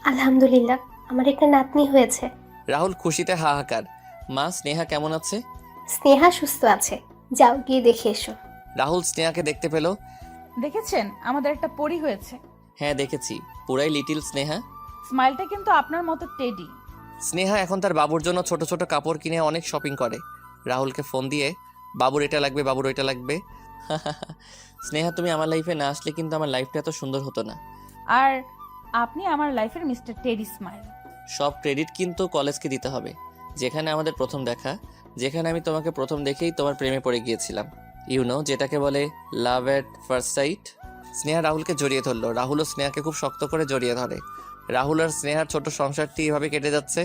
আলহামদুলিল্লাহ, আমার একটা নাতনি হয়েছে। রাহুল খুশিতে হাহাকার। মা, স্নেহা কেমন আছে? স্নেহা সুস্থ আছে, যাও গিয়ে দেখে এসো। রাহুল স্নেহাকে দেখতে পেল। দেখেছেন আমাদের একটা পরি হয়েছে। হ্যাঁ দেখেছি, পুরাই লিটিল স্নেহা। স্মাইলটা কিন্তু আপনার মতো টেডি। স্নেহা এখন তার বাবুর জন্য ছোট ছোট কাপড় কিনে অনেক শপিং করে। রাহুলকে ফোন দিয়ে বাবুর এটা লাগবে, বাবুর ওইটা লাগবে। স্নেহা, তুমি আমার লাইফে না আসলে কিন্তু আমার লাইফটা এত সুন্দর হতো না। আর আপনি আমার লাইফের মিস্টার টেডি স্মাইল। সব ক্রেডিট কিন্তু কলেজকে দিতে হবে, যেখানে আমাদের প্রথম দেখা, যেখানে আমি তোমাকে প্রথম দেখেই তোমার প্রেমে পড়ে গিয়েছিলাম। যেটাকে বলে love at first sight. Sneha রাহুলকে জড়িয়ে ধরলো। রাহুলও স্নেহাকে খুব শক্ত করে জড়িয়ে ধরে। রাহুল আর স্নেহার ছোট সংসারটি এভাবে কেটে যাচ্ছে।